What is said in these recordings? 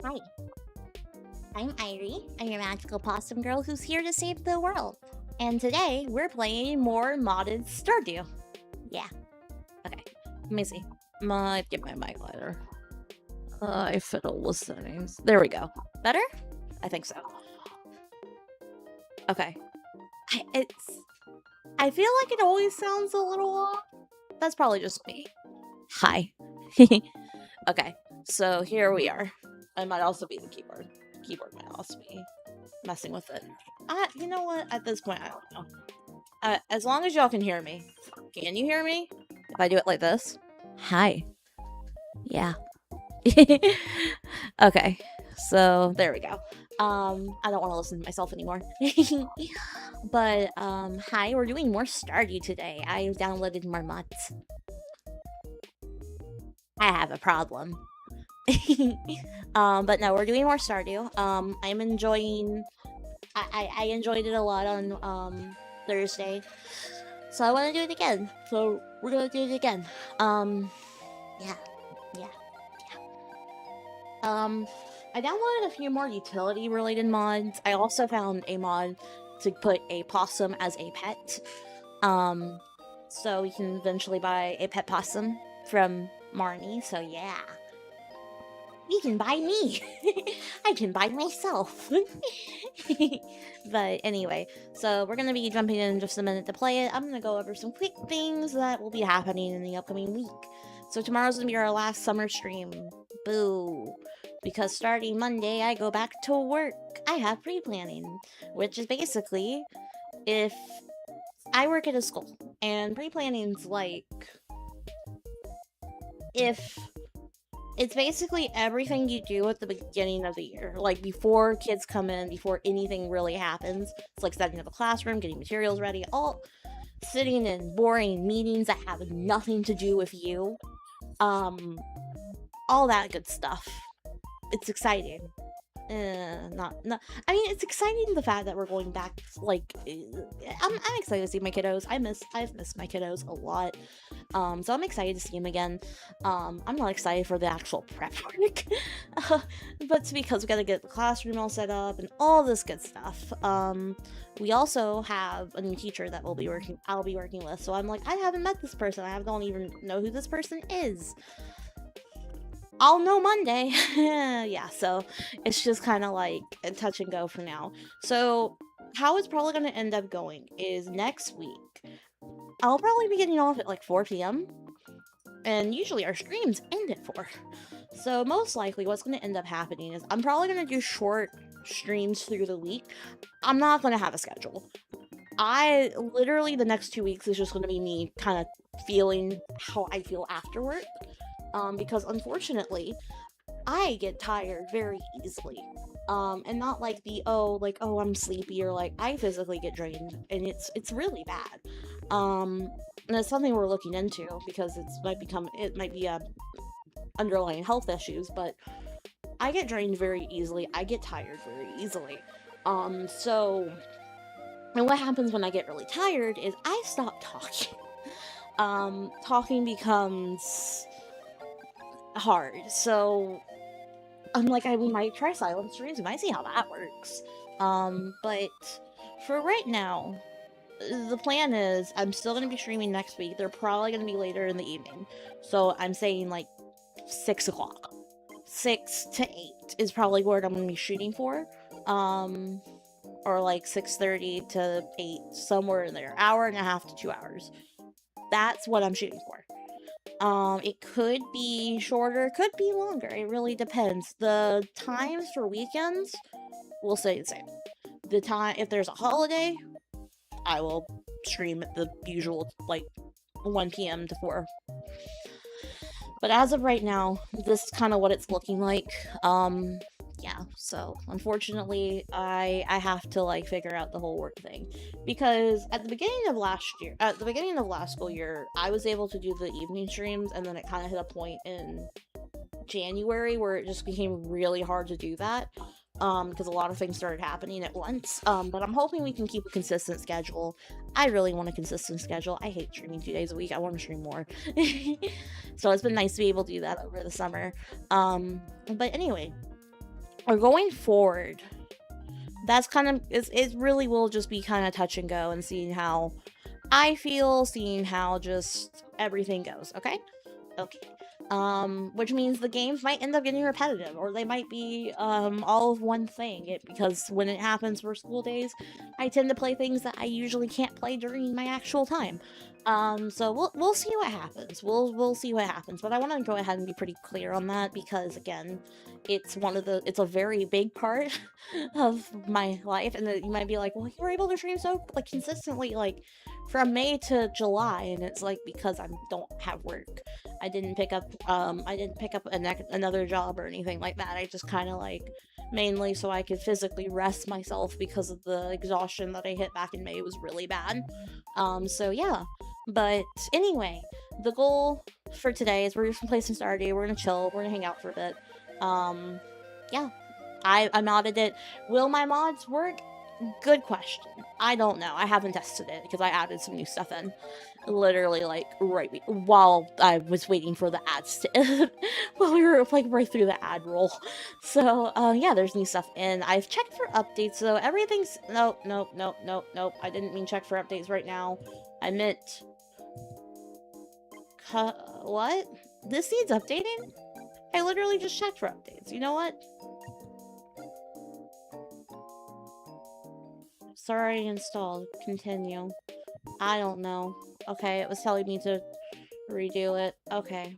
Hi, I'm Irie. I'm your magical possum girl who's here to save the world. And today we're playing more modded Stardew. Yeah. Okay. Let me see. Might get my mic louder. I fiddle with settings. There we go. Better? I think so. Okay. I feel like it always sounds a little off. That's probably just me. Hi. Okay. So here we are. I might also be the keyboard. Keyboard might also be messing with it. You know what? At this point, I don't know. As long as y'all can hear me. Can you hear me? If I do it like this? Hi. Yeah. Okay. So there we go. I don't want to listen to myself anymore. But hi, we're doing more Stardew today. I downloaded more mods. I have a problem. But no, we're doing more Stardew. I'm enjoying. I enjoyed it a lot on Thursday, so I want to do it again. So we're gonna do it again. Yeah, yeah, yeah. I downloaded a few more utility-related mods. I also found a mod to put a possum as a pet. So we can eventually buy a pet possum from Marnie. So yeah. You can buy me. I can buy myself. But anyway, so we're gonna be jumping in just a minute to play it. I'm gonna go over some quick things that will be happening in the upcoming week. So tomorrow's gonna be our last summer stream. Boo. Because starting Monday, I go back to work. I have pre-planning, which is basically if I work at a school, and pre-planning's like if it's basically everything you do at the beginning of the year, like before kids come in, before anything really happens. It's like setting up a classroom, getting materials ready, all sitting in boring meetings that have nothing to do with you. All that good stuff. It's exciting. Not. I mean, it's exciting the fact that we're going back. Like, I'm excited to see my kiddos. I've missed my kiddos a lot. So I'm excited to see them again. I'm not excited for the actual prep work, but it's because we gotta get the classroom all set up and all this good stuff. We also have a new teacher that I'll be working with. So I'm like, I haven't met this person. I don't even know who this person is. I'll know Monday. Yeah, so it's just kind of like a touch and go for now. So how it's probably going to end up going is next week, I'll probably be getting off at like 4 p.m. And usually our streams end at 4. So most likely what's going to end up happening is I'm probably going to do short streams through the week. I'm not going to have a schedule. I literally, the next 2 weeks is just going to be me kind of feeling how I feel after work. Because unfortunately, I get tired very easily. And not like oh I'm sleepy, or like I physically get drained, and it's really bad. And it's something we're looking into because it might be underlying health issues, but I get drained very easily. I get tired very easily. So and what happens when I get really tired is I stop talking. Talking becomes hard. So I'm like, we might try silent streams. We might see how that works. But for right now, the plan is I'm still going to be streaming next week. They're probably going to be later in the evening. So I'm saying like 6 o'clock. 6 to 8 is probably what I'm going to be shooting for. Or like 6:30 to 8, somewhere in there. Hour and a half to 2 hours. That's what I'm shooting for. It could be shorter, could be longer. It really depends. The times for weekends will stay the same. The time, if there's a holiday, I will stream at the usual, like, 1 p.m. to 4. But as of right now, this is kind of what it's looking like. Yeah, so unfortunately, I have to like figure out the whole work thing, because at the beginning of last school year, I was able to do the evening streams, and then it kind of hit a point in January where it just became really hard to do that, because a lot of things started happening at once. But I'm hoping we can keep a consistent schedule. I really want a consistent schedule. I hate streaming 2 days a week. I want to stream more. So it's been nice to be able to do that over the summer. But anyway, or going forward, that's kind of it really will just be kind of touch and go and seeing how I feel, seeing how just everything goes, okay? Okay. Which means the games might end up getting repetitive, or they might be all of one thing. Because when it happens for school days, I tend to play things that I usually can't play during my actual time. So we'll see what happens. We'll see what happens. But I want to go ahead and be pretty clear on that because again, it's a very big part of my life, and that you might be like, well, you were able to stream so like consistently like from May to July, and it's like because I don't have work. I didn't pick up another job or anything like that. I just kind of like mainly so I could physically rest myself because of the exhaustion that I hit back in May was really bad. So yeah. But anyway, the goal for today is we're just gonna play some Stardew. We're gonna chill. We're gonna hang out for a bit. Yeah. I modded it. Will my mods work? Good question. I don't know. I haven't tested it because I added some new stuff in. Literally, like, while I was waiting for the ads to while we were, like, right through the ad roll. So, yeah, there's new stuff in. I've checked for updates, though. Everything's... Nope. I didn't mean check for updates right now. I meant... What? This needs updating? I literally just checked for updates. You know what? Sorry, installed. Continue. I don't know. Okay, it was telling me to redo it. Okay.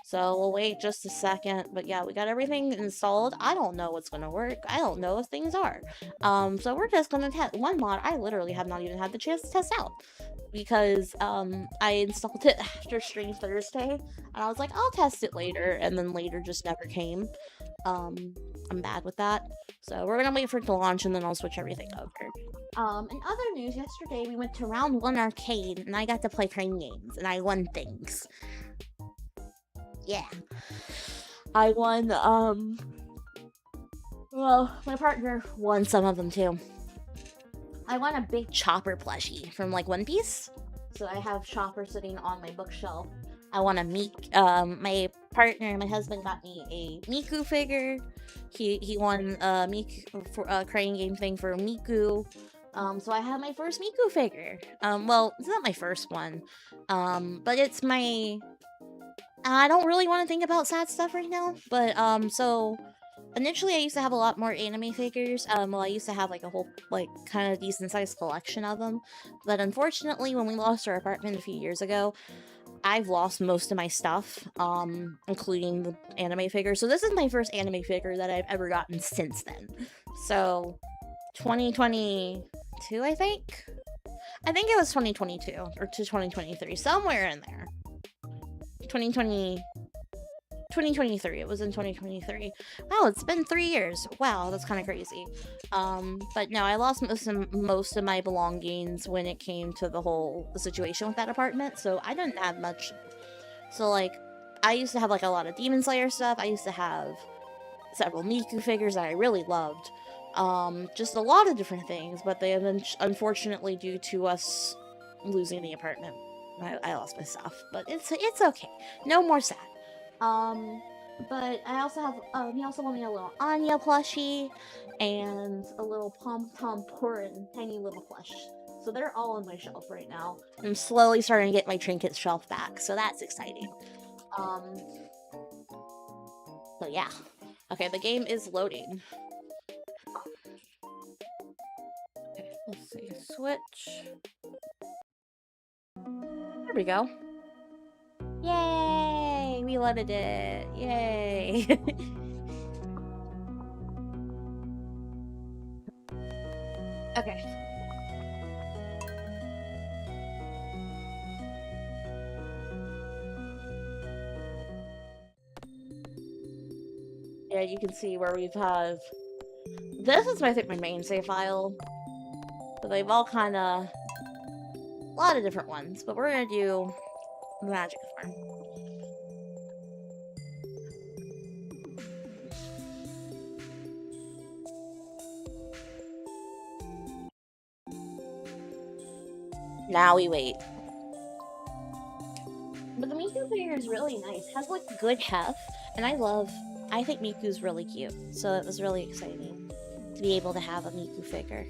So we'll wait just a second. But yeah, we got everything installed. I don't know what's gonna work. I don't know if things are. So we're just gonna test one mod I literally have not even had the chance to test out. Because I installed it after Stream Thursday, and I was like, I'll test it later, and then later just never came. I'm bad with that. So we're gonna wait for it to launch, and then I'll switch everything over. In other news, yesterday we went to Round 1 Arcade, and I got to play train games, and I won things. Yeah. I won, well, my partner won some of them, too. I won a big Chopper plushie from, like, One Piece. So I have Chopper sitting on my bookshelf. I want my partner, my husband got me a Miku figure. He won Miku for a crane game thing for Miku. So I have my first Miku figure. Well, it's not my first one. But it's my... I don't really want to think about sad stuff right now. But, so... Initially, I used to have a lot more anime figures. Well, I used to have, like, a whole, like, kind of decent-sized collection of them. But unfortunately, when we lost our apartment a few years ago, I've lost most of my stuff, including the anime figures. So this is my first anime figure that I've ever gotten since then. So, 2022, I think? I think it was 2022, or to 2023, somewhere in there. 2023. It was in 2023. Wow, it's been 3 years. Wow, that's kind of crazy. But no, I lost most of my belongings when it came to the situation with that apartment, so I didn't have much. So, like, I used to have, like, a lot of Demon Slayer stuff. I used to have several Miku figures that I really loved. Just a lot of different things, but they have been, unfortunately, due to us losing the apartment, I lost my stuff. But it's okay. No more sad. But I also have, he also won me a little Anya plushie, and a little Pom-Pom Purin tiny little plush. So they're all on my shelf right now. I'm slowly starting to get my trinkets shelf back, so that's exciting. So yeah. Okay, the game is loading. Okay, let's see, switch. There we go. Yay! We loaded it! Yay! Okay. Yeah, you can see where we've have... This is, I think, my main save file. But they've all kinda... A lot of different ones, but we're gonna do... the magic farm. Now we wait. But the Miku figure is really nice. It has, like, good heft, and I love I think Miku's really cute, so it was really exciting to be able to have a Miku figure.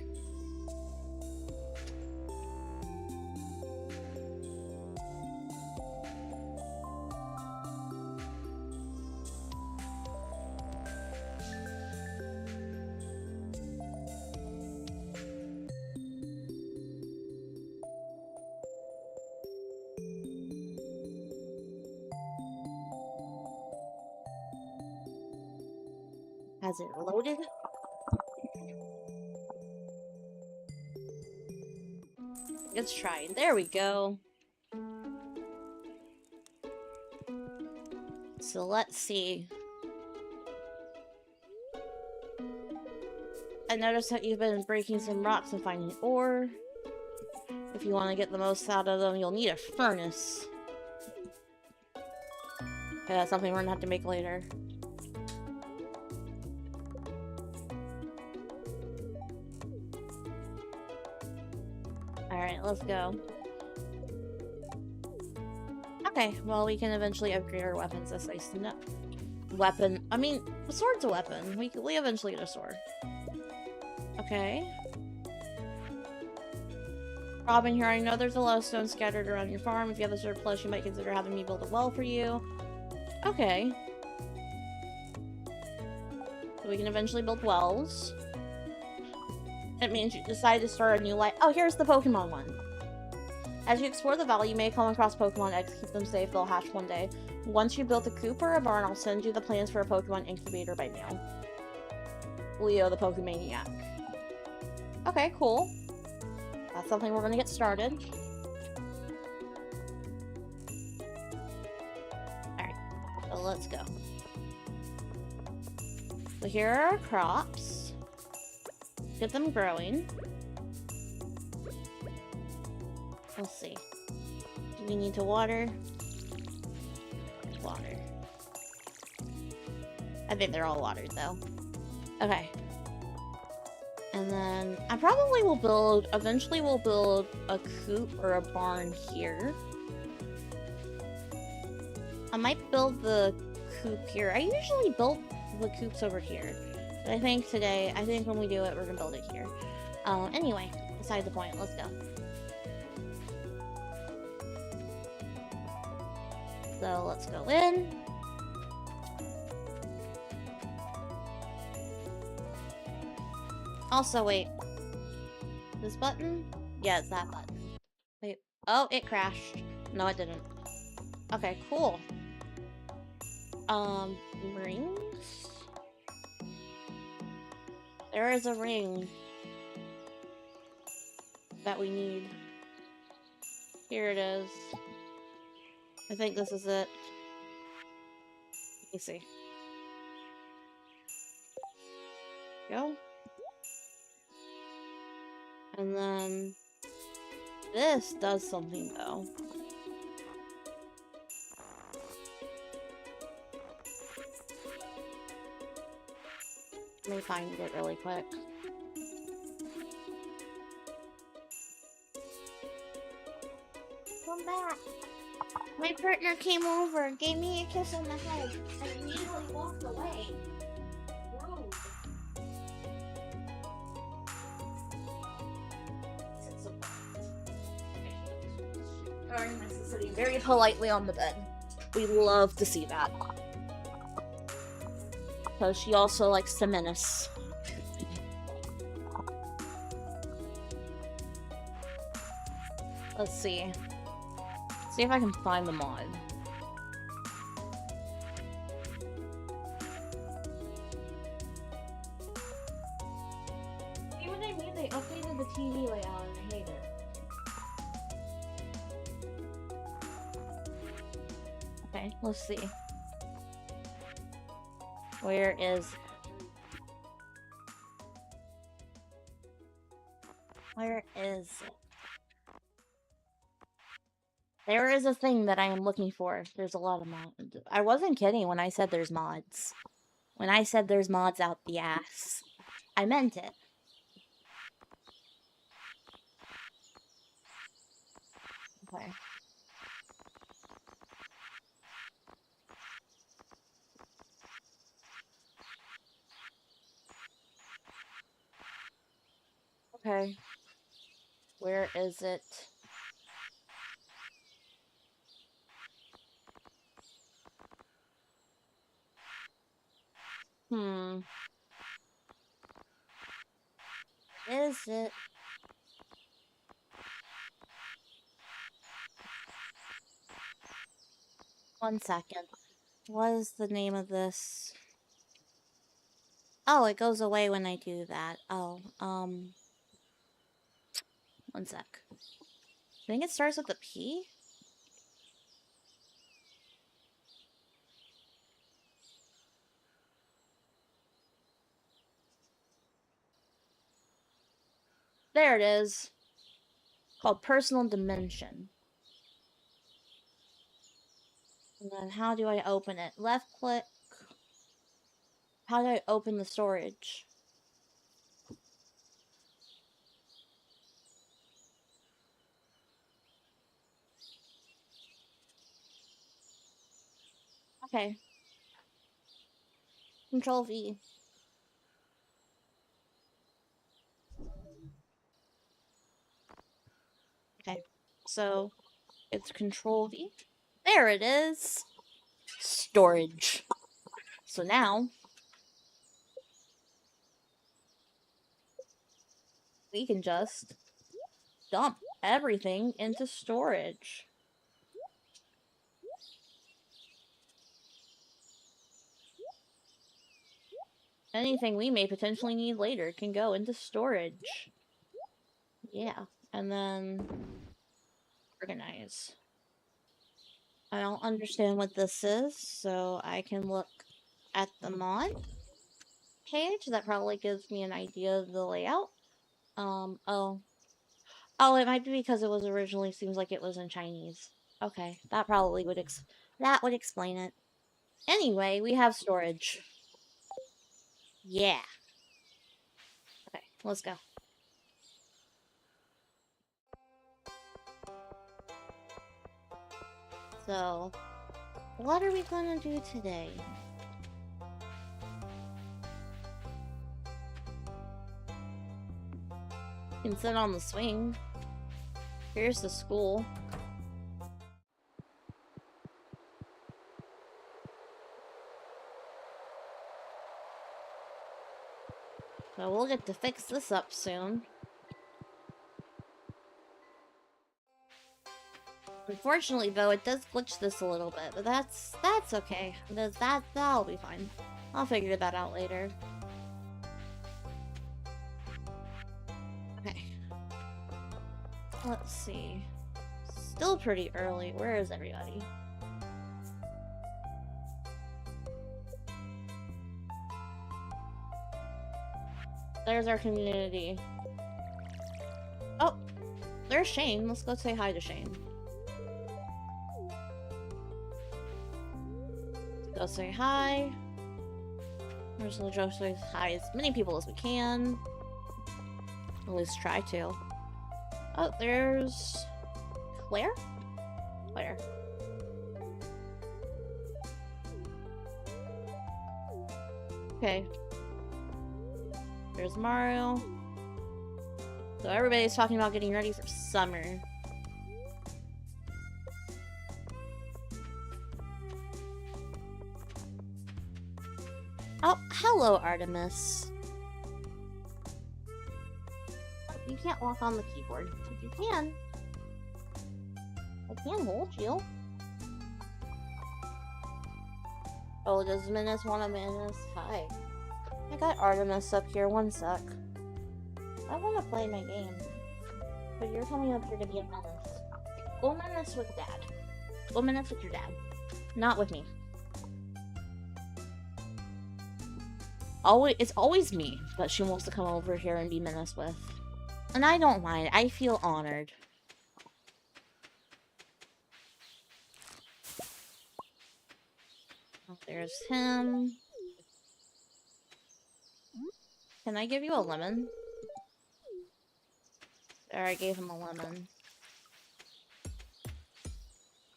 Has it loaded? Let's try. There we go. So let's see. I noticed that you've been breaking some rocks and finding ore. If you want to get the most out of them, you'll need a furnace. Okay, that's something we're gonna have to make later. Alright, let's go. Okay, well, we can eventually upgrade our weapons as I no weapon. I mean, the sword's a weapon. We eventually get a sword. Okay. Robin here, I know there's a lot of stone scattered around your farm. If you have a surplus, you might consider having me build a well for you. Okay. So we can eventually build wells. It means you decide to start a new life. Oh, here's the Pokemon one. As you explore the valley, you may come across Pokemon eggs. Keep them safe, they'll hatch one day. Once you build a coop or a barn, I'll send you the plans for a Pokemon incubator by mail. Leo the Pokemaniac. Okay, cool. That's something we're gonna get started. Alright, so let's go. So here are our crops. Get them growing. Let's see. Do we need to water? Water. I think they're all watered though. Okay. And then I probably will build, eventually we'll build a coop or a barn here. I might build the coop here. I usually build the coops over here. But I think today, when we do it, we're gonna build it here. Anyway, beside the point, let's go. So let's go in. Also, wait. This button? Yeah, it's that button. Wait. Oh, it crashed. No, it didn't. Okay, cool. Rings? There is a ring that we need. Here it is. I think this is it. Let me see. Go. And then this does something though. Let me find it really quick. Come back. My partner came over, gave me a kiss on the head, and immediately walked away. Rude. Sitting very politely on the bed. We love to see that. Because she also likes to menace. Let's see. See if I can find the mod. See what I mean? They updated the TV layout and I hate it. Okay, let's see. Where is it? Where is it? There is a thing that I am looking for. There's a lot of mods. I wasn't kidding when I said there's mods. When I said there's mods out the ass. I meant it. Okay. Okay. Where is it? Hmm. Is it? One second. What is the name of this? Oh, it goes away when I do that. Oh, one sec. I think it starts with a P? There it is. Called Personal Dimension. And then how do I open it? Left click. How do I open the storage? Okay. Control V. Okay. So it's Control V. There it is. Storage. So now we can just dump everything into storage. Anything we may potentially need later can go into storage. Yeah. And then organize. I don't understand what this is, so I can look at the mod page. That probably gives me an idea of the layout. Oh. Oh, it might be because it was originally seems like it was in Chinese. Okay, that probably would that would explain it. Anyway, we have storage. Yeah. Okay, let's go. So, what are we gonna do today? You can sit on the swing. Here's the school. So we'll get to fix this up soon. Unfortunately, though, it does glitch this a little bit, but that's okay. That'll be fine. I'll figure that out later. Okay. Let's see. Still pretty early. Where is everybody? There's our community. Oh, there's Shane. Let's go say hi to Shane. Go say hi. We're just gonna go say hi as many people as we can. At least try to. Oh, there's Claire? Claire. Okay. There's Mario. So everybody's talking about getting ready for summer. Oh, hello, Artemis. You can't walk on the keyboard. You can. I can hold you. Oh, does Menace want a Menace? Hi. I got Artemis up here. One sec. I want to play my game. But you're coming up here to be a Menace. Go Menace with Dad. Go Menace with your dad. Not with me. It's always me that she wants to come over here and be Menace with. And I don't mind. I feel honored. Oh, there's him. Can I give you a lemon? There, I gave him a lemon.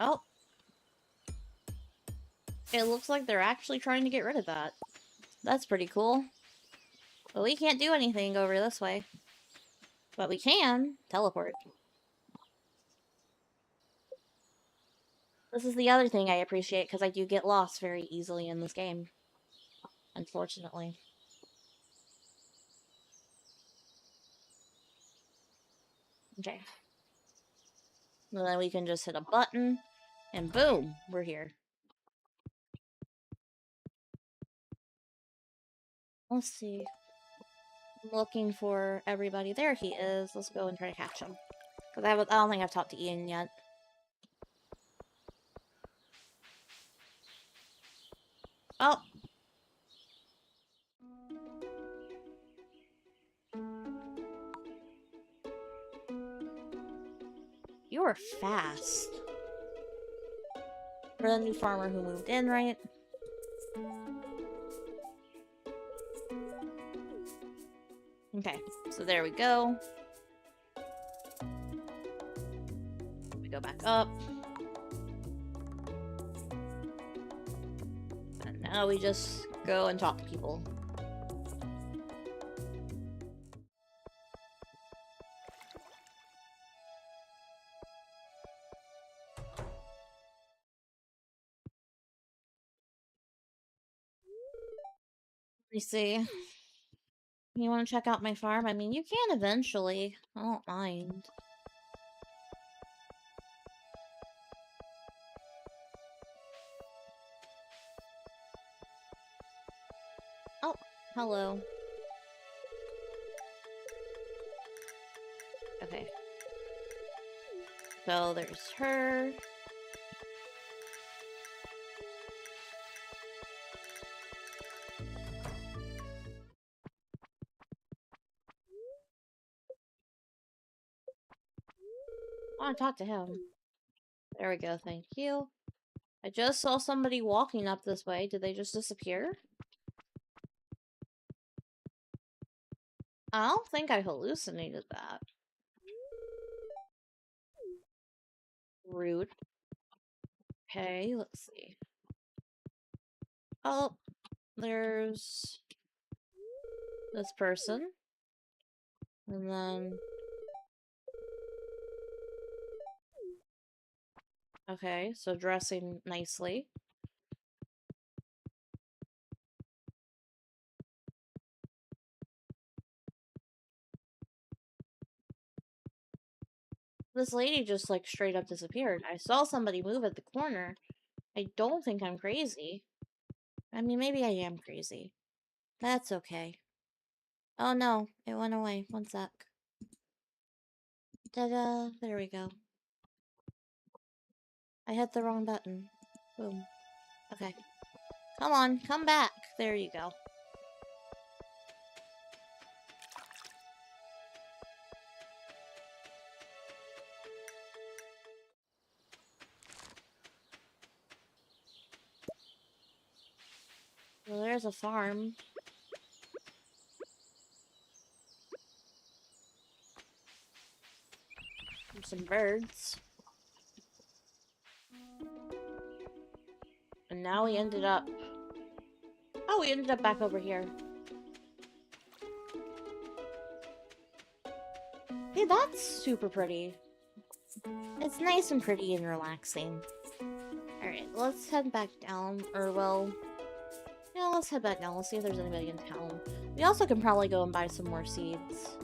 Oh. It looks like they're actually trying to get rid of that. That's pretty cool. But we can't do anything over this way. But we can teleport. This is the other thing I appreciate, because I do get lost very easily in this game. Unfortunately. Okay. And then we can just hit a button, and boom, we're here. Let's see. I'm looking for everybody. There he is. Let's go and try to catch him. Because I don't think I've talked to Ian yet. Oh! You are fast. We're the new farmer who moved in, right? Okay, so there we go. We go back up. And now we just go and talk to people. Let me see. You want to check out my farm? I mean, you can eventually. I don't mind. Oh, hello. Okay. So there's her. I want to talk to him. There we go, thank you. I just saw somebody walking up this way. Did they just disappear? I don't think I hallucinated that. Rude. Okay, let's see. Oh, there's this person. And then... Okay, so dressing nicely. This lady just, like, straight up disappeared. I saw somebody move at the corner. I don't think I'm crazy. I mean, maybe I am crazy. That's okay. Oh no, it went away. One sec. Ta-da! There we go. I hit the wrong button. Boom. Okay. Come on, come back. There you go. Well, there's a farm. And some birds. And now we ended up... Oh, we ended up back over here. Hey, that's super pretty. It's nice and pretty and relaxing. Alright, let's head back down. Or, well... Yeah, let's head back down. Let's see if there's anybody in town. We also can probably go and buy some more seeds.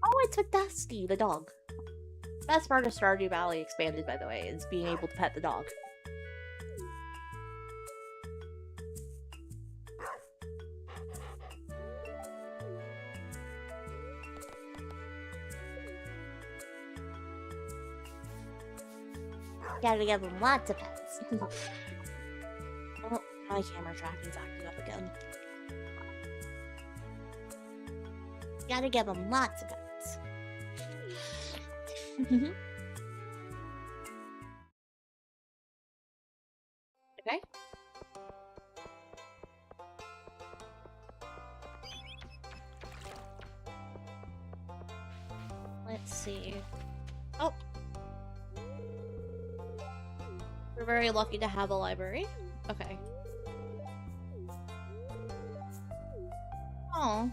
Oh, I took Dusty, the dog. Best part of Stardew Valley expanded, by the way, is being able to pet the dog. Gotta give him lots of pets. Oh, my camera tracking's acting up again. Gotta give him lots of pets. Okay. Let's see. Oh, We're very lucky to have a library. Okay. Oh.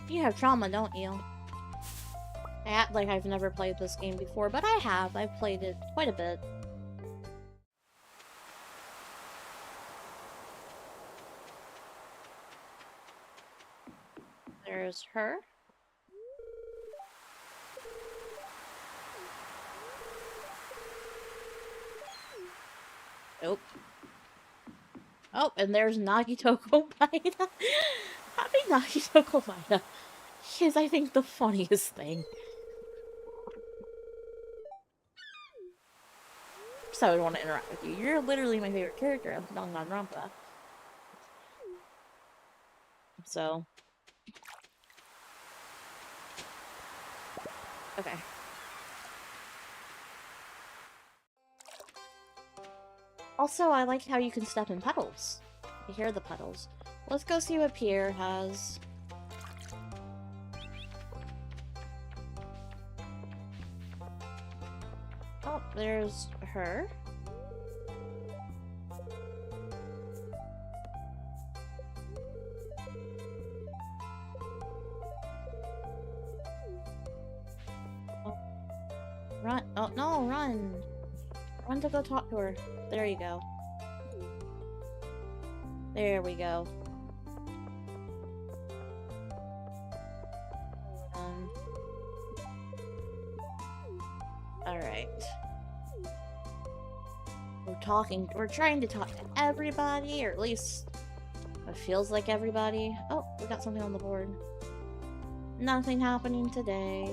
You have trauma, don't you? I act like I've never played this game before, but I have. I've played it quite a bit. There's her. Nope. Oh, and there's Nagitoko Maeda. Happy Nagitoko Maeda is, I think, the funniest thing. So I would want to interact with you. You're literally my favorite character of Danganronpa. So. Okay. Also, I like how you can step in puddles. You hear the puddles. Let's go see what Pierre has. Oh, there's her. Oh. Run. Oh, no, run. Run to go talk to her. There you go. There we go. Alright. We're trying to talk to everybody, or at least it feels like everybody. Oh, we got something on the board. Nothing happening today.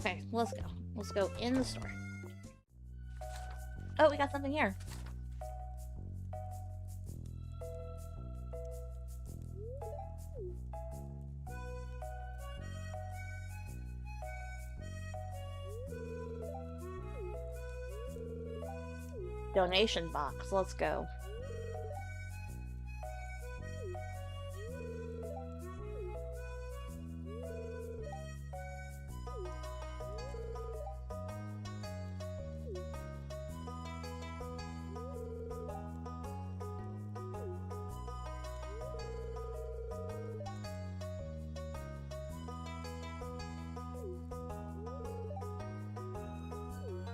Okay, let's go. Let's go in the store. Oh, we got something here. Donation box. Let's go.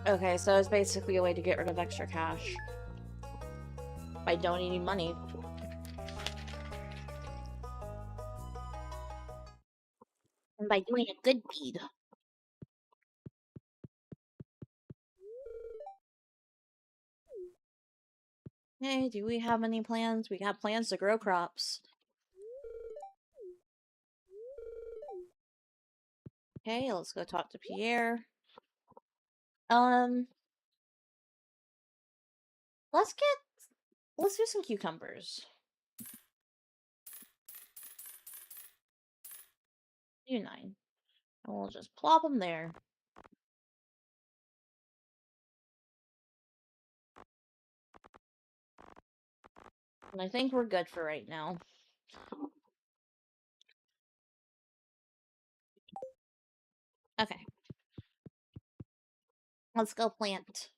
Okay, so it's basically a way to get rid of extra cash by donating money. And by doing a good deed. Hey, do we have any plans? We have plans to grow crops. Okay, let's go talk to Pierre. Let's do some cucumbers. Do 9. And we'll just plop them there. And I think we're good for right now. Okay. Let's go plant.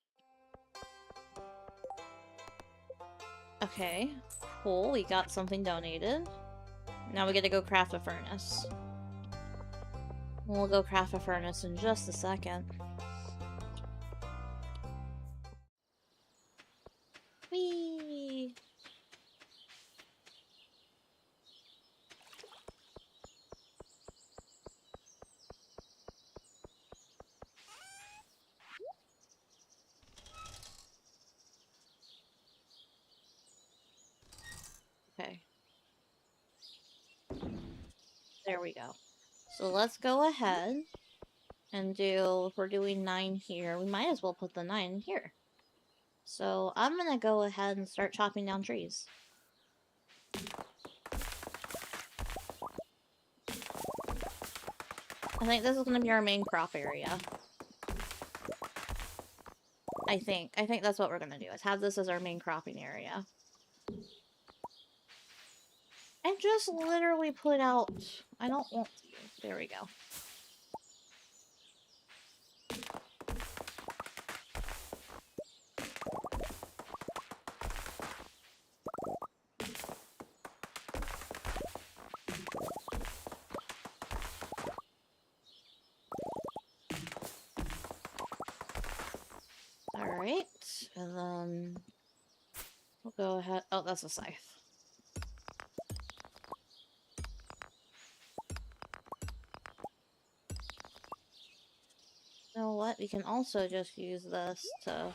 Okay, cool. We got something donated. Now we get to go craft a furnace. We'll go craft a furnace in just a second. Whee! Okay. There we go. So let's go ahead and do, if we're doing 9 here, we might as well put the 9 here. So I'm gonna go ahead and start chopping down trees. I think this is gonna be our main crop area. I think that's what we're gonna do, is have this as our main cropping area. I just literally put out... I don't want to. There we go. Alright, and then we'll go ahead... Oh, that's a scythe. You know what? We can also just use this to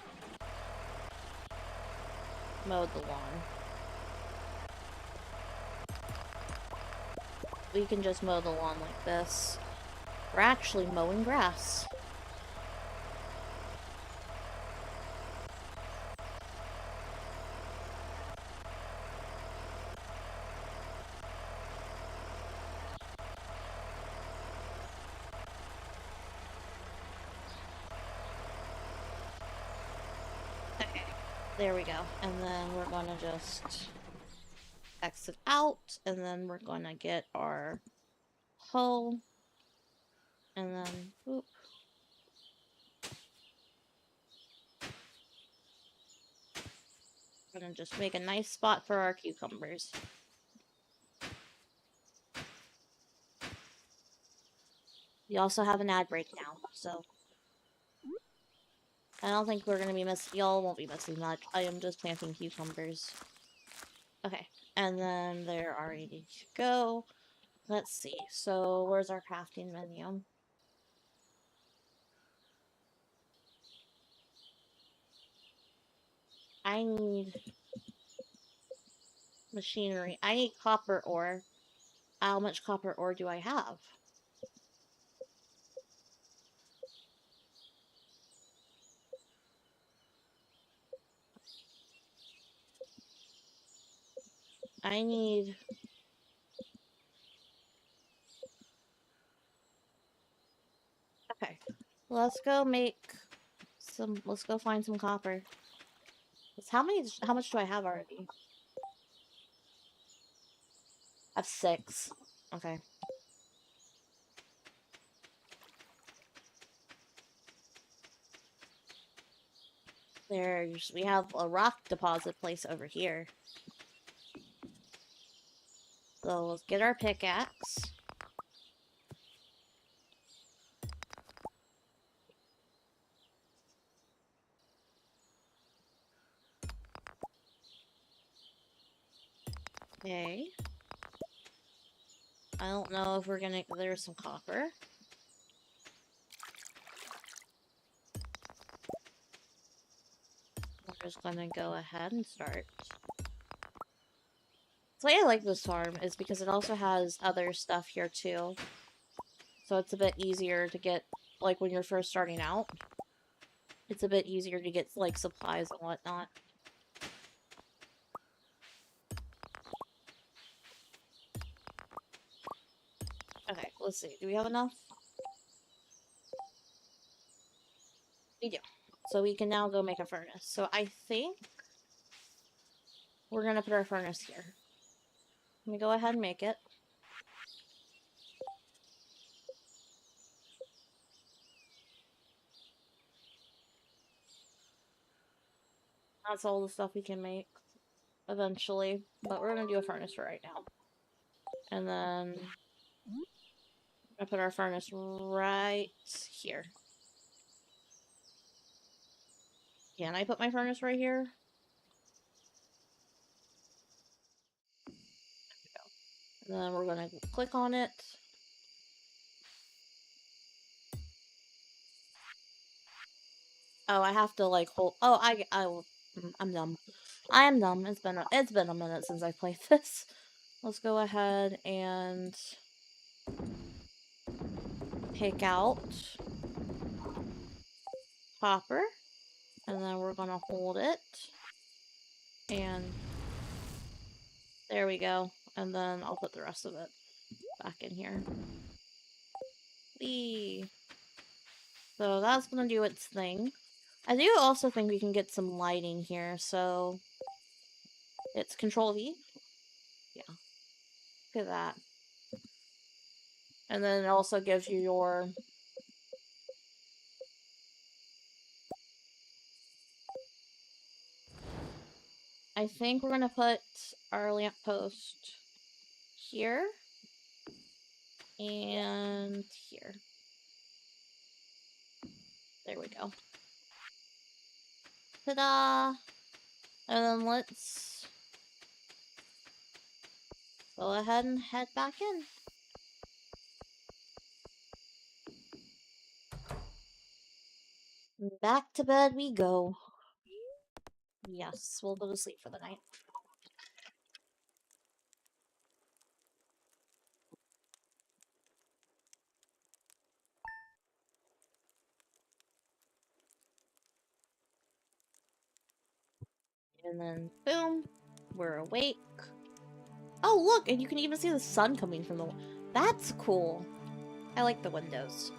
mow the lawn. We can just mow the lawn like this. We're actually mowing grass. Okay, there we go. And then we're gonna just exit out, and then we're gonna get our hoe, and then, oop. We're gonna just make a nice spot for our cucumbers. We also have an ad break now, so I don't think we're gonna be missing. Y'all won't be missing much. I am just planting cucumbers. Okay, and then they're all ready to go. Let's see. So, where's our crafting menu? I need machinery. I need copper ore. How much copper ore do I have? I need... Okay. Let's go make some... Let's go find some copper. How much do I have already? I have 6. Okay. We have a rock deposit place over here. So let's get our pickaxe. Okay. I don't know if we're gonna... There's some copper. We're just gonna go ahead and start. So I like this farm is because it also has other stuff here too. So it's a bit easier to get, like, when you're first starting out. It's a bit easier to get, like, supplies and whatnot. Okay, let's see. Do we have enough? We do. So we can now go make a furnace. So I think we're gonna put our furnace here. Let me go ahead and make it. That's all the stuff we can make eventually. But we're gonna do a furnace for right now. And then I put our furnace right here. Can I put my furnace right here? There we go. And then we're gonna click on it. Oh, I have to like hold. Oh, I'm dumb. I am dumb. It's been a minute since I played this. Let's go ahead and take out copper, and then we're gonna hold it, and there we go. And then I'll put the rest of it back in here. Whee! So that's gonna do its thing. I do also think we can get some lighting here, so it's Control V. Yeah. Look at that. And then it also gives you your... I think we're gonna put our lamppost here. And here. There we go. Ta-da! And then let's go ahead and head back in. Back to bed we go. Yes, we'll go to sleep for the night. And then, boom, we're awake. Oh, look, and you can even see the sun coming from the... That's cool. I like the windows.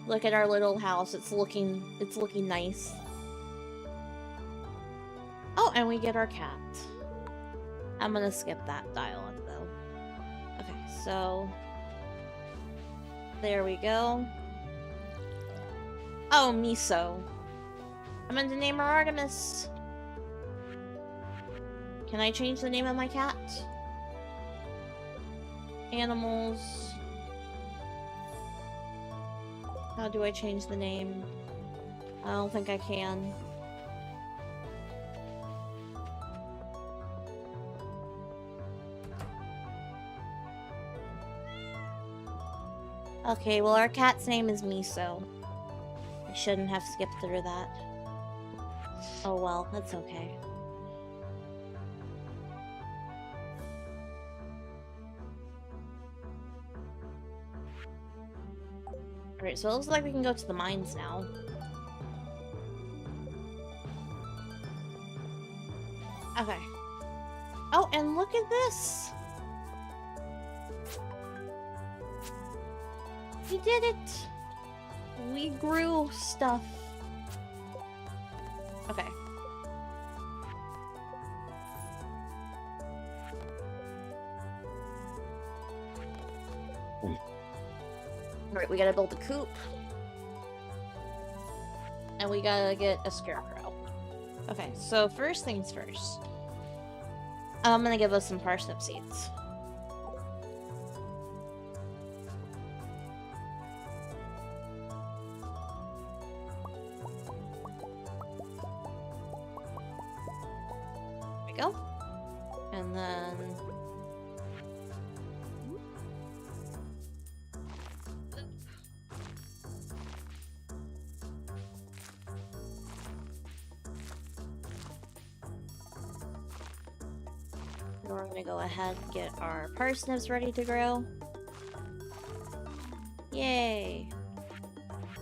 Look at our little house. It's looking nice. Oh, and we get our cat. I'm gonna skip that dialogue, though. Okay, so... There we go. Oh, Miso. I'm going to name her Artemis. Can I change the name of my cat? Animals. How do I change the name? I don't think I can. Okay, well, our cat's name is Miso. I shouldn't have skipped through that. Oh well, that's okay. Alright, so it looks like we can go to the mines now. Okay. Oh, and look at this! We did it! We grew stuff. Okay. Alright, we gotta build a coop. And we gotta get a scarecrow. Okay, so first things first. I'm gonna give us some parsnip seeds. There we go. And then... we're gonna go ahead and get our parsnips ready to grow. Yay!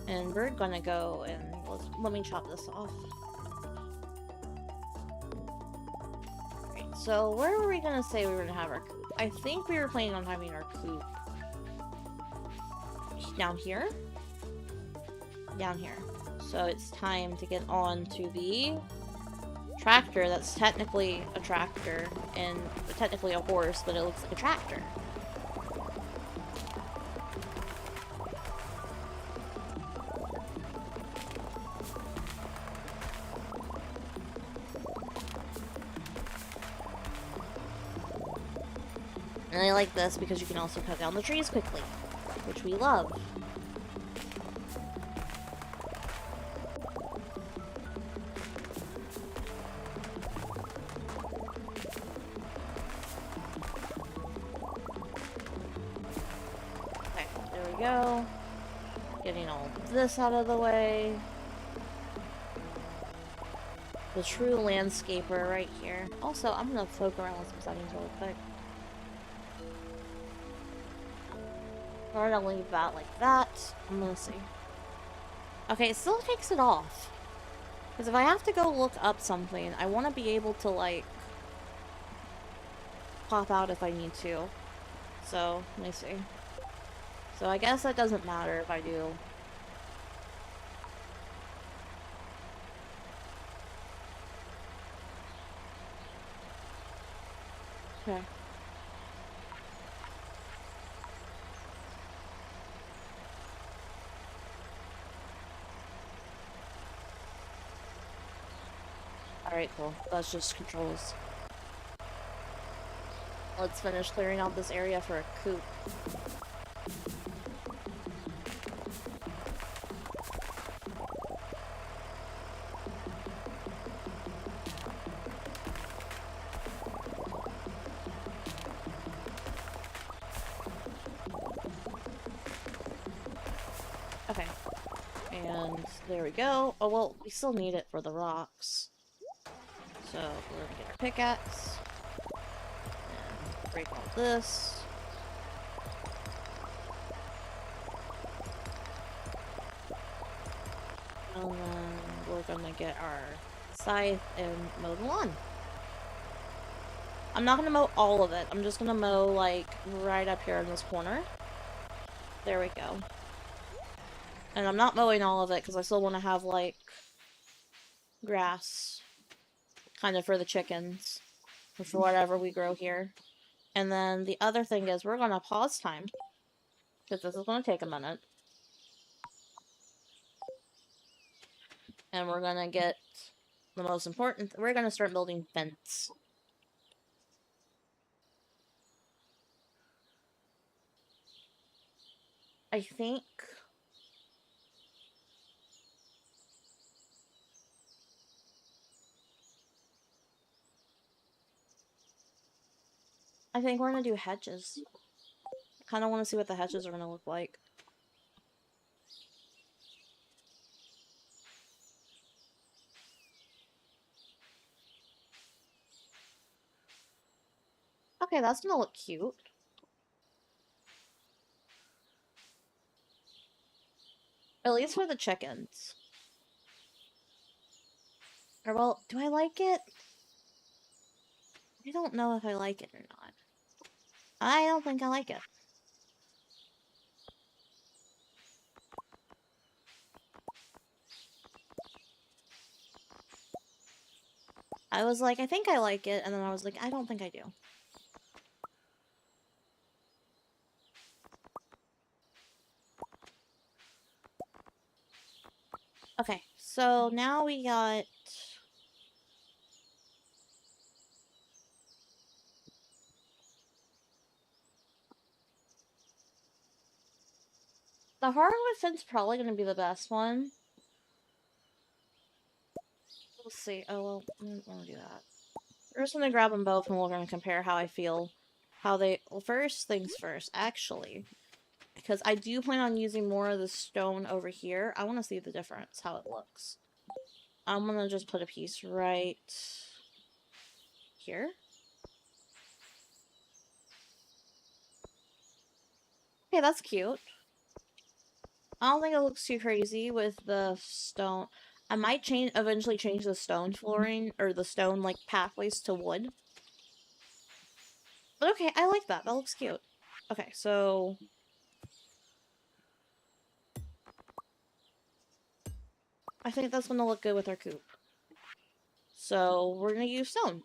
And we're gonna go and let me chop this off. Alright, so where were we gonna say we were gonna have our coop? I think we were planning on having our coop down here? Down here. So it's time to get on to the tractor that's technically a tractor and technically a horse, but it looks like a tractor. And I like this because you can also cut down the trees quickly, which we love. Go. Getting all this out of the way. The true landscaper right here. Also, I'm gonna poke around with some settings really quick. We're gonna leave that like that. I'm gonna see. Okay, it still takes it off. Because if I have to go look up something, I want to be able to, like, pop out if I need to. So, let me see. So I guess that doesn't matter if I do. Okay. Alright, cool. That's just controls. Let's finish clearing out this area for a coop. Okay. And there we go. Oh, well, we still need it for the rocks. So, we're gonna get our pickaxe. And break all this. And then we're gonna get our scythe and mow the lawn. I'm not gonna mow all of it. I'm just gonna mow, like, right up here in this corner. There we go. And I'm not mowing all of it because I still want to have, like, grass. Kind of for the chickens. Or for whatever we grow here. And then the other thing is we're gonna pause time. Because this is gonna take a minute. And we're gonna get the most important. We're gonna start building fence. I think we're gonna do hedges. I kind of want to see what the hedges are gonna look like. Okay, that's gonna look cute. At least for the chickens. Or, well, do I like it? I don't know if I like it or not. I don't think I like it. I was like, I think I like it, and then I was like, I don't think I do. Okay, so now we got... The hardwood fence probably going to be the best one. We'll see. Oh, well, I don't want to do that. We're just going to grab them both, and we're going to compare how I feel. How they... Well, first things first, actually. Because I do plan on using more of the stone over here. I want to see the difference, how it looks. I'm going to just put a piece right here. Okay, that's cute. I don't think it looks too crazy with the stone. I might eventually change the stone flooring, or the stone, like, pathways to wood. But okay, I like that. That looks cute. Okay, so... I think that's gonna look good with our coop. So, we're gonna use stone.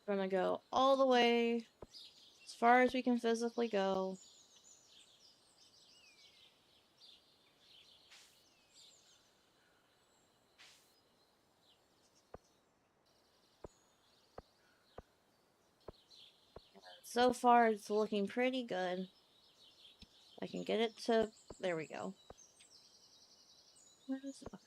We're gonna go all the way as far as we can physically go. So far, it's looking pretty good. I can get it to... There we go. Where is it? Okay.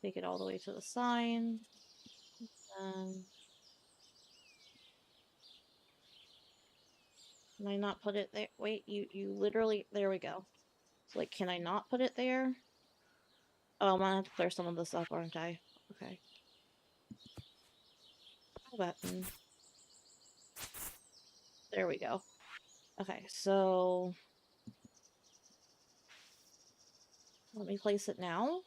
Take it all the way to the sign. Can I not put it there? Wait, you literally... There we go. So, like, can I not put it there? Oh, I'm gonna have to clear some of this up, aren't I? Okay. Button. There we go. Okay, so... Let me place it now.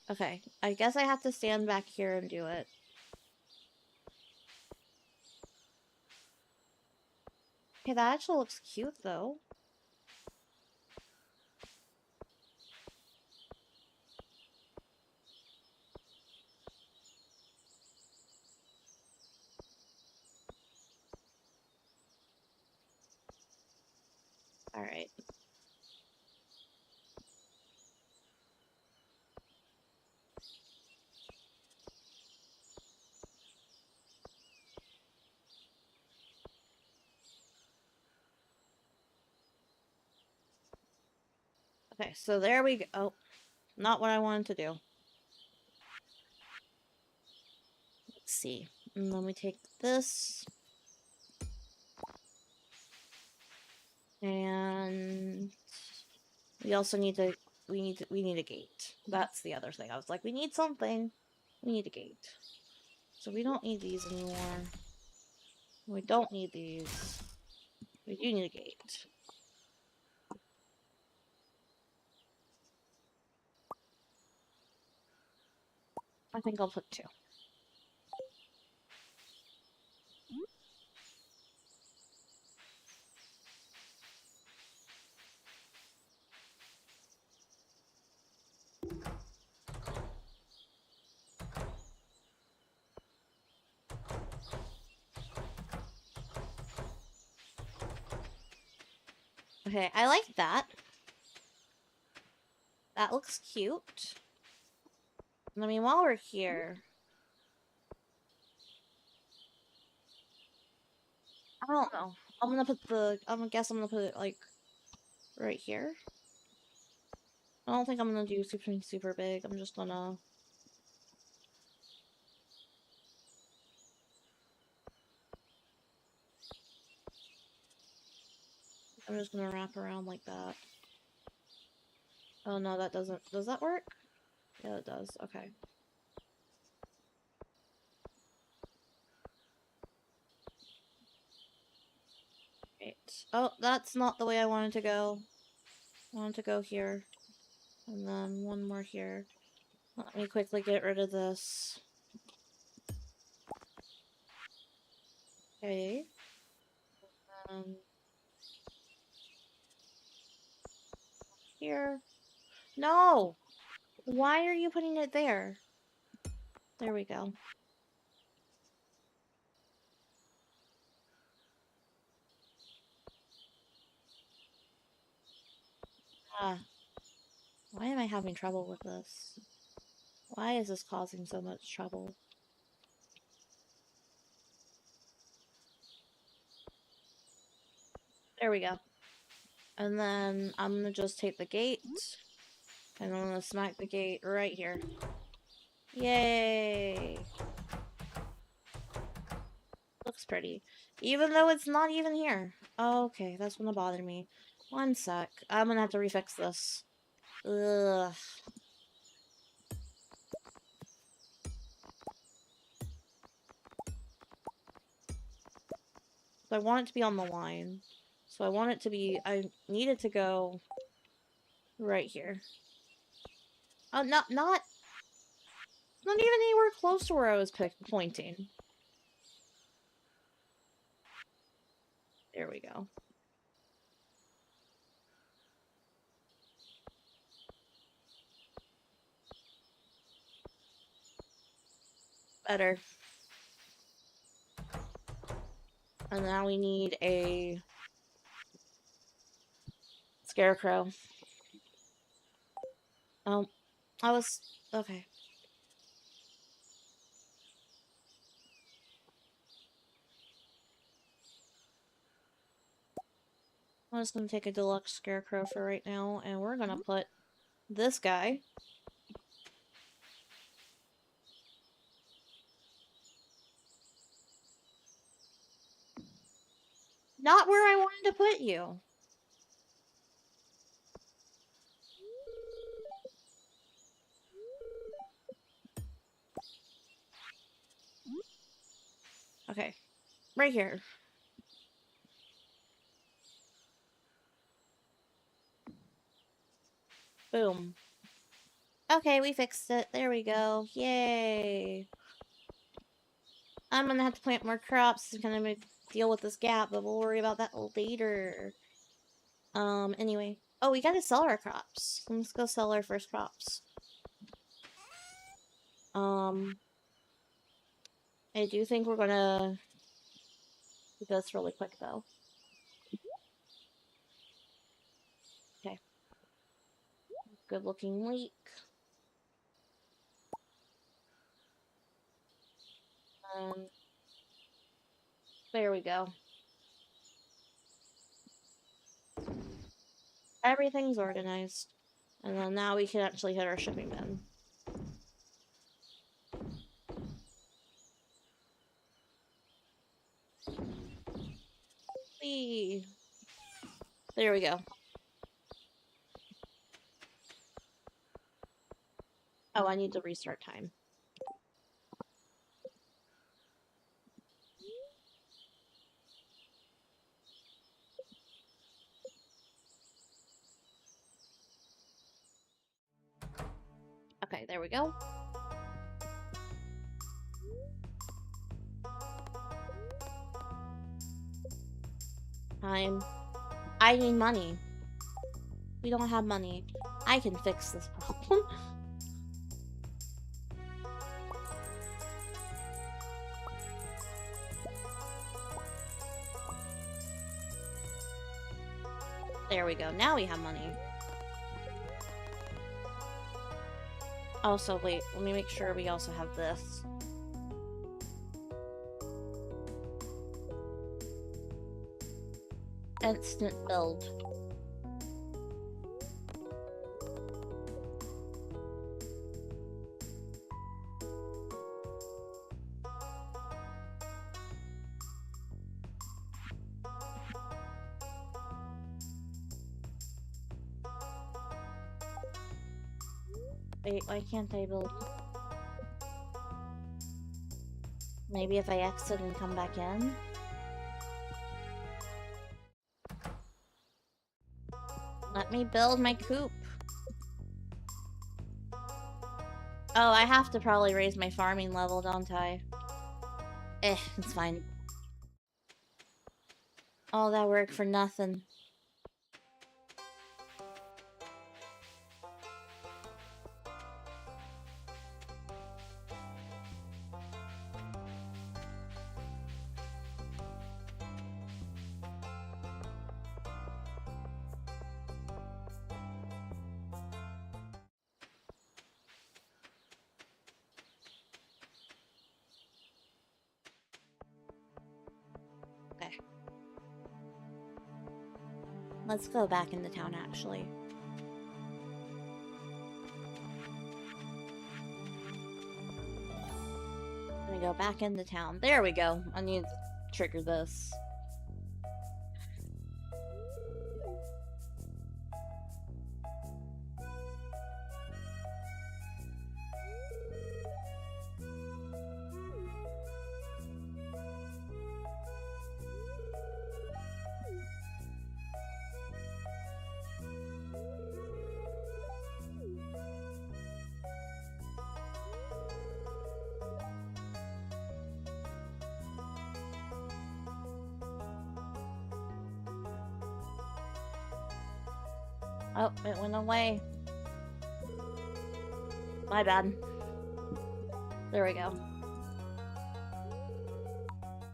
Okay, I guess I have to stand back here and do it. Okay, that actually looks cute, though. Alright. Okay, so there we go. Oh, not what I wanted to do. Let's see. And then we take this. And we also need to we need a gate. That's the other thing. I was like, we need something. We need a gate. So we don't need these anymore. We don't need these. We do need a gate. I think I'll put 2. Okay, I like that. That looks cute. I mean, while we're here, I don't know. I'm gonna put the. I'm gonna guess I'm gonna put it like right here. I don't think I'm gonna do super big. I'm just gonna. I'm just gonna wrap around like that. Oh no, that doesn't. Does that work? Yeah, it does. Okay. Right. Oh, that's not the way I wanted to go. I wanted to go here. And then one more here. Let me quickly get rid of this. Okay. Here. No! Why are you putting it there? There we go. Ah. Why am I having trouble with this? Why is this causing so much trouble? There we go. And then I'm gonna just take the gate. And I'm gonna smack the gate right here. Yay! Looks pretty. Even though it's not even here. Okay, that's gonna bother me. One sec. I'm gonna have to refix this. Ugh. So I want it to be on the line. So I want it to be... I need it to go... right here. Oh, not even anywhere close to where I was pointing. There we go. Better. And now we need a scarecrow. Oh, I was... okay. I'm just gonna take a deluxe scarecrow for right now, and we're gonna put this guy. Not where I wanted to put you. Okay. Right here. Boom. Okay, we fixed it. There we go. Yay. I'm gonna have to plant more crops. It's gonna be deal with this gap, but we'll worry about that later. Anyway. Oh, we gotta sell our crops. Let's go sell our first crops. I do think we're gonna do this really quick, though. Okay. Good looking lake. There we go. Everything's organized. And then now we can actually hit our shipping bin. Whee! There we go. Oh, I need to restart time. Okay, there we go. Time. I need money. We don't have money. I can fix this problem. There we go. Now we have money. Also, wait. Let me make sure we also have this. Instant build. Wait, why can't I build? Maybe if I exit and come back in? Let me build my coop. Oh, I have to probably raise my farming level, don't I? It's fine. All that work for nothing. Okay. Let's go back into town, actually. I'm gonna go back into town. There we go. I need to trigger this. Oh, it went away. My bad. There we go.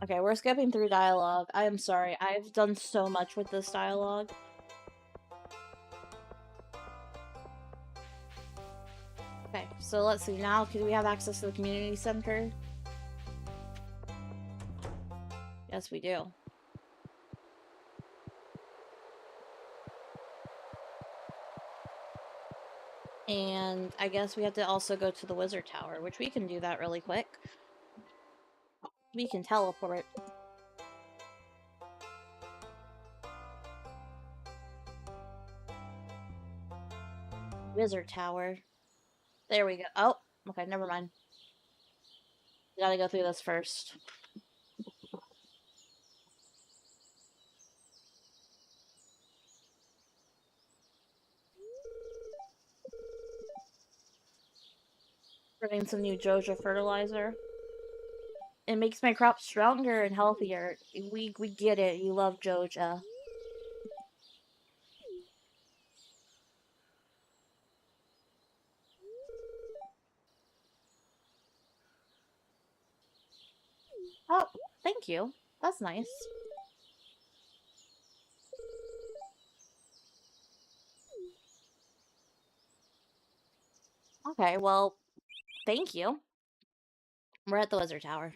Okay, we're skipping through dialogue. I am sorry. I've done so much with this dialogue. Okay, so let's see. Now, do we have access to the community center? Yes, we do. And I guess we have to also go to the wizard tower, which we can do that really quick. We can teleport. Wizard tower. There we go. Oh, okay, never mind. We gotta go through this first. Bringing some new Joja fertilizer. It makes my crops stronger and healthier. We get it. You love Joja. Oh, thank you. That's nice. Okay, well, thank you. We're at the Wizard Tower.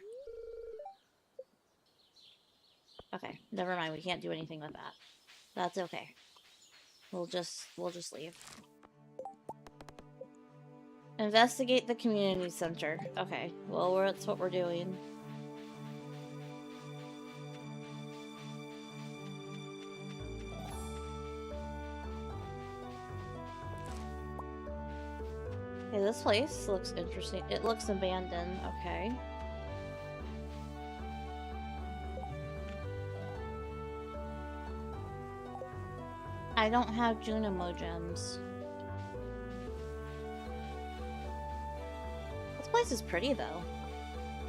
Okay, never mind. We can't do anything with that. That's okay. We'll just leave. Investigate the community center. Okay, well, that's what we're doing. Okay, this place looks interesting. It looks abandoned. Okay. I don't have Junimo gems. This place is pretty, though.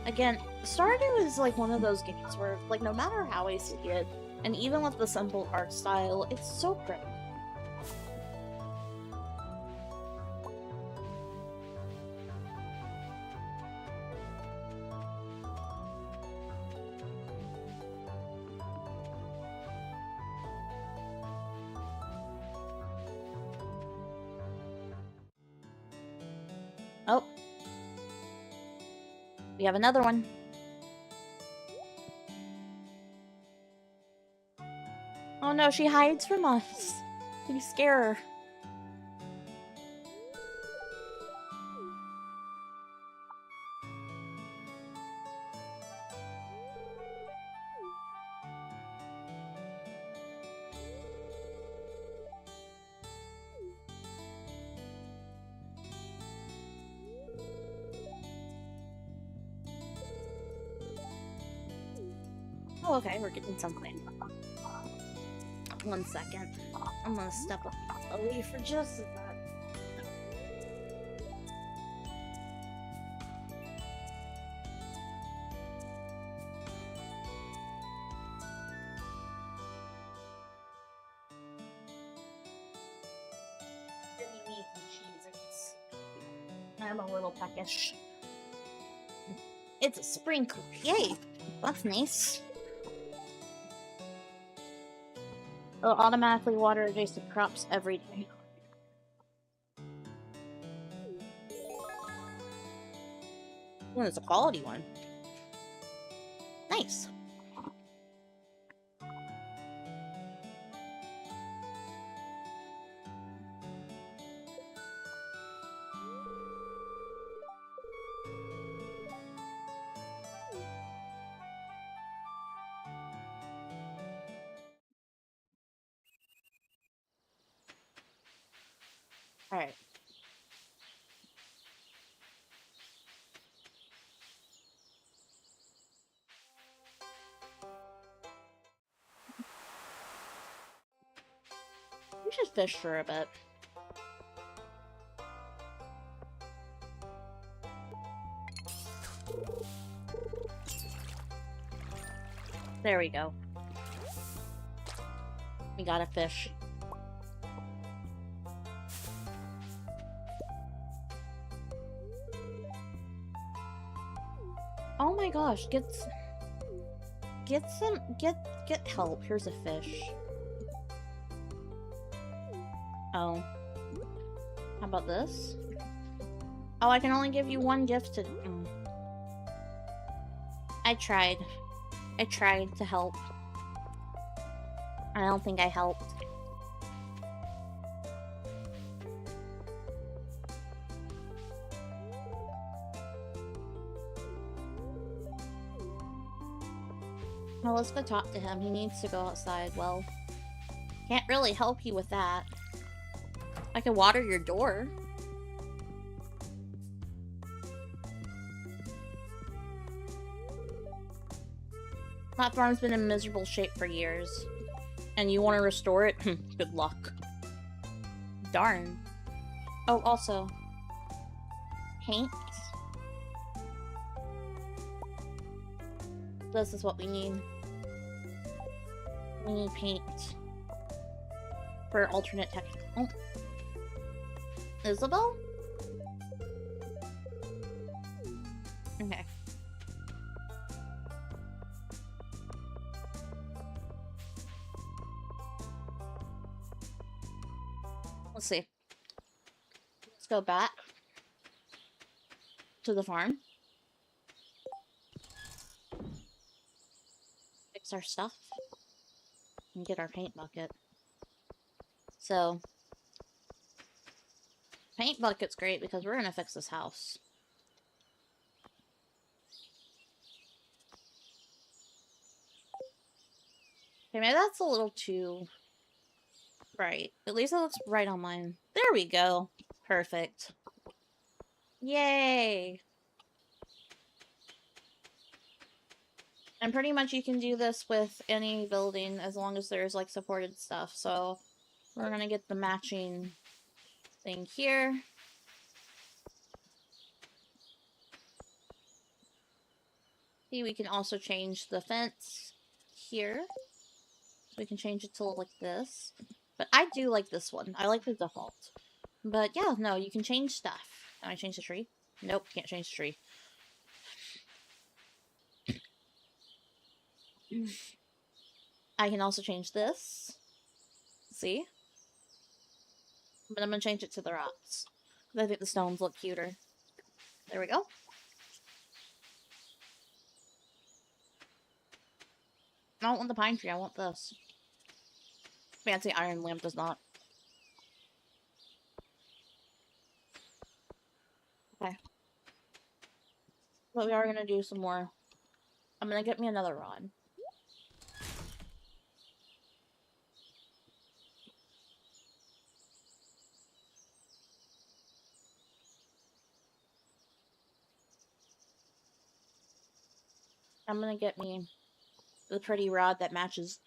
Again, Stardew is like one of those games where, like, no matter how I see it, and even with the simple art style, it's so pretty. Oh. We have another one. Oh no, she hides from us. We scare her. Oh, okay, we're getting something. 1 second. I'm gonna step away for just a sec. I'm a little peckish. It's a sprinkler. Yay! That's nice. It'll automatically water adjacent crops every day. Oh, it's a quality one. Nice. Alright. We should fish for a bit. There we go. We got a fish. Oh my gosh, get help. Here's a fish. Oh. How about this? Oh, I can only give you one gift to... I tried. I tried to help. I don't think I helped. Well, let's go talk to him. He needs to go outside. Well, can't really help you with that. I can water your door. That farm's been in miserable shape for years. And you want to restore it? Good luck. Darn. Oh, also. Paint. This is what we need. We need paint for alternate texture. Oh. Isabel? Okay. Let's see. Let's go back to the farm. Fix our stuff. And get our paint bucket. So, paint bucket's great because we're gonna fix this house. Okay, maybe that's a little too bright. At least it looks bright on mine. There we go. Perfect. Yay! And pretty much you can do this with any building as long as there's like supported stuff. So we're gonna get the matching thing here. See, we can also change the fence here. So we can change it to look like this. But I do like this one. I like the default. But yeah, no, you can change stuff. Can I change the tree? Nope, can't change the tree. I can also change this. See? But I'm gonna change it to the rocks. I think the stones look cuter. There we go. I don't want the pine tree, I want this. Fancy iron lamp does not. Okay. But we are gonna do some more. I'm gonna get me another rod. I'm gonna get me the pretty rod that matches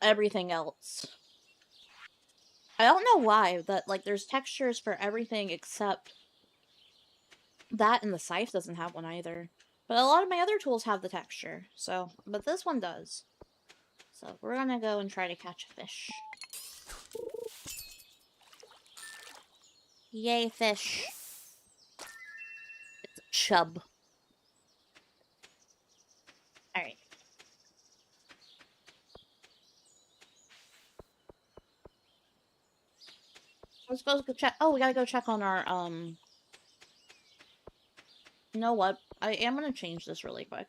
everything else. I don't know why, but like there's textures for everything except that, and the scythe doesn't have one either. But a lot of my other tools have the texture, so, but this one does. So we're gonna go and try to catch a fish. Yay, fish. It's a chub. Alright. I'm supposed to go check. Oh, we gotta go check on our, You know what? I am gonna change this really quick.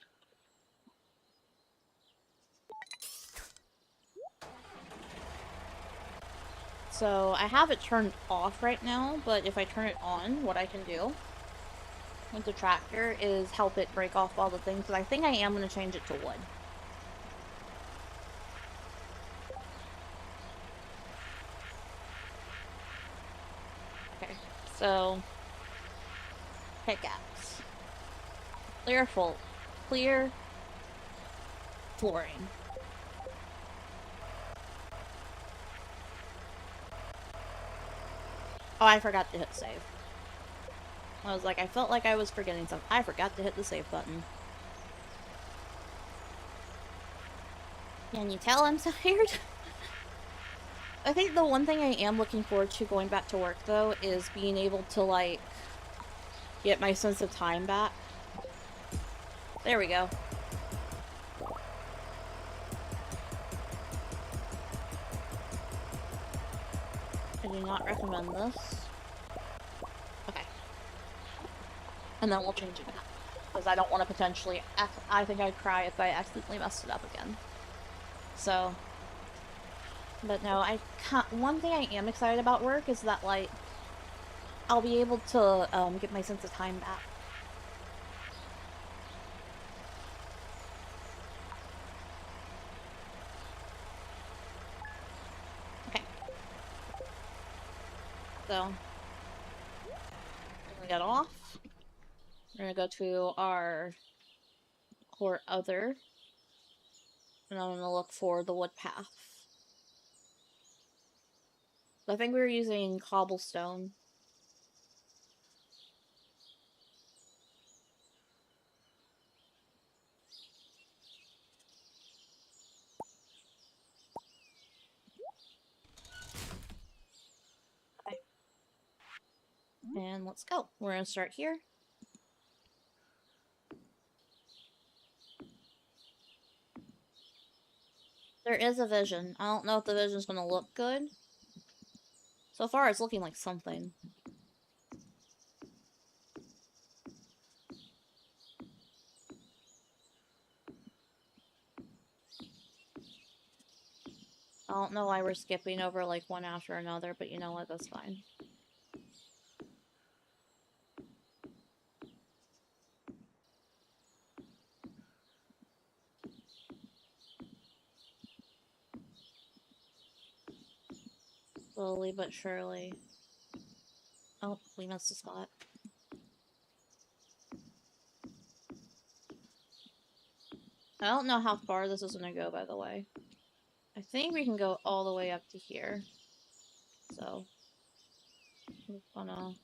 So, I have it turned off right now, but if I turn it on, what I can do with the tractor is help it break off all the things, but I think I am gonna change it to wood. Okay, so pickaxe. Clear flooring. Oh, I forgot to hit save. I was like, I felt like I was forgetting something. I forgot to hit the save button. Can you tell I'm tired? I think the one thing I am looking forward to going back to work, though, is being able to, like, get my sense of time back. There we go. I do not recommend this. Okay. And then we'll change it back. Because I don't want to potentially... I think I'd cry if I accidentally messed it up again. So... But no, I can't... One thing I am excited about work is that, like... I'll be able to, get my sense of time back. Okay. So... we get off. We're gonna go to our core other. And I'm gonna look for the wood path. I think we were using cobblestone. let's go. We're gonna start here. There is a vision. I don't know if the vision's gonna look good. So far, it's looking like something. I don't know why we're skipping over like one after another, but you know what? That's fine. Slowly but surely. Oh, we missed a spot. I don't know how far this is gonna go, by the way. I think we can go all the way up to here. So, we're gonna...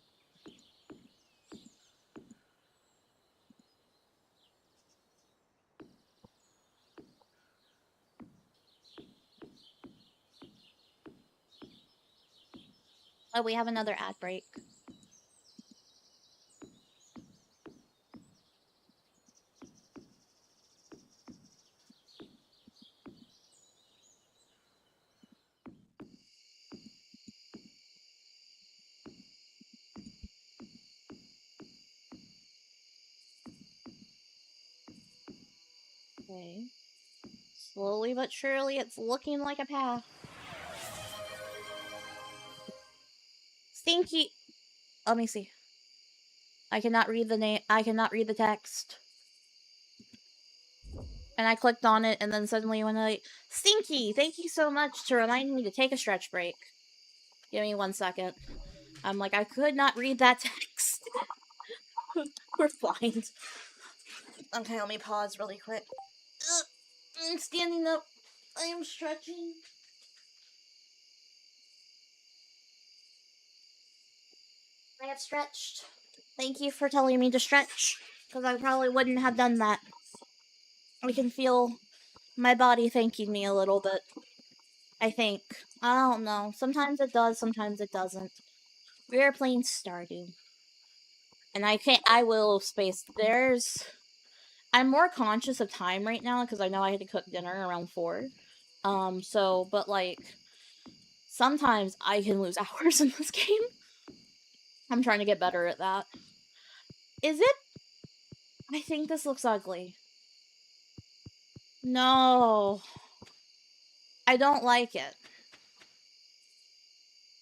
Oh, we have another ad break. Okay. Slowly but surely, it's looking like a path. Stinky! Let me see. I cannot read the name. I cannot read the text. And I clicked on it, and then suddenly when I... Stinky! Thank you so much to remind me to take a stretch break. Give me 1 second. I'm like, I could not read that text. We're blind. Okay, let me pause really quick. I'm standing up. I am stretching. I have stretched. Thank you for telling me to stretch, because I probably wouldn't have done that. I can feel my body thanking me a little bit. I think. I don't know. Sometimes it does, sometimes it doesn't. We are playing Stardew. And I will space. I'm more conscious of time right now, because I know I had to cook dinner around 4. But like, sometimes I can lose hours in this game. I'm trying to get better at that. Is it? I think this looks ugly. No. I don't like it.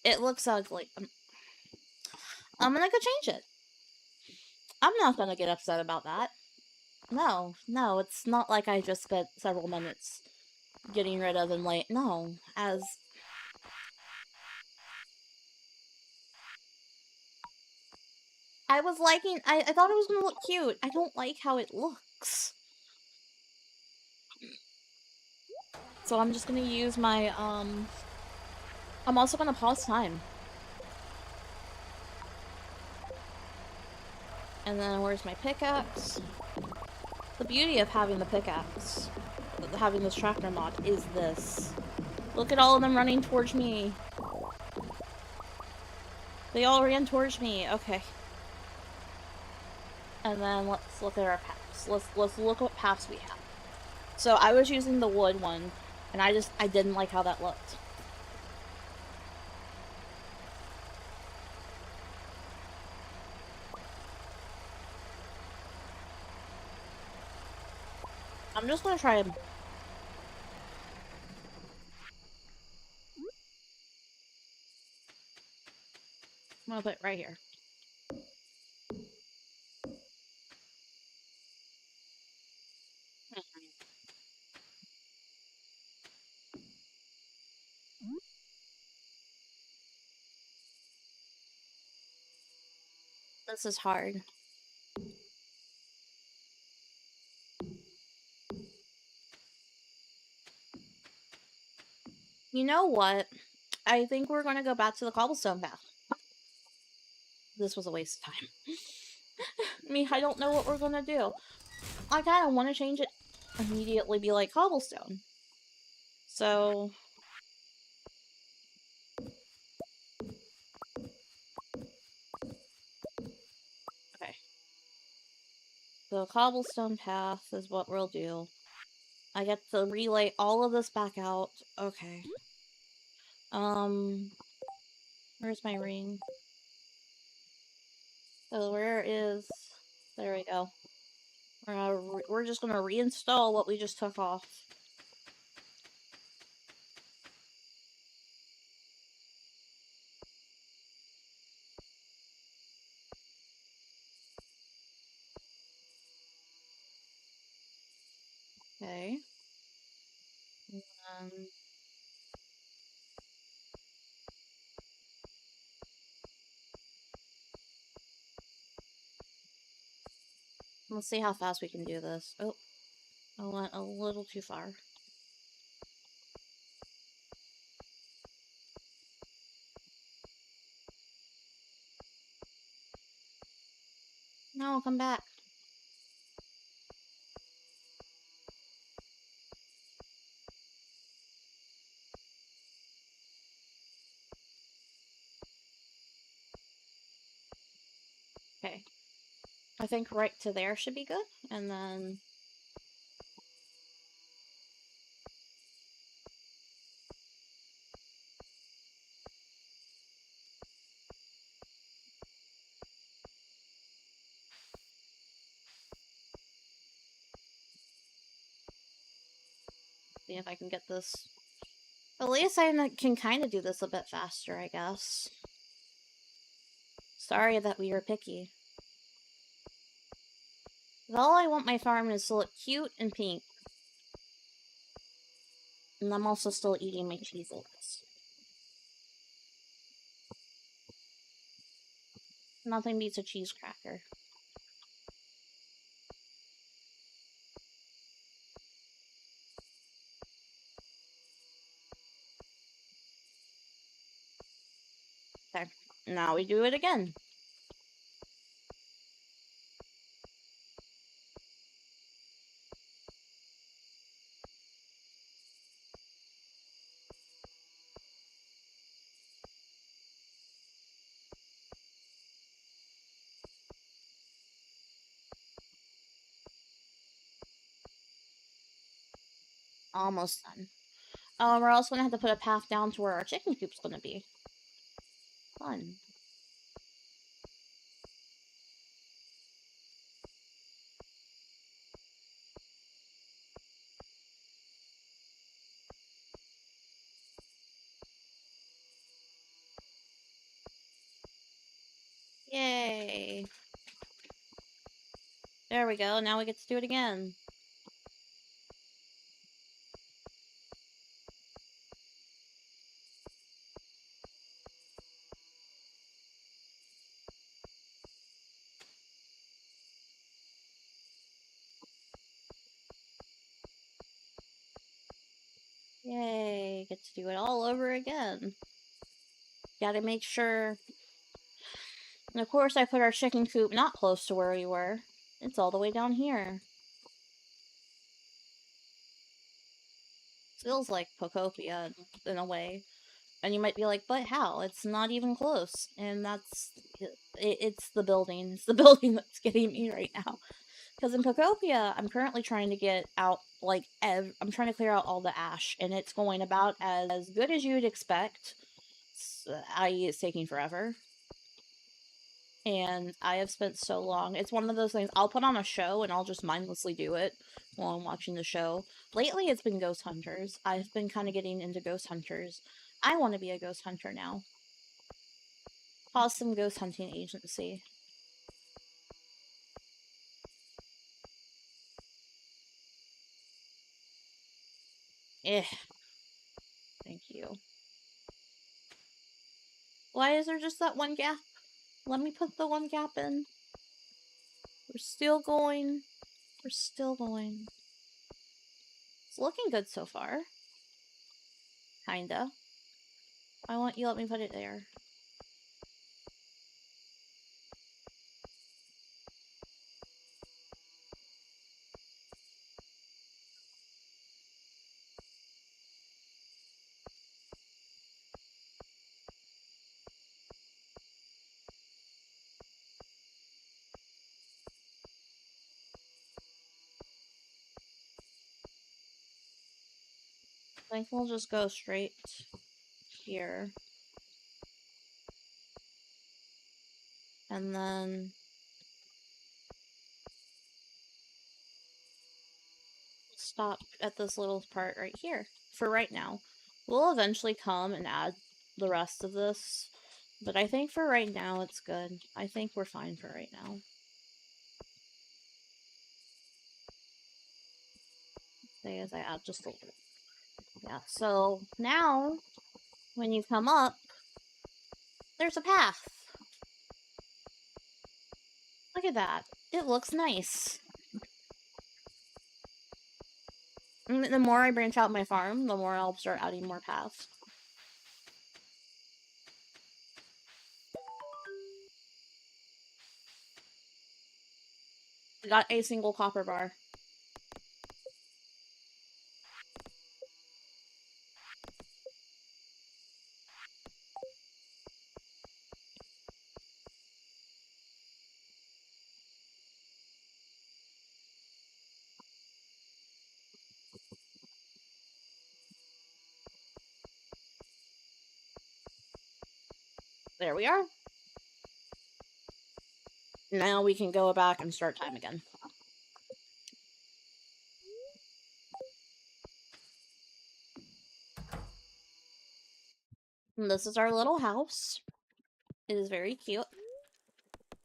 It looks ugly. I'm gonna go change it. I'm not gonna get upset about that. No, it's not like I just spent several minutes getting rid of and late. No, as... I was liking... I thought it was gonna look cute. I don't like how it looks. So I'm just gonna use my, I'm also gonna pause time. And then where's my pickaxe? The beauty of having the pickaxe, having this tractor mod, is this. Look at all of them running towards me. They all ran towards me. Okay. And then let's look at our paths. Let's look what paths we have. So I was using the wood one, and I didn't like how that looked. I'm just gonna try and... I'm gonna put it right here. This is hard. You know what? I think we're gonna go back to the cobblestone path. This was a waste of time. I don't know what we're gonna do. I kinda wanna change it immediately, be like cobblestone. So... The cobblestone path is what we'll do. I get to relay all of this back out. Okay. Where's my ring? So where is... There we go. We're just gonna reinstall what we just took off. Okay. Um, let's see how fast we can do this. Oh, I went a little too far. No, come back. Okay. I think right to there should be good, and then... See if I can get this. At least I can kind of do this a bit faster, I guess. Sorry that we were picky. All I want my farm is to look cute and pink. And I'm also still eating my Cheez-Its. Nothing beats a cheese cracker. Okay, now we do it again. Almost done. We're also gonna have to put a path down to where our chicken coop's gonna be. Fun. Yay! There we go, now we get to do it again. Yay, get to do it all over again. Gotta make sure... And of course I put our chicken coop not close to where we were. It's all the way down here. Feels like Pocopia in a way. And you might be like, but how? It's not even close. And that's... It's the building. It's the building that's getting me right now. Because in Pocopia, I'm currently trying to get out, like, I'm trying to clear out all the ash, and it's going about as good as you'd expect, i.e. it's taking forever. And I have spent so long. It's one of those things, I'll put on a show, and I'll just mindlessly do it while I'm watching the show. Lately, it's been Ghost Hunters. I've been kind of getting into Ghost Hunters. I want to be a ghost hunter now. Awesome ghost hunting agency. Eh. Thank you. Why is there just that one gap? Let me put the one gap in. We're still going. We're still going. It's looking good so far. Kinda. Why won't you let me put it there? I think we'll just go straight here. And then stop at this little part right here for right now. We'll eventually come and add the rest of this, but I think for right now it's good. I think we're fine for right now. Say as I add just a little. Yeah, so now when you come up, there's a path. Look at that. It looks nice. And the more I branch out my farm, the more I'll start adding more paths. We got a single copper bar. There we are. Now we can go back and start time again. And this is our little house. It is very cute.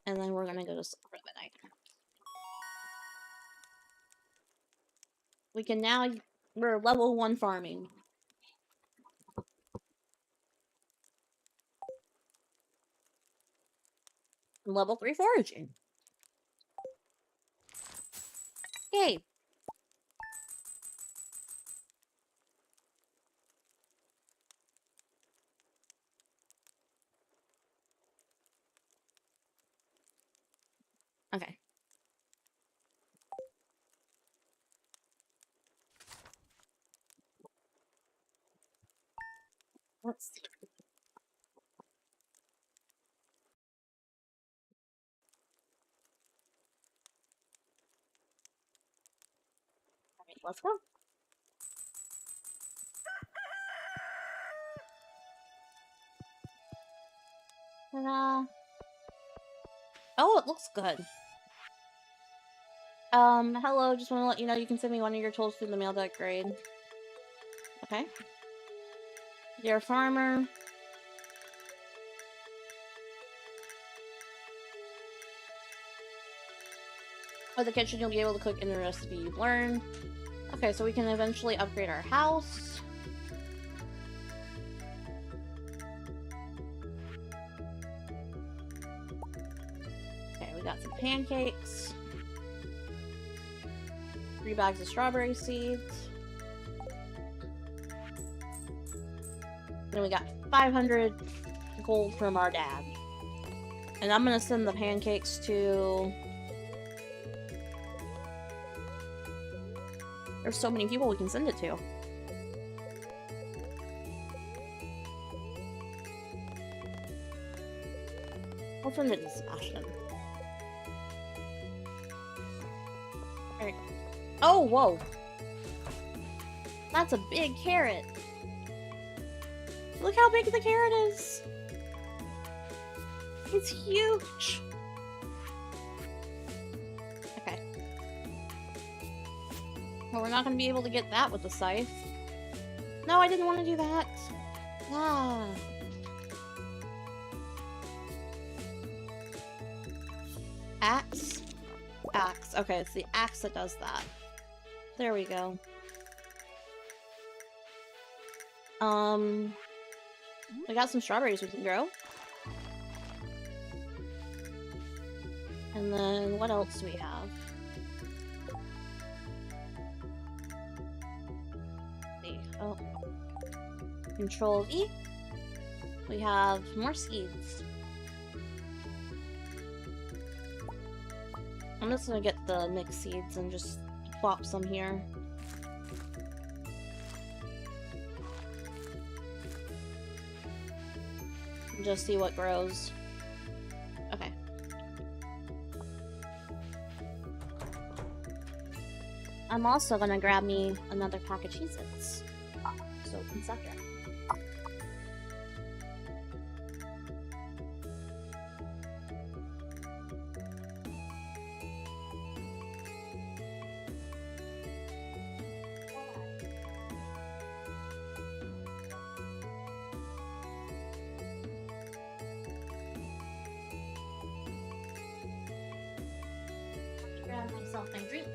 And then we're gonna go to sleep for the night. We can now, we're level 1 farming. Level 3 foraging. Yay! Okay. Let's see. Alright, let's go. Ta-da! Oh, it looks good. Hello, just want to let you know you can send me one of your tools through the mail to upgrade. Okay. Dear farmer. For the kitchen, you'll be able to cook any recipe you've learned. Okay, so we can eventually upgrade our house. Okay, we got some pancakes. 3 bags of strawberry seeds. Then we got 500 gold from our dad. And I'm gonna send the pancakes to... There's so many people we can send it to. I'll send it to Sebastian. Alright. Oh, whoa! That's a big carrot! Look how big the carrot is! It's huge! Okay. Well, we're not gonna be able to get that with the scythe. No, I didn't want to do that! Ah. Axe? Axe. Okay, it's the axe that does that. There we go. We got some strawberries we can grow. And then, what else do we have? Let's see. Oh. Control V. We have more seeds. I'm just gonna get the mixed seeds and just plop some here. And just see what grows. Okay. I'm also gonna grab me another pack of Cheez-Its. 1 second. Grab myself my drink.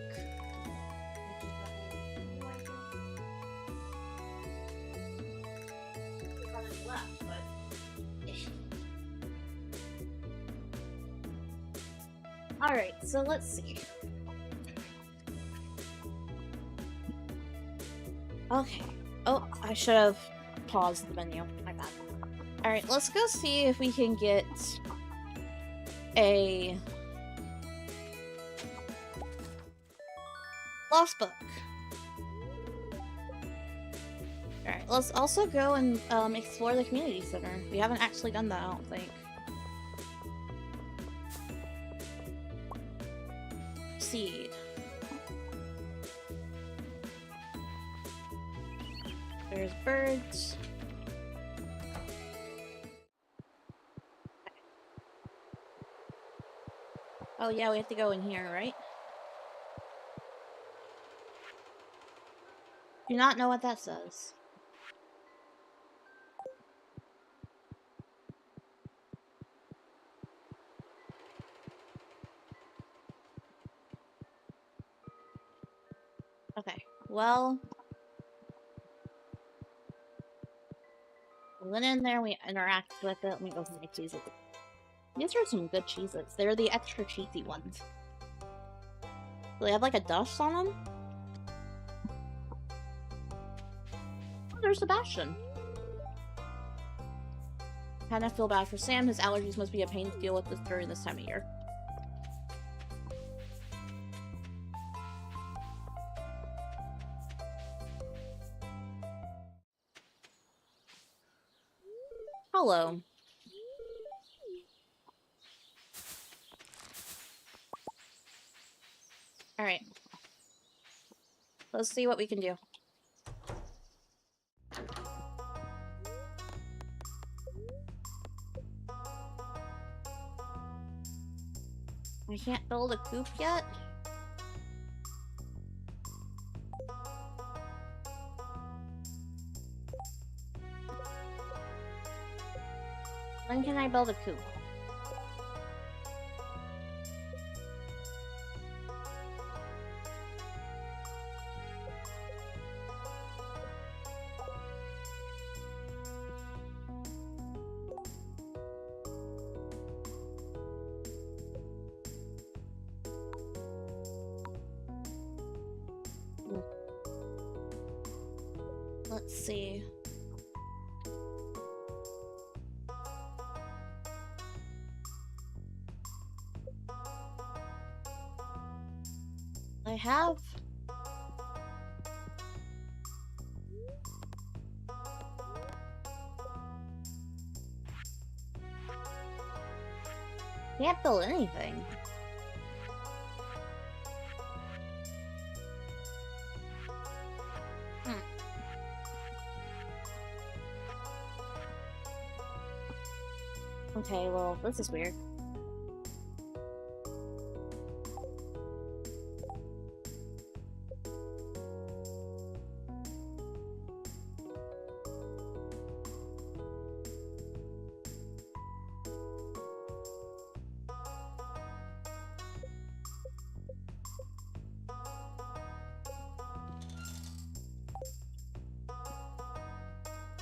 Alright, so let's see. Okay. Oh, I should have paused the menu. My bad. Alright, let's go see if we can get a lost book. Alright, let's also go and explore the community center. We haven't actually done that, I don't think. Seed. There's birds. Oh yeah, we have to go in here, right? Do not know what that says. Okay, well... we went in there, we interacted with it. Let me go for my cheeses. These are some good cheeses. They're the extra cheesy ones. Do they have like a dust on them? Oh, there's Sebastian. Kinda feel bad for Sam. His allergies must be a pain to deal with this during this time of year. Hello. Alright. Let's see what we can do. I can't build a coop yet? When can I build a coop? Let's see. I have... can't build anything. Okay, well, this is weird.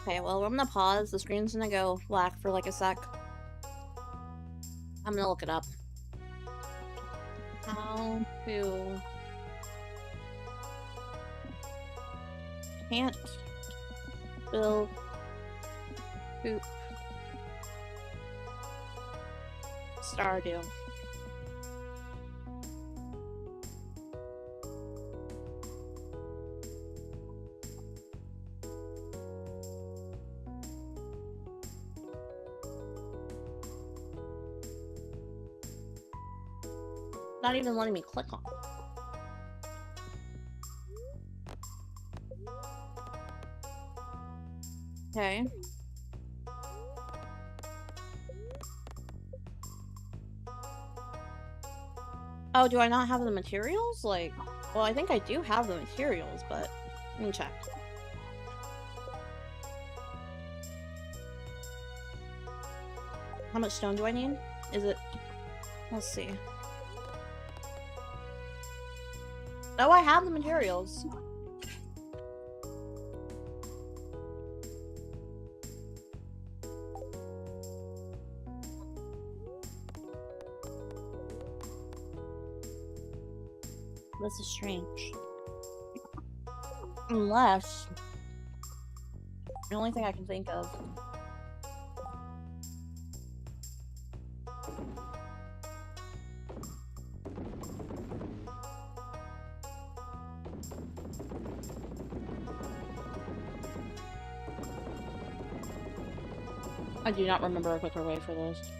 Okay, well, I'm gonna pause. The screen's gonna go black for like a sec. I'm gonna look it up. How to... can't build coop Stardew. Not even letting me click on it. Okay. Oh, do I not have the materials? Like, well, I think I do have the materials, but let me check. How much stone do I need? Is it... Let's see. Oh, I have the materials. This is strange. Unless... The only thing I can think of... I do not remember a quicker way for this.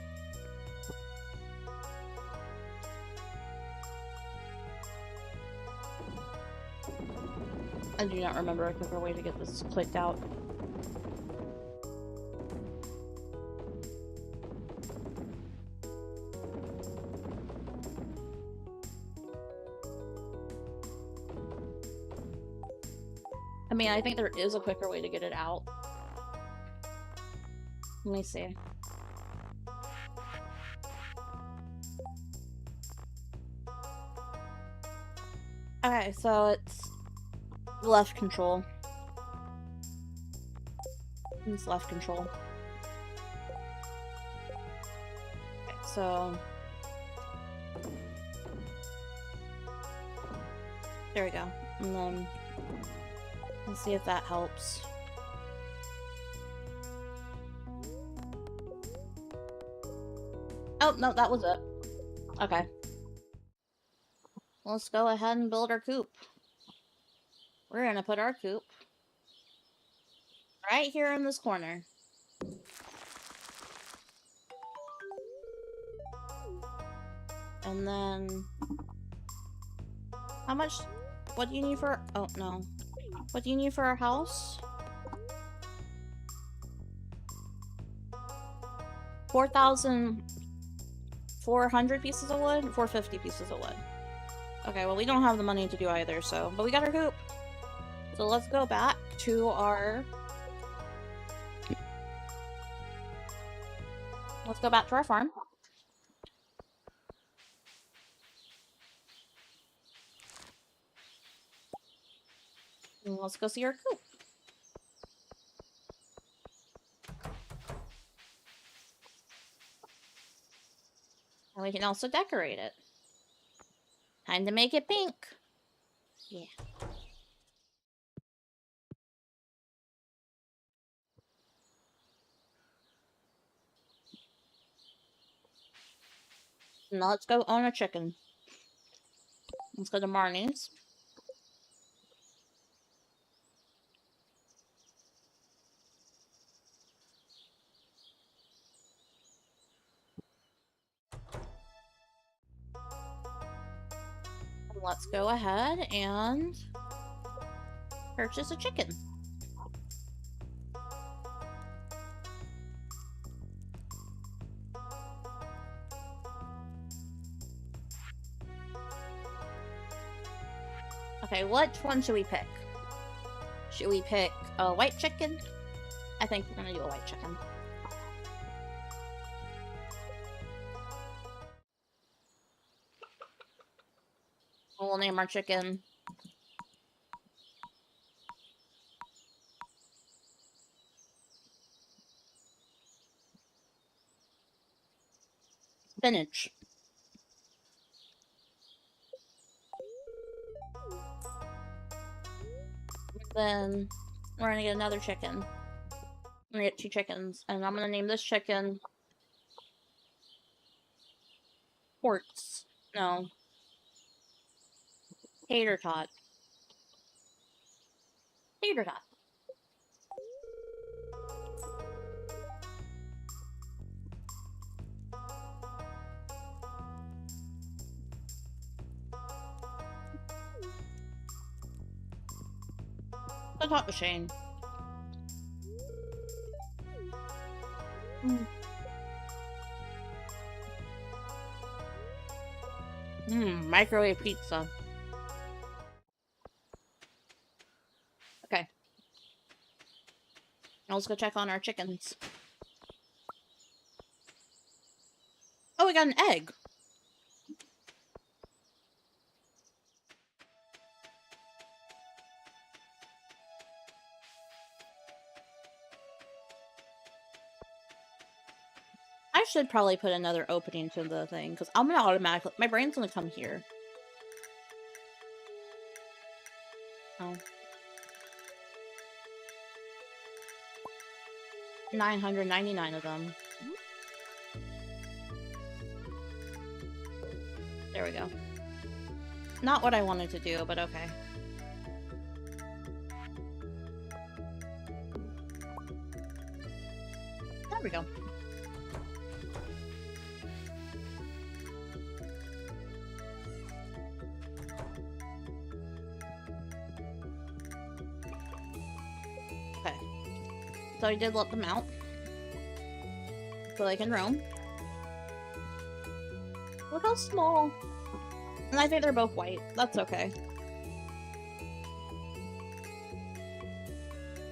I do not remember a quicker way to get this clicked out. I mean, I think there is a quicker way to get it out. Let me see. Okay, so it's left control. It's left control. Okay, so... There we go. And then... Let's see if that helps. Oh, no, that was it. Okay. Let's go ahead and build our coop. We're gonna put our coop right here in this corner. And then... How much... What do you need for... Oh, no. What do you need for our house? 4,400 pieces of wood? 450 pieces of wood. Okay, well, we don't have the money to do either, so... But we got our coop. So let's go back to our... Let's go back to our farm. And let's go see our coop. And we can also decorate it. Time to make it pink. Yeah. Now let's go own a chicken. Let's go to Marnie's. Let's go ahead and purchase a chicken. Okay, which one should we pick? Should we pick a white chicken? I think we're gonna do a white chicken. We'll name our chicken Spinach. Then we're gonna get another chicken. I'm gonna get 2 chickens, and I'm gonna name this chicken Quartz. No. Tater Tot. Tater Tot. Go talk to Shane. Microwave pizza. Okay. Now let's go check on our chickens. Oh, we got an egg. I should probably put another opening to the thing, because I'm gonna automatically... My brain's gonna come here. Oh. 999 of them. There we go. Not what I wanted to do, but okay. There we go. Okay. So I did let them out. So they can roam. Look how small. And I think they're both white. That's okay.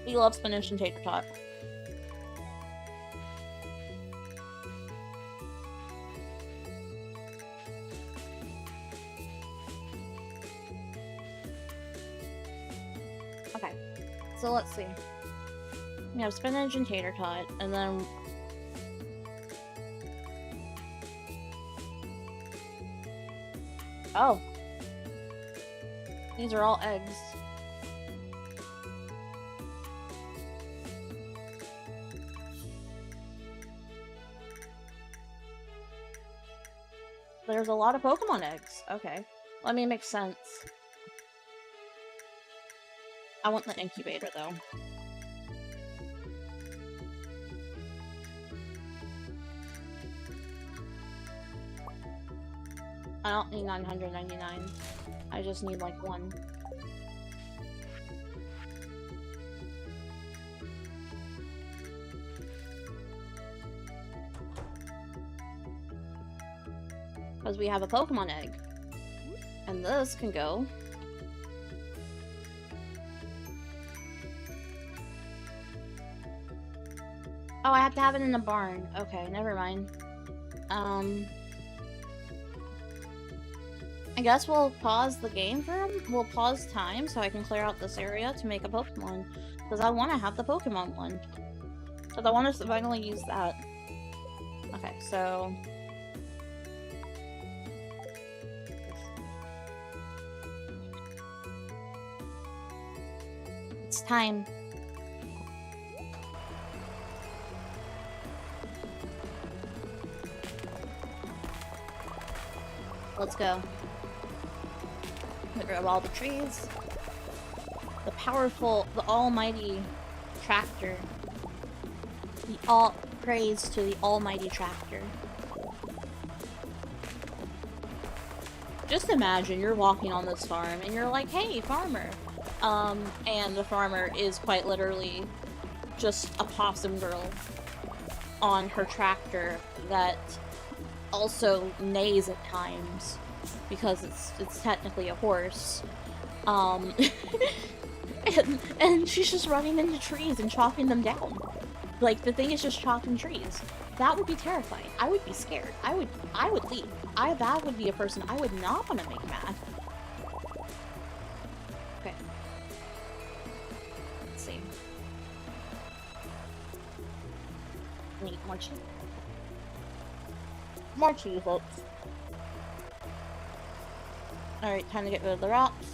We love spinach and tater tot. Okay. So let's see. We have spinach and tater tot, and then... Oh. These are all eggs. There's a lot of Pokemon eggs. Okay. Let me make sense. I want the incubator, though. I don't need 999. I just need, like, one. Because we have a Pokemon egg. And this can go... Oh, I have to have it in the barn. Okay, never mind. I guess we'll pause the game for him. We'll pause time so I can clear out this area to make a Pokemon. Because I want to have the Pokemon one. Because I want to finally use that. Okay, so... It's time. Let's go. Get rid of all the trees. The powerful, the almighty tractor. Praise to the almighty tractor. Just imagine you're walking on this farm and you're like, hey, farmer. And the farmer is quite literally just a possum girl on her tractor that also neighs at times because it's technically a horse. And she's just running into trees and chopping them down. Like, the thing is just chopping trees. That would be terrifying. I would be scared. I would leave. That would be a person I would not want to make mad. Okay. Let's see. Need more cheese. More cheese, folks. Alright, time to get rid of the rocks.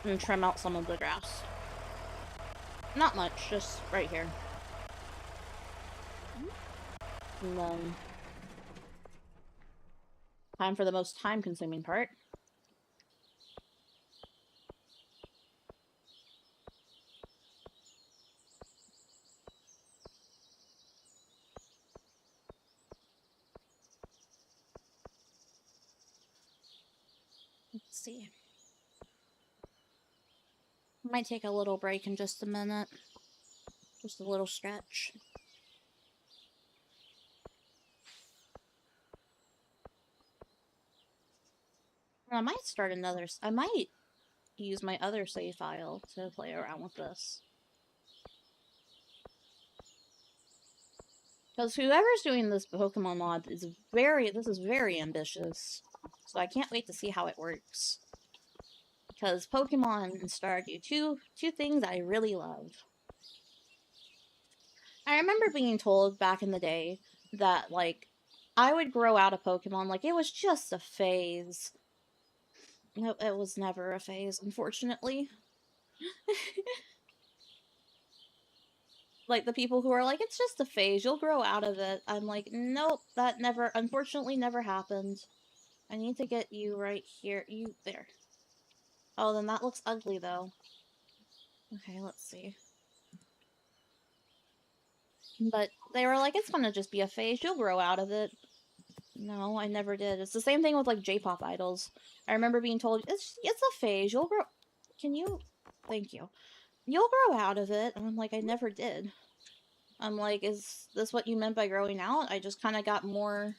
And trim out some of the grass. Not much, just right here. And then... time for the most time-consuming part. Let's see. Might take a little break in just a minute. Just a little stretch. I might start another. I might use my other save file to play around with this. Because whoever's doing this Pokemon mod is this is very ambitious. So I can't wait to see how it works. Because Pokemon and Stardew, two things I really love. I remember being told back in the day that, like, I would grow out of Pokemon, like, it was just a phase. No, it was never a phase, unfortunately. Like, the people who are like, it's just a phase, you'll grow out of it. I'm like, nope, that unfortunately never happened. I need to get you right here. You, there. Oh, then that looks ugly, though. Okay, let's see. But they were like, it's gonna just be a phase, you'll grow out of it. No, I never did. It's the same thing with, like, J-pop idols. I remember being told, it's a phase, you'll grow... Can you... Thank you. You'll grow out of it. And I'm like, I never did. I'm like, is this what you meant by growing out? I just kind of got more...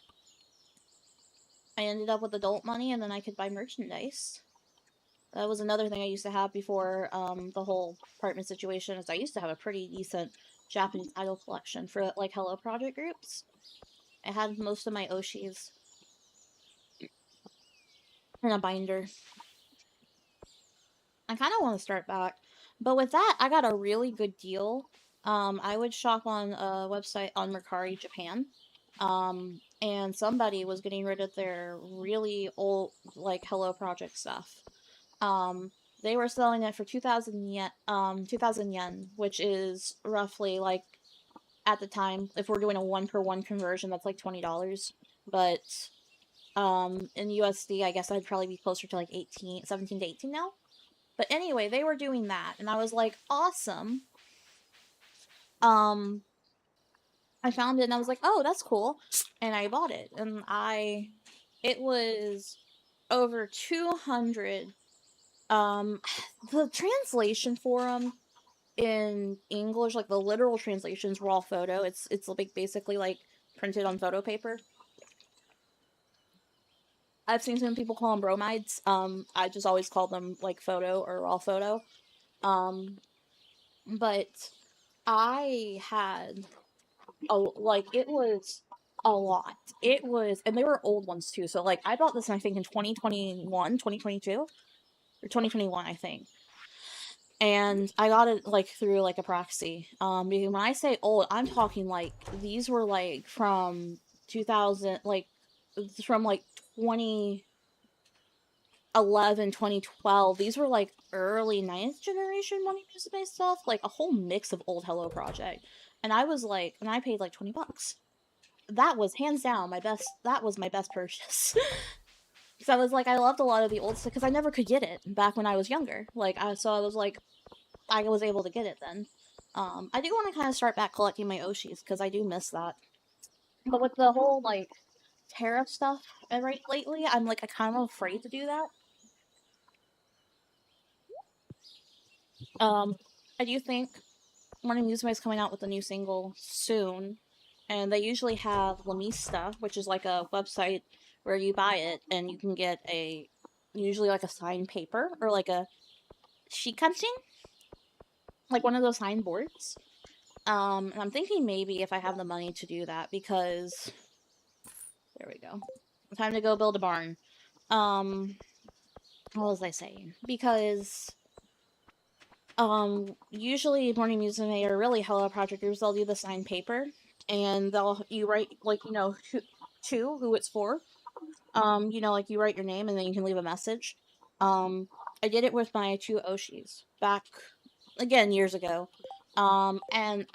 I ended up with adult money, and then I could buy merchandise. That was another thing I used to have before the whole apartment situation, is I used to have a pretty decent Japanese idol collection for, like, Hello Project groups. I had most of my Oshis in a binder. I kind of want to start back. But with that, I got a really good deal. I would shop on a website on Mercari Japan. And somebody was getting rid of their really old, like, Hello Project stuff. They were selling it for 2,000 yen, which is roughly, like, at the time, if we're doing a 1-for-1 conversion, that's like $20. But, in USD, I guess I'd probably be closer to, like, 17 to 18 now. But anyway, they were doing that, and I was like, awesome. I found it, and I was like, oh, that's cool. And I bought it, and it was over 200. The translation for them in English, like, the literal translation's raw photo. It's like, basically, like, printed on photo paper. I've seen some people call them bromides. I just always call them, like, photo or raw photo. But I had it was a lot. It was, and they were old ones too. So, like, I bought this, I think, in 2021, 2022, or 2021, I think. And I got it, like, through, like, a proxy. Because when I say old, I'm talking, like, these were, like, from 2000, like, from, like, 2011, 2012. These were, like, early 9th generation Money Musume stuff. Like, a whole mix of old Hello Project. And I was like, and I paid, like, $20. That was, hands down, that was my best purchase. So I was like, I loved a lot of the old stuff, because I never could get it back when I was younger. Like, so I was like, I was able to get it then. I do want to kind of start back collecting my Oshis, because I do miss that. But with the whole, like, tariff stuff lately, I'm, like, kind of afraid to do that. I do think Morning Musume is coming out with a new single soon, and they usually have Lamista, which is like a website where you buy it and you can get usually like a signed paper or like a shikanshin, like one of those signed boards. And I'm thinking maybe if I have the money to do that, because there we go. Time to go build a barn. What was I saying? Because usually Morning Musume or really Hello Project groups, they'll do the signed paper, and you write, like, you know, to who it's for. You know, like, you write your name and then you can leave a message. I did it with my 2 Oshis back, again, years ago. And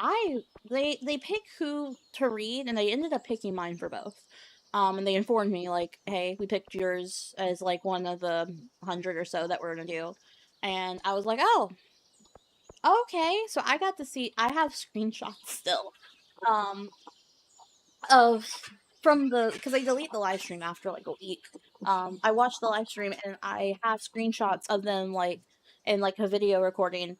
they pick who to read, and they ended up picking mine for both. And they informed me, like, hey, we picked yours as, like, one of the 100 or so that we're gonna do. And I was like, oh, okay. So I got to see, I have screenshots still, because I delete the live stream after, like, a week. I watched the live stream and I have screenshots of them like in like a video recording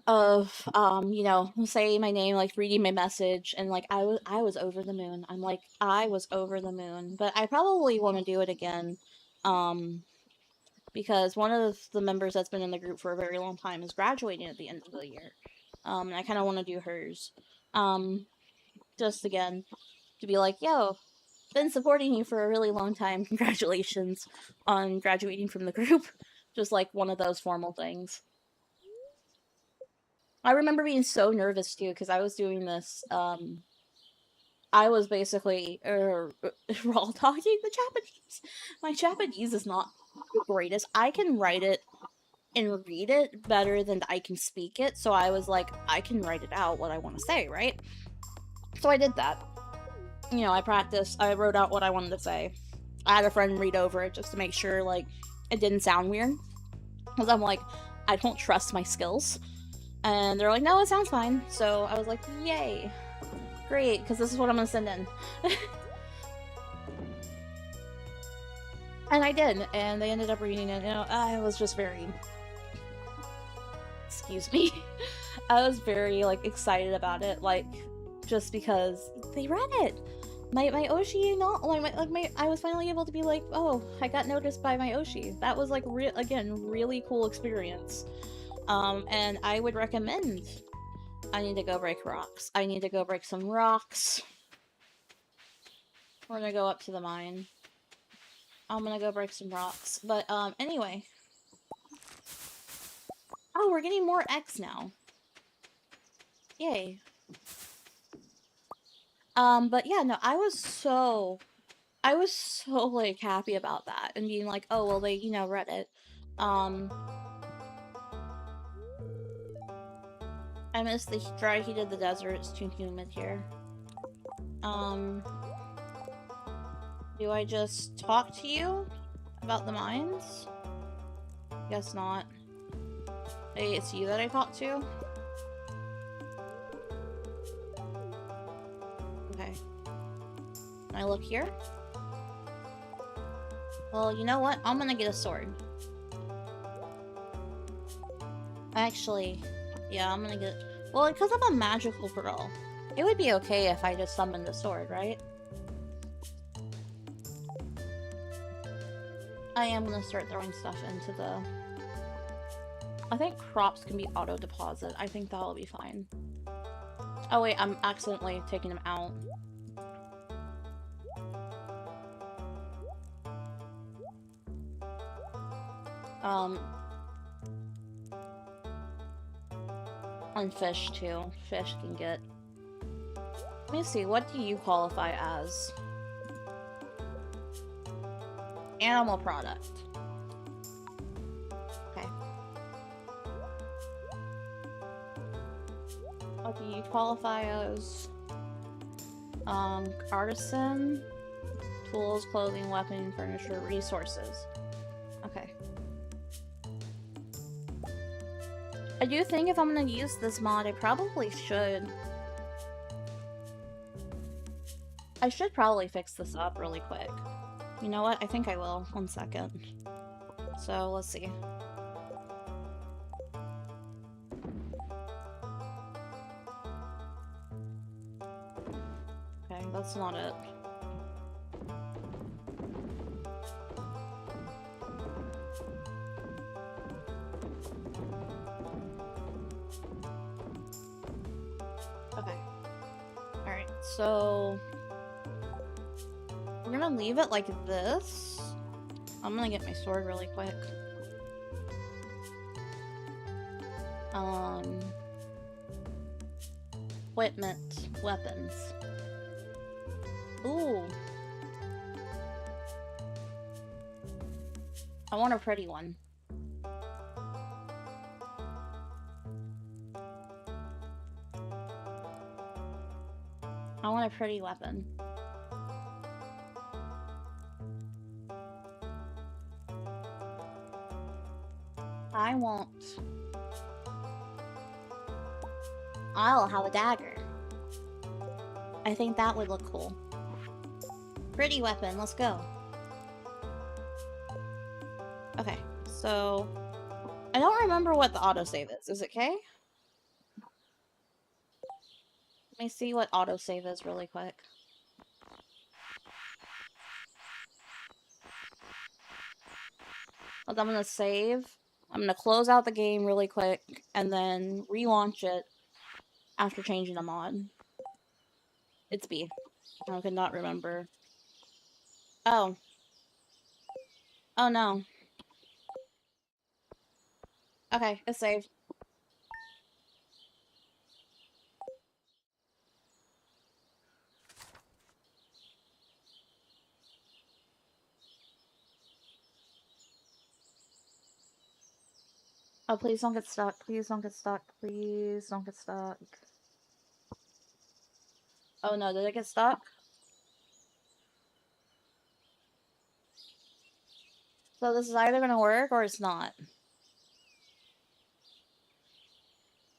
of you know, saying my name, like reading my message, and like I was over the moon. I'm like I was over the moon. But I probably want to do it again. Because one of the members that's been in the group for a very long time is graduating at the end of the year. And I kind of want to do hers. Just again to be like, yo, been supporting you for a really long time. Congratulations on graduating from the group. Just like one of those formal things. I remember being so nervous too because I was doing this. I was basically raw talking the Japanese. My Japanese is not the greatest. I can write it and read it better than I can speak it. So I was like, I can write it out what I want to say, right? So I did that. You know, I practiced. I wrote out what I wanted to say. I had a friend read over it just to make sure like it didn't sound weird. Because I'm like, I don't trust my skills. And they're like, no, it sounds fine. So I was like, yay. Great, because this is what I'm going to send in. And I did, and they ended up reading it. You know, I was just very... Excuse me. I was very, like, excited about it, like, just because they read it. My Oshi, I was finally able to be like, oh, I got noticed by my Oshi. That was, like, again, really cool experience. And I would recommend... I need to go break rocks. I need to go break some rocks. We're gonna go up to the mine. I'm gonna go break some rocks. But, anyway. Oh, we're getting more X now. Yay. But yeah, no, I was so, like, happy about that. And being like, oh, well, they, you know, read it. I miss the dry heat of the desert. It's too humid here. Do I just talk to you about the mines? Guess not. Hey, it's you that I talk to? Okay. Can I look here? Well, you know what? I'm gonna get a sword. Actually... Yeah, I'm gonna get... Well, because I'm a magical girl, it would be okay if I just summoned a sword, right? I am gonna start throwing stuff into the... I think crops can be auto-deposit. I think that'll be fine. Oh wait, I'm accidentally taking them out. And fish, too. Fish can get... Let me see, what do you qualify as? Animal product. Okay. What do you qualify as? Artisan? Tools, clothing, weapon, furniture, resources. Okay. I do think if I'm gonna use this mod, I probably should. I should probably fix this up really quick. You know what? I think I will. 1 second. So, let's see. Okay, that's not it. Okay. Alright, so... We're gonna leave it like this. I'm gonna get my sword really quick. Equipment. Weapons. Ooh. I want a pretty one. I want a pretty weapon. I'll have a dagger. I think that would look cool. Pretty weapon, let's go. So, I don't remember what the autosave is. Is it K? Let me see what autosave is really quick. I'm gonna save. I'm gonna close out the game really quick and then relaunch it after changing the mod. It's B. I could not remember. Oh. Oh no. Okay, it's saved. Oh, please don't get stuck. Please don't get stuck. Please don't get stuck. Oh no, did it get stuck? So this is either gonna work or it's not.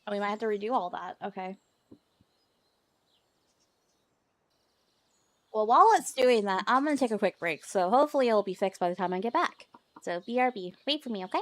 Oh, we might have to redo all that. Okay. Well, while it's doing that, I'm gonna take a quick break, so hopefully it'll be fixed by the time I get back. So, BRB, wait for me, okay?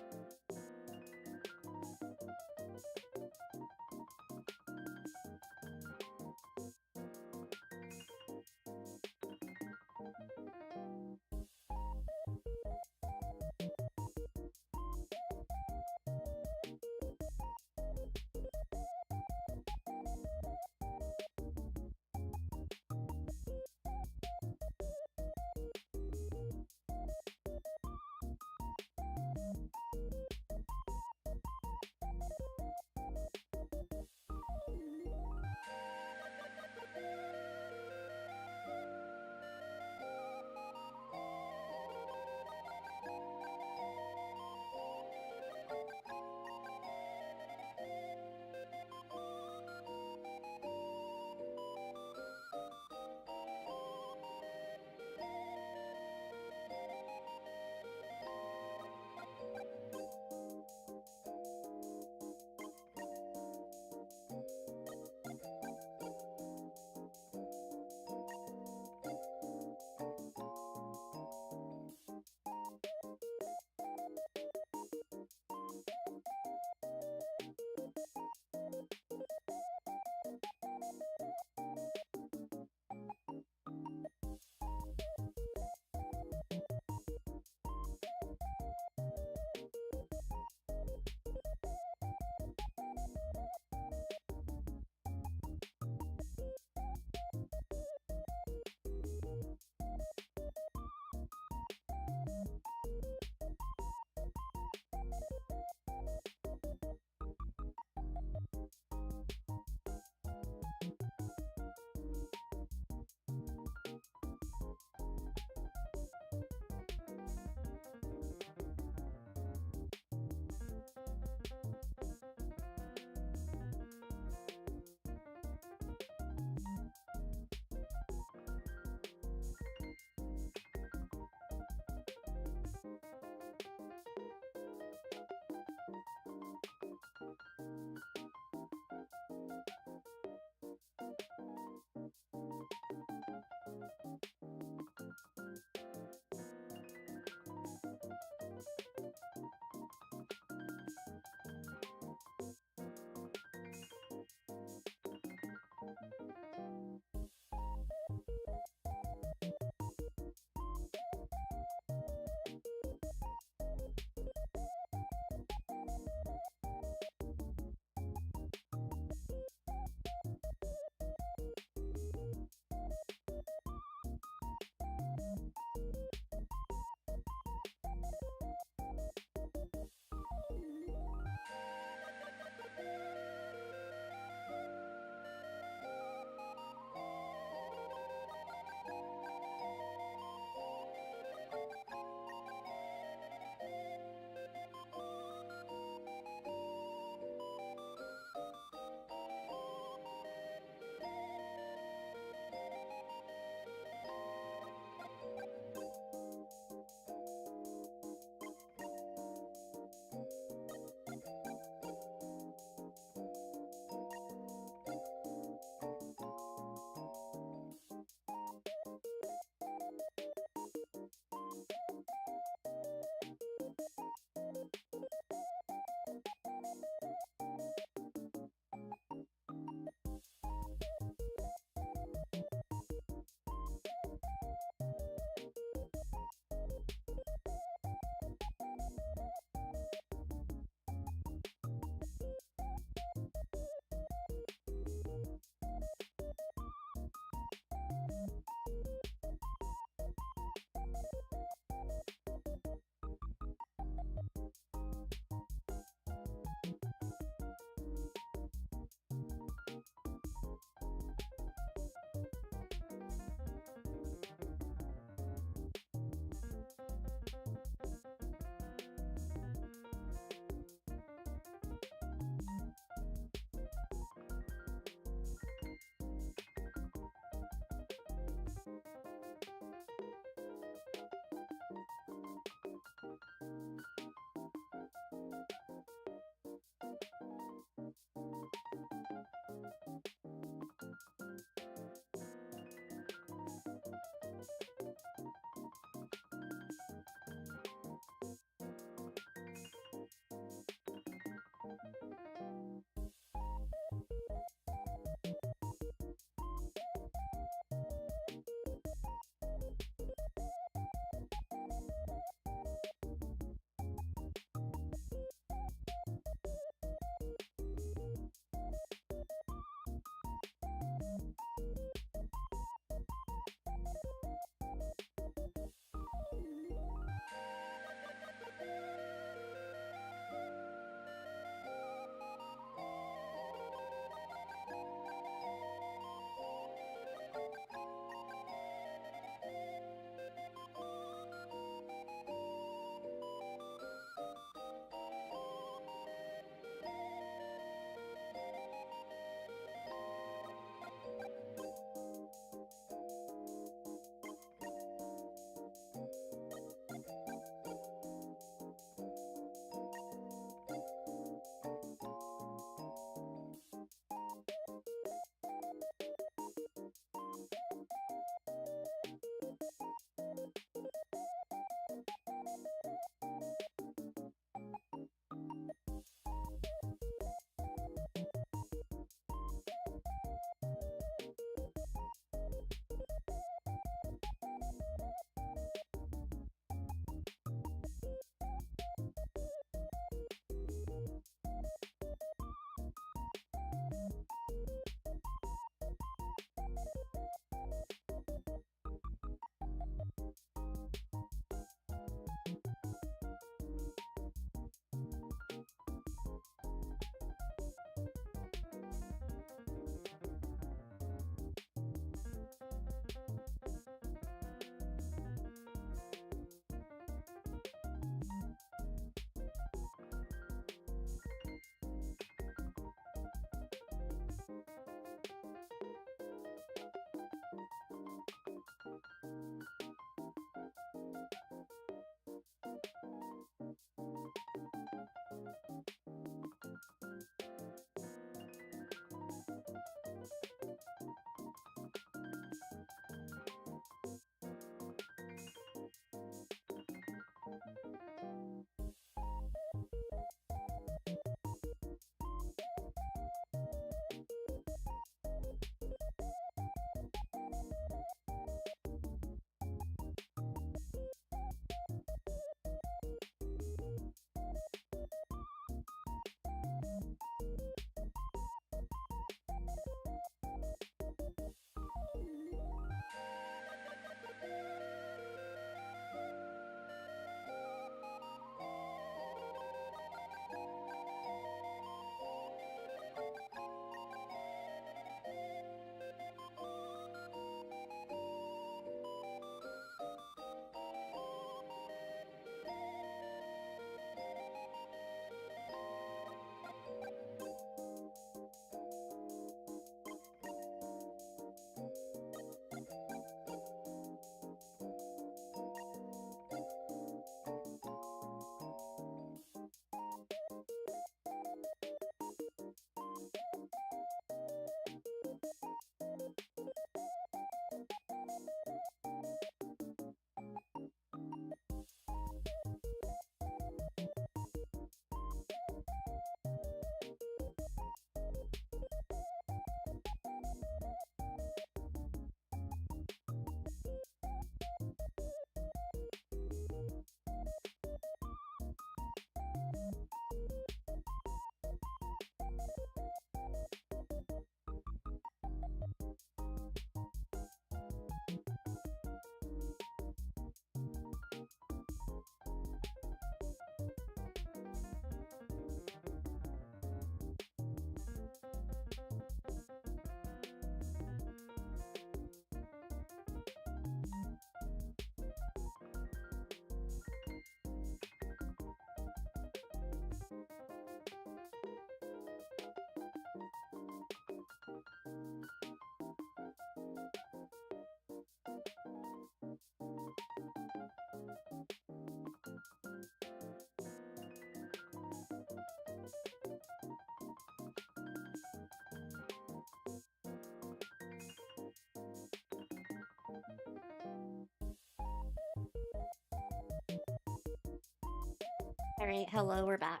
Alright, hello, we're back.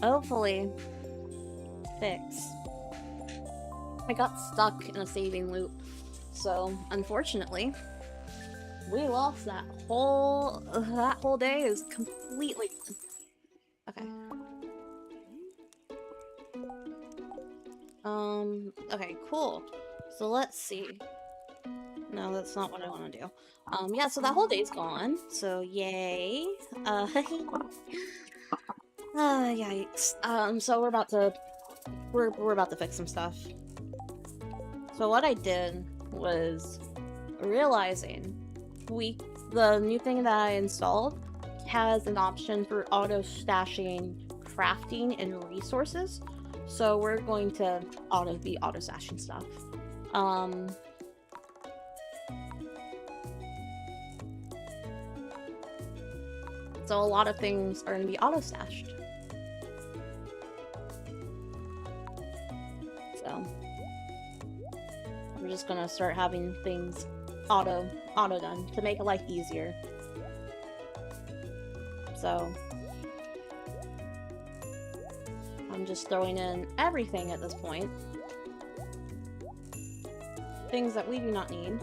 Hopefully, fix. I got stuck in a saving loop, so unfortunately, we lost that whole day is completely. Okay. Okay, cool. So let's see. No, that's not what I want to do. Yeah, so that whole day's gone, so yay. Yikes. So we're about to fix some stuff. So what I did was realizing the new thing that I installed has an option for auto stashing crafting and resources. So we're going to be auto stashing stuff. So a lot of things are going to be auto stashed. So we're just gonna start having things auto done to make life easier. So I'm just throwing in everything at this point. Things that we do not need.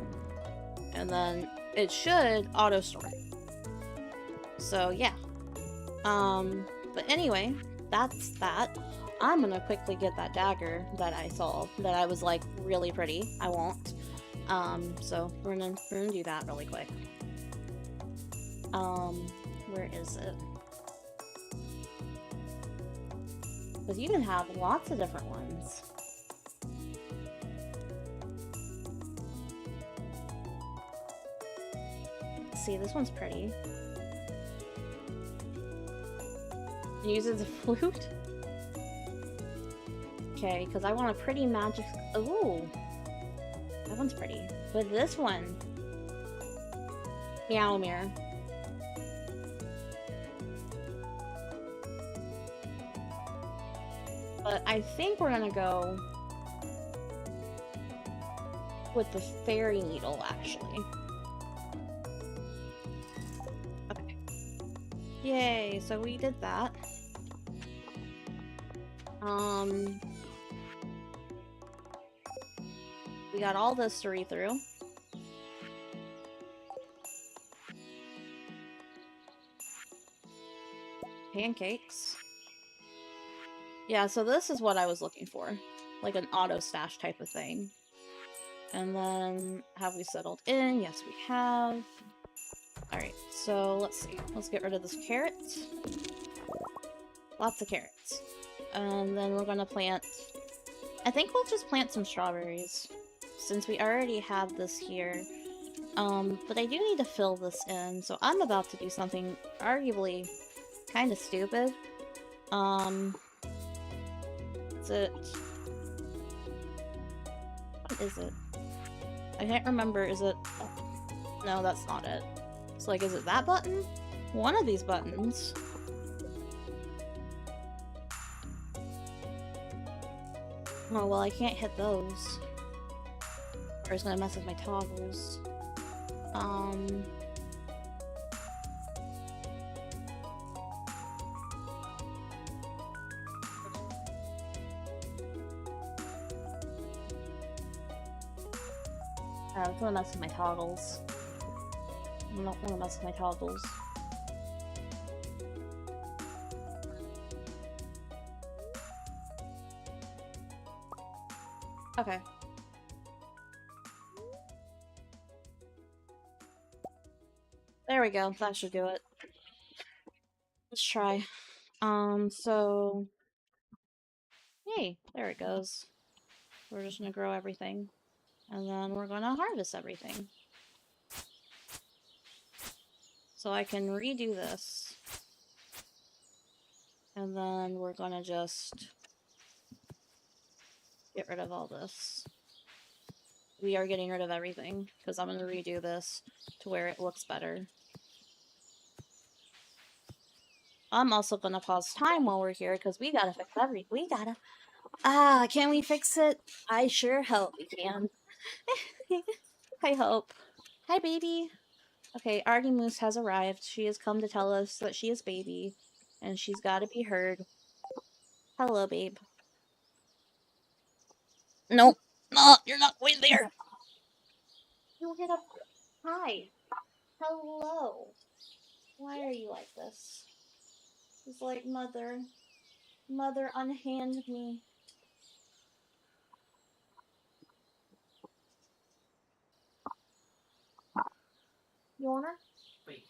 And then it should auto store. So yeah. But anyway, that's that. I'm gonna quickly get that dagger that I saw that I was like really pretty. I won't. So we're gonna do that really quick. Where is it? Because you can have lots of different ones. See, this one's pretty. Uses a flute? Okay, because I want a pretty magic. Ooh, that one's pretty. But this one, Meowmere. But I think we're gonna go with the fairy needle, actually. Okay. Yay! So we did that. We got all this to read through. Pancakes. Yeah, so this is what I was looking for. Like an auto stash type of thing. And then, have we settled in? Yes, we have. Alright, so let's see. Let's get rid of this carrot. Lots of carrots. And then we're gonna plant... I think we'll just plant some strawberries, since we already have this here. But I do need to fill this in, so I'm about to do something arguably kind of stupid. Is it... What is it? I can't remember, is it... No, that's not it. It's like, is it that button? One of these buttons. Oh, well, I can't hit those. Or it's gonna mess with my toggles. It's gonna mess with my toggles. I don't wanna mess with my toggles. Okay. There we go. That should do it. Let's try. So... Hey, there it goes. We're just gonna grow everything. And then we're gonna harvest everything. So I can redo this. And then we're gonna just get rid of all this. We are getting rid of everything, because I'm gonna redo this to where it looks better. I'm also gonna pause time while we're here, because we gotta fix we gotta... can we fix it? I sure hope we can. I hope. Hi, baby. Okay, Artie Moose has arrived. She has come to tell us that she is baby, and she's got to be heard. Hello, babe. Nope. No, you're not going there. You hit up. Hi. Hello. Why are you like this? It's like, mother. Mother, unhand me. You want her? Wait.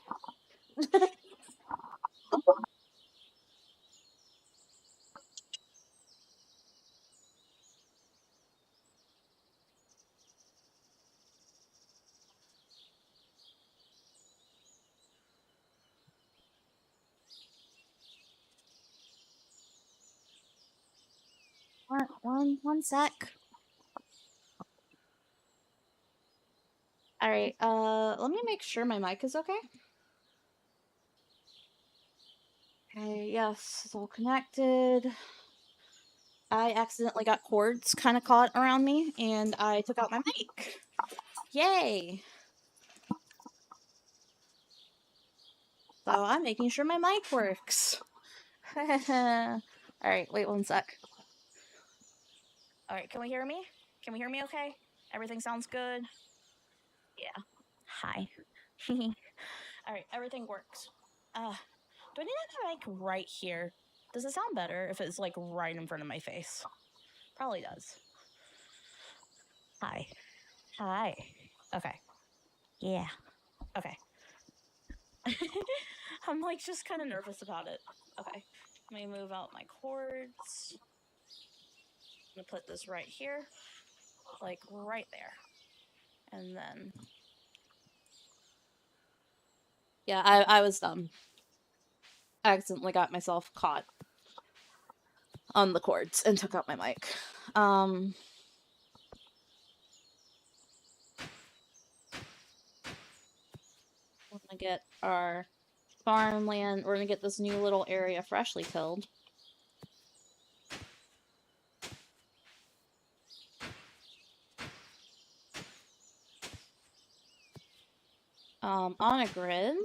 One sec. Alright, let me make sure my mic is okay. Okay, yes, it's all connected. I accidentally got cords kind of caught around me, and I took out my mic. Yay! So I'm making sure my mic works. Alright, wait one sec. Alright, can we hear me? Can we hear me okay? Everything sounds good? Yeah. Hi. Alright, everything works. Do I need to have a mic right here? Does it sound better if it's like right in front of my face? Probably does. Hi. Hi. Okay. Yeah. Okay. I'm like just kind of nervous about it. Okay. Let me move out my cords. I'm gonna put this right here. Like right there. And then yeah, I was dumb. I accidentally got myself caught on the cords and took out my mic. We're gonna get our farmland. We're gonna get this new little area freshly tilled. On a grid.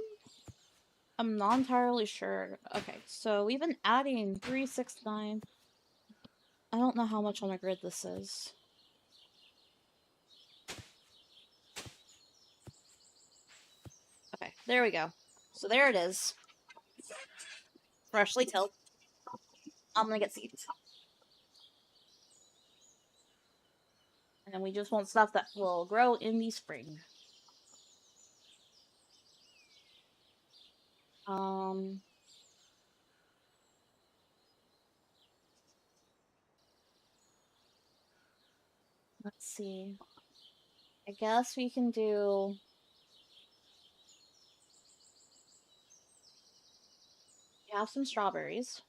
I'm not entirely sure. Okay, so we've been adding 369. I don't know how much on a grid this is. Okay, there we go. So there it is. Freshly tilled. I'm gonna get seeds. And we just want stuff that will grow in the spring. Let's see. I guess we can do... We have some strawberries.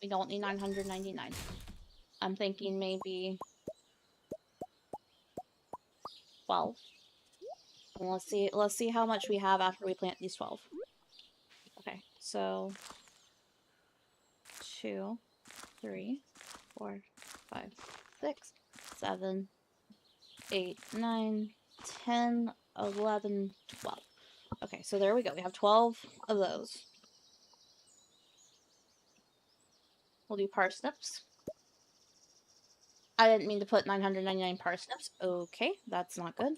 We don't need 999. I'm thinking maybe 12. And let's see how much we have after we plant these 12. Okay, so 2, 3, 4, 5, 6, 7, 8, 9, 10, 11, 12. Okay, so there we go. We have 12 of those. We'll do parsnips. I didn't mean to put 999 parsnips. Okay, that's not good.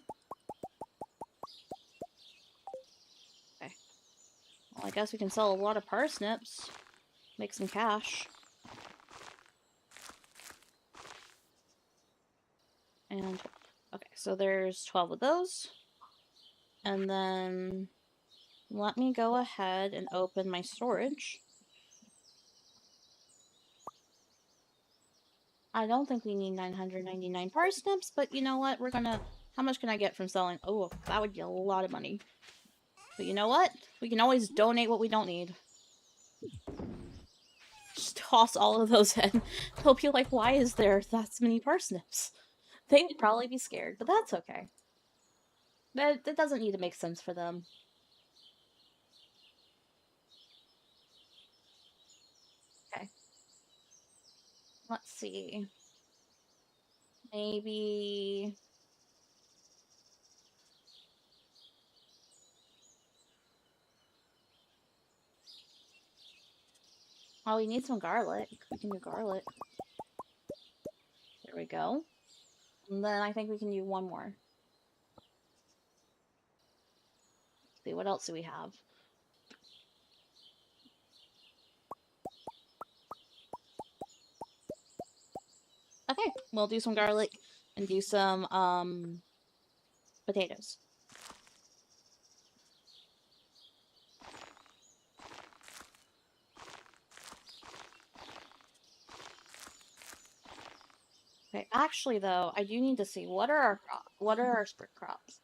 Okay. Well, I guess we can sell a lot of parsnips. Make some cash. And, okay, so there's 12 of those. And then let me go ahead and open my storage. I don't think we need 999 parsnips, but you know what? We're gonna... How much can I get from selling? Oh, that would be a lot of money. But you know what? We can always donate what we don't need. Just toss all of those in. They'll be like, why is there that many parsnips? They would probably be scared, but that's okay. That doesn't need to make sense for them. Okay. Let's see. Maybe Oh, we need some garlic. We can do garlic. There we go. And then I think we can do one more. Let's see, what else do we have? Okay, we'll do some garlic and do some potatoes. Okay, actually though, I do need to see what are our spring crops.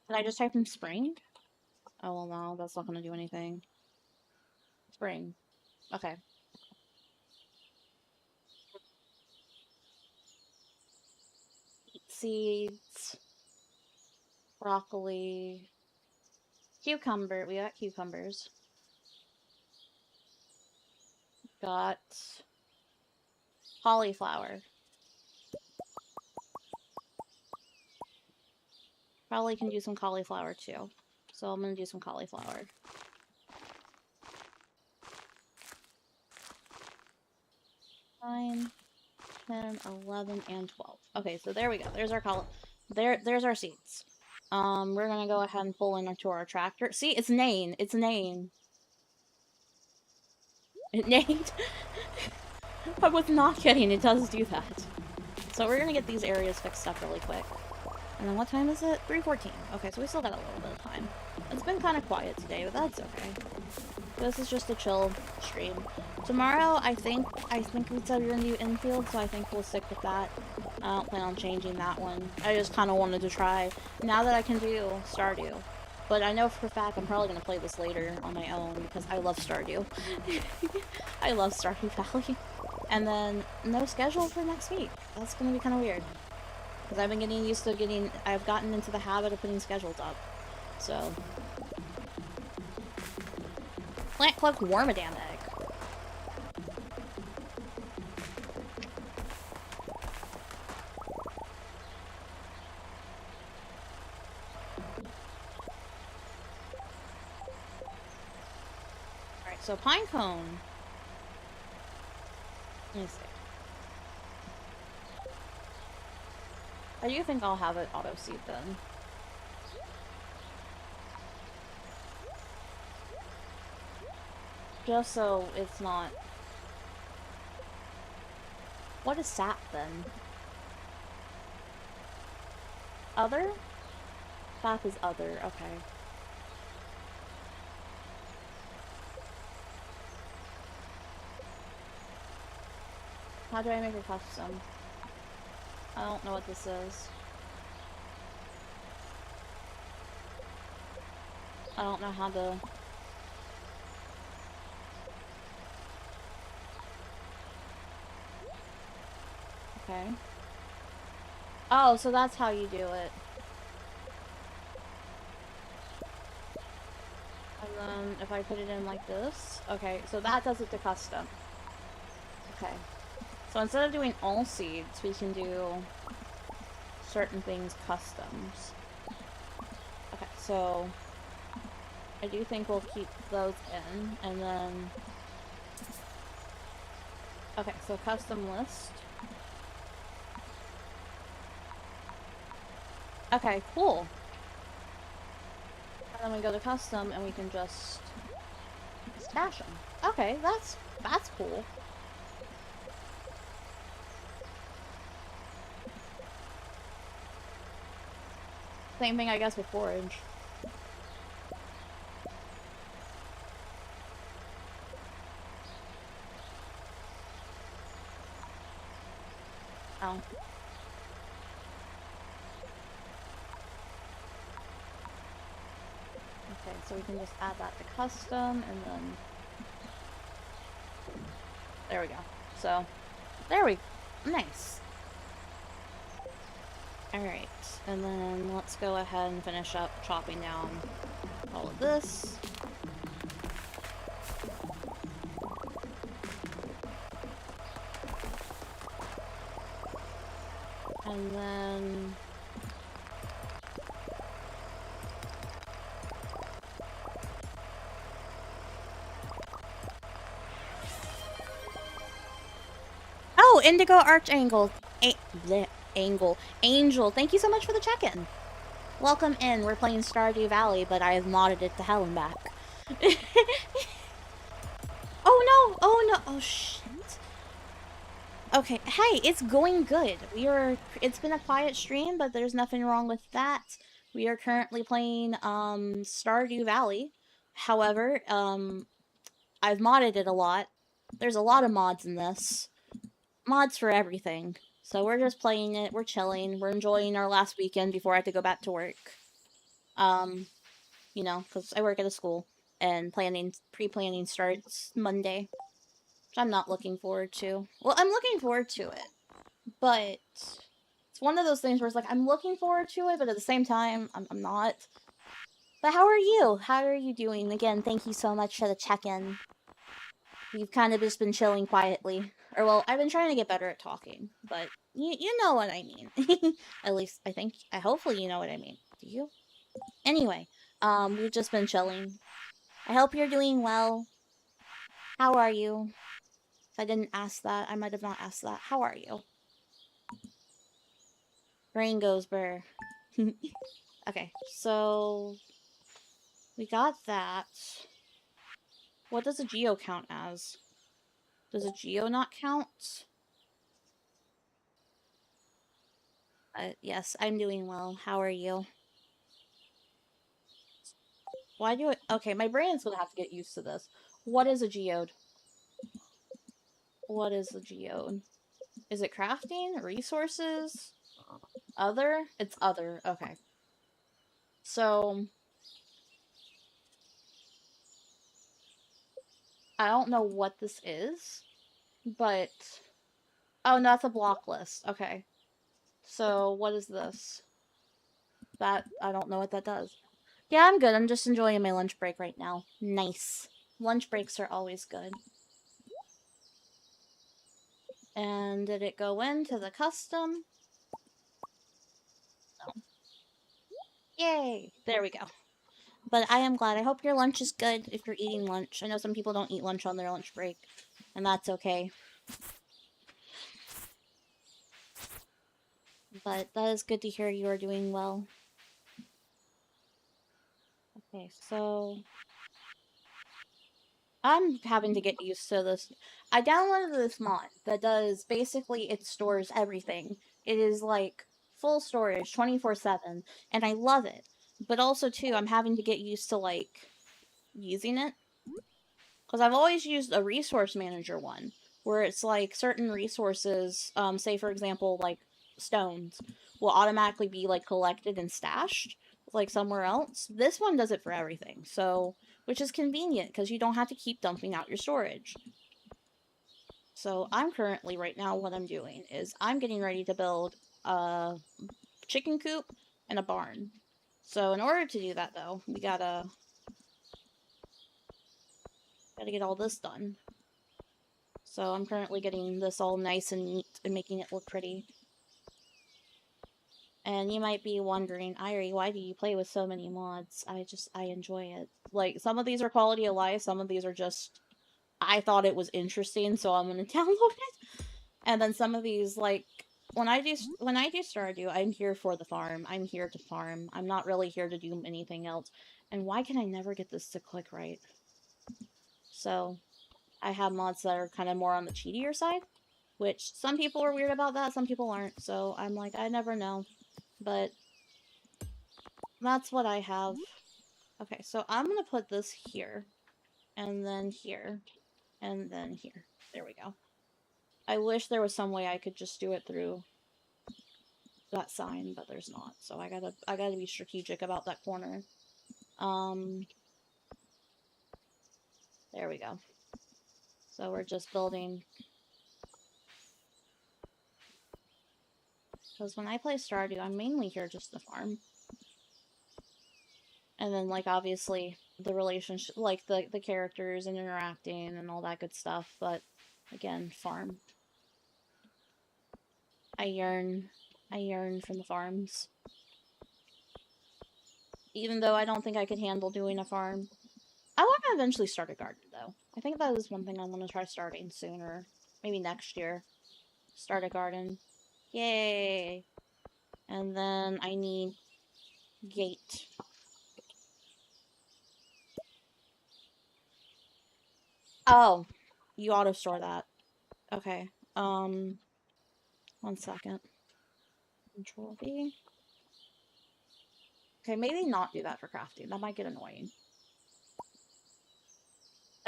Can I just type in spring? Oh well, no, that's not gonna do anything. Spring. Okay. Seeds, broccoli, cucumber. We got cucumbers. Got cauliflower. Probably can do some cauliflower too. So I'm gonna do some cauliflower. 9, 10, 11, and 12. Okay, so there we go. There's our there's our seeds. We're gonna go ahead and pull into our tractor. See, it's Nain. It's Nain. Nain. I was not kidding. It does do that. So we're gonna get these areas fixed up really quick. And then what time is it? 3:14. Okay, so we still got a little bit of time. It's been kind of quiet today, but that's okay. This is just a chill stream. Tomorrow, I think we said we were gonna do infield, so I think we'll stick with that. I don't plan on changing that one. I just kind of wanted to try, now that I can do Stardew. But I know for a fact I'm probably gonna play this later on my own, because I love Stardew. I love Stardew Valley. And then, no schedule for next week. That's gonna be kind of weird. Because I've been getting used to I've gotten into the habit of putting schedules up. So. Plant cloaked wormadam egg. Alright, so pine cone. Let me see. I do think I'll have it auto-seed then. Just so it's not... What is sap then? Other? Sap is other, okay. How do I make a custom? I don't know what this is. I don't know how to... Okay. Oh, so that's how you do it. And then if I put it in like this... Okay, so that does it to custom. Okay. So instead of doing all seeds, we can do certain things customs. Okay, so I do think we'll keep those in, and then... Okay, so custom list. Okay, cool. And then we go to custom, and we can just stash them. Okay, that's cool. Same thing, I guess, with forage. Oh. Okay, so we can just add that to custom, and then... There we go. So, there we go. Nice. Alright, and then let's go ahead and finish up chopping down all of this. And then... Indigo Archangel. Bleh, Angle. Angel, thank you so much for the check-in. Welcome in. We're playing Stardew Valley, but I have modded it to hell and back. Oh no! Oh no! Oh shit. Okay, hey, it's going good. It's been a quiet stream, but there's nothing wrong with that. We are currently playing, Stardew Valley. However, I've modded it a lot. There's a lot of mods in this. Mods for everything. So we're just playing it, we're chilling, we're enjoying our last weekend before I have to go back to work. You know, because I work at a school, and pre-planning starts Monday. Which I'm not looking forward to. Well, I'm looking forward to it, but it's one of those things where it's like, I'm looking forward to it, but at the same time, I'm not. But how are you? How are you doing? Again, thank you so much for the check-in. We've kind of just been chilling quietly. Or, well, I've been trying to get better at talking, but you know what I mean. At least, hopefully you know what I mean. Do you? Anyway, we've just been chilling. I hope you're doing well. How are you? If I didn't ask that, I might have not asked that. How are you? Brain goes burr. Okay, so we got that. What does a geo count as? Does a geo not count? Yes, I'm doing well. How are you? Why do it? Okay, my brain's gonna have to get used to this. What is a geode? What is a geode? Is it crafting? Resources? Other? It's other. Okay. So, I don't know what this is, but... Oh, no, that's a block list. Okay. So, what is this? That, I don't know what that does. Yeah, I'm good. I'm just enjoying my lunch break right now. Nice. Lunch breaks are always good. And did it go into the custom? No. Yay! There we go. But I am glad. I hope your lunch is good if you're eating lunch. I know some people don't eat lunch on their lunch break, and that's okay. But that is good to hear you are doing well. Okay, so... I'm having to get used to this. I downloaded this mod that does, basically, it stores everything. It is, like, full storage, 24/7, and I love it. But also, too, I'm having to get used to, like, using it. Because I've always used a resource manager one, where it's, like, certain resources, say, for example, like, stones, will automatically be, like, collected and stashed, like, somewhere else. This one does it for everything, so... Which is convenient, because you don't have to keep dumping out your storage. So I'm currently, right now, what I'm doing is I'm getting ready to build a chicken coop and a barn. So in order to do that, though, we gotta get all this done. So I'm currently getting this all nice and neat and making it look pretty. And you might be wondering, Irie, why do you play with so many mods? I enjoy it. Like, some of these are quality of life, some of these are just... I thought it was interesting, so I'm gonna download it. And then some of these, like, when I do Stardew, I'm here for the farm. I'm here to farm. I'm not really here to do anything else. And why can I never get this to click right? So, I have mods that are kind of more on the cheatier side, which some people are weird about that, some people aren't. So I'm like, I never know. But that's what I have. Okay, so I'm gonna put this here, and then here, and then here. There we go. I wish there was some way I could just do it through that sign, but there's not. So I gotta be strategic about that corner. There we go. So we're just building. Because when I play Stardew, I'm mainly here just to farm. And then, like, obviously, the relationship, like, the characters and interacting and all that good stuff, but, again, farm. I yearn from the farms. Even though I don't think I could handle doing a farm. I want to eventually start a garden, though. I think that is one thing I want to try starting sooner. Maybe next year. Start a garden. Yay! And then I need gate. Oh, you auto store that. Okay. 1 second. Control V. Okay, maybe not do that for crafting. That might get annoying.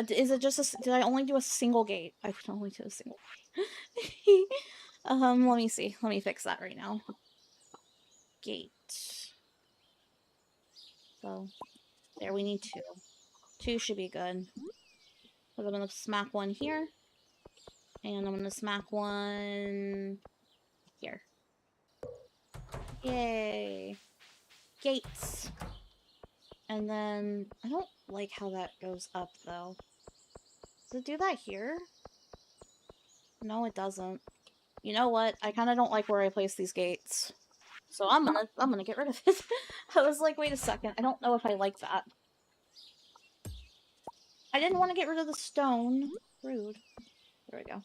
Is it just a? Did I only do a single gate? I would only do a single gate. Let me see. Let me fix that right now. Gate. So, there, we need 2. 2 should be good. Because I'm gonna smack one here. And I'm gonna smack one here. Yay! Gates! And then, I don't like how that goes up, though. Does it do that here? No, it doesn't. You know what? I kind of don't like where I place these gates. So I'm gonna get rid of it. I was like, wait a second, I don't know if I like that. I didn't want to get rid of the stone. Rude. There we go.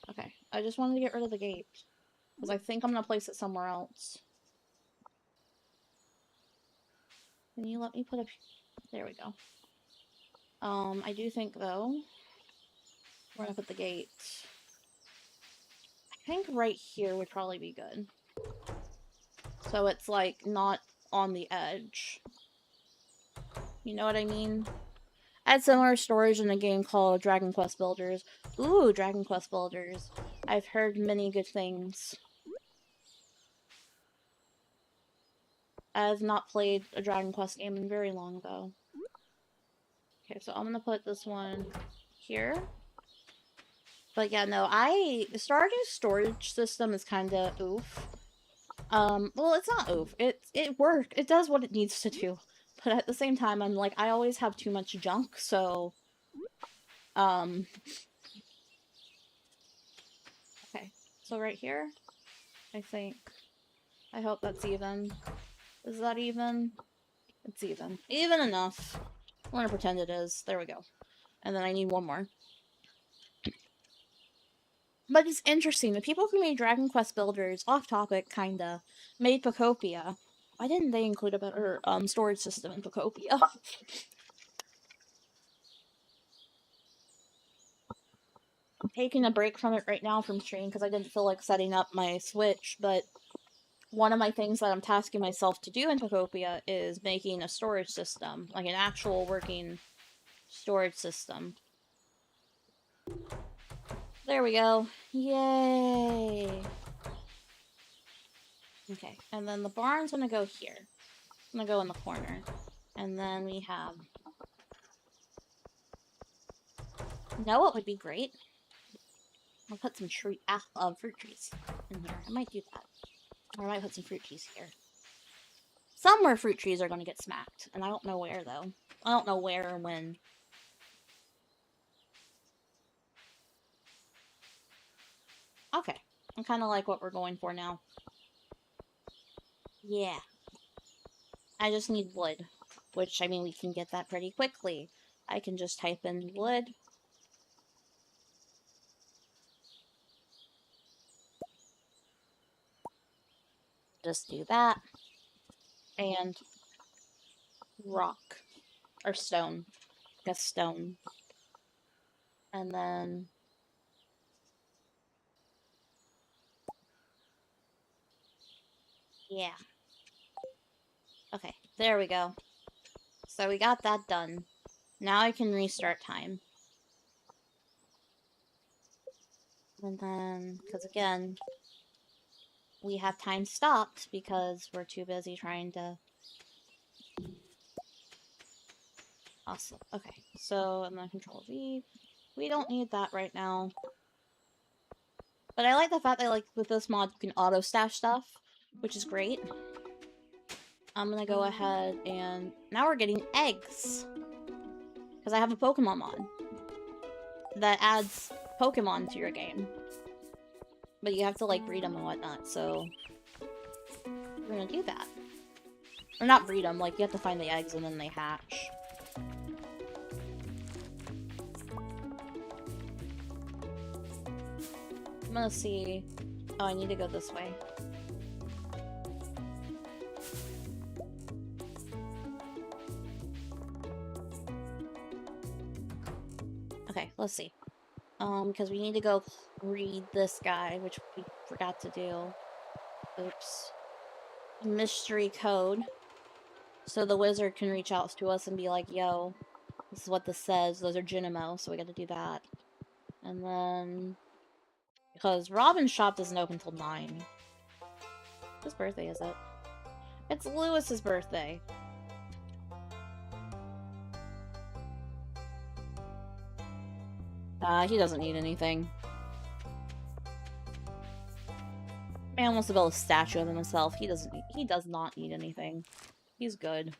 Okay, I just wanted to get rid of the gate. Because I think I'm gonna place it somewhere else. Can you let me put a... There we go. I do think, though, we're gonna put the gate... I think right here would probably be good. So it's, like, not on the edge. You know what I mean? I had similar storage in a game called Dragon Quest Builders. Ooh, Dragon Quest Builders. I've heard many good things. I have not played a Dragon Quest game in very long, though. Okay, so I'm gonna put this one here. But yeah, no, the Stardew storage system is kinda oof. Well, it's not oof. It works. It does what it needs to do. But at the same time, I'm like, I always have too much junk, so... Okay, so right here, I think... I hope that's even. Is that even? It's even. Even enough. I'm gonna pretend it is. There we go. And then I need one more. But it's interesting. The people who made Dragon Quest Builders, off topic, kinda, made Pocopia. Why didn't they include a better storage system in Pocopia? I'm taking a break from it right now from stream because I didn't feel like setting up my Switch, but one of my things that I'm tasking myself to do in Pocopia is making a storage system, like an actual working storage system. There we go. Yay! Okay, and then the barn's gonna go here. It's gonna go in the corner. And then we have... You know what would be great? I'll put some fruit trees in here. I might do that. Or I might put some fruit trees here. Somewhere fruit trees are gonna get smacked. And I don't know where, though. I don't know where or when. Okay. I kind of like what we're going for now. Yeah. I just need wood. Which, I mean, we can get that pretty quickly. I can just type in wood. Just do that. And rock. Or stone. I guess stone. And then... Yeah. Okay, there we go. So we got that done. Now I can restart time. And then, because again, we have time stopped because we're too busy trying to... Awesome. Okay, so I'm gonna Control V. We don't need that right now. But I like the fact that, like, with this mod, you can auto-stash stuff, which is great. I'm gonna go ahead and... Now we're getting eggs! Because I have a Pokemon mod that adds Pokemon to your game. But you have to, like, breed them and whatnot, so... We're gonna do that. Or not breed them, like, you have to find the eggs and then they hatch. I'm gonna see... Oh, I need to go this way. Okay, let's see. Because we need to go read this guy, which we forgot to do. Oops. Mystery code. So the wizard can reach out to us and be like, yo, this is what this says. Those are Genimo, so we gotta do that. And then... Because Robin's shop doesn't open till 9. Whose birthday is it? It's Lewis's birthday. He doesn't need anything. Man wants to build a statue of himself. He does not need anything. He's good.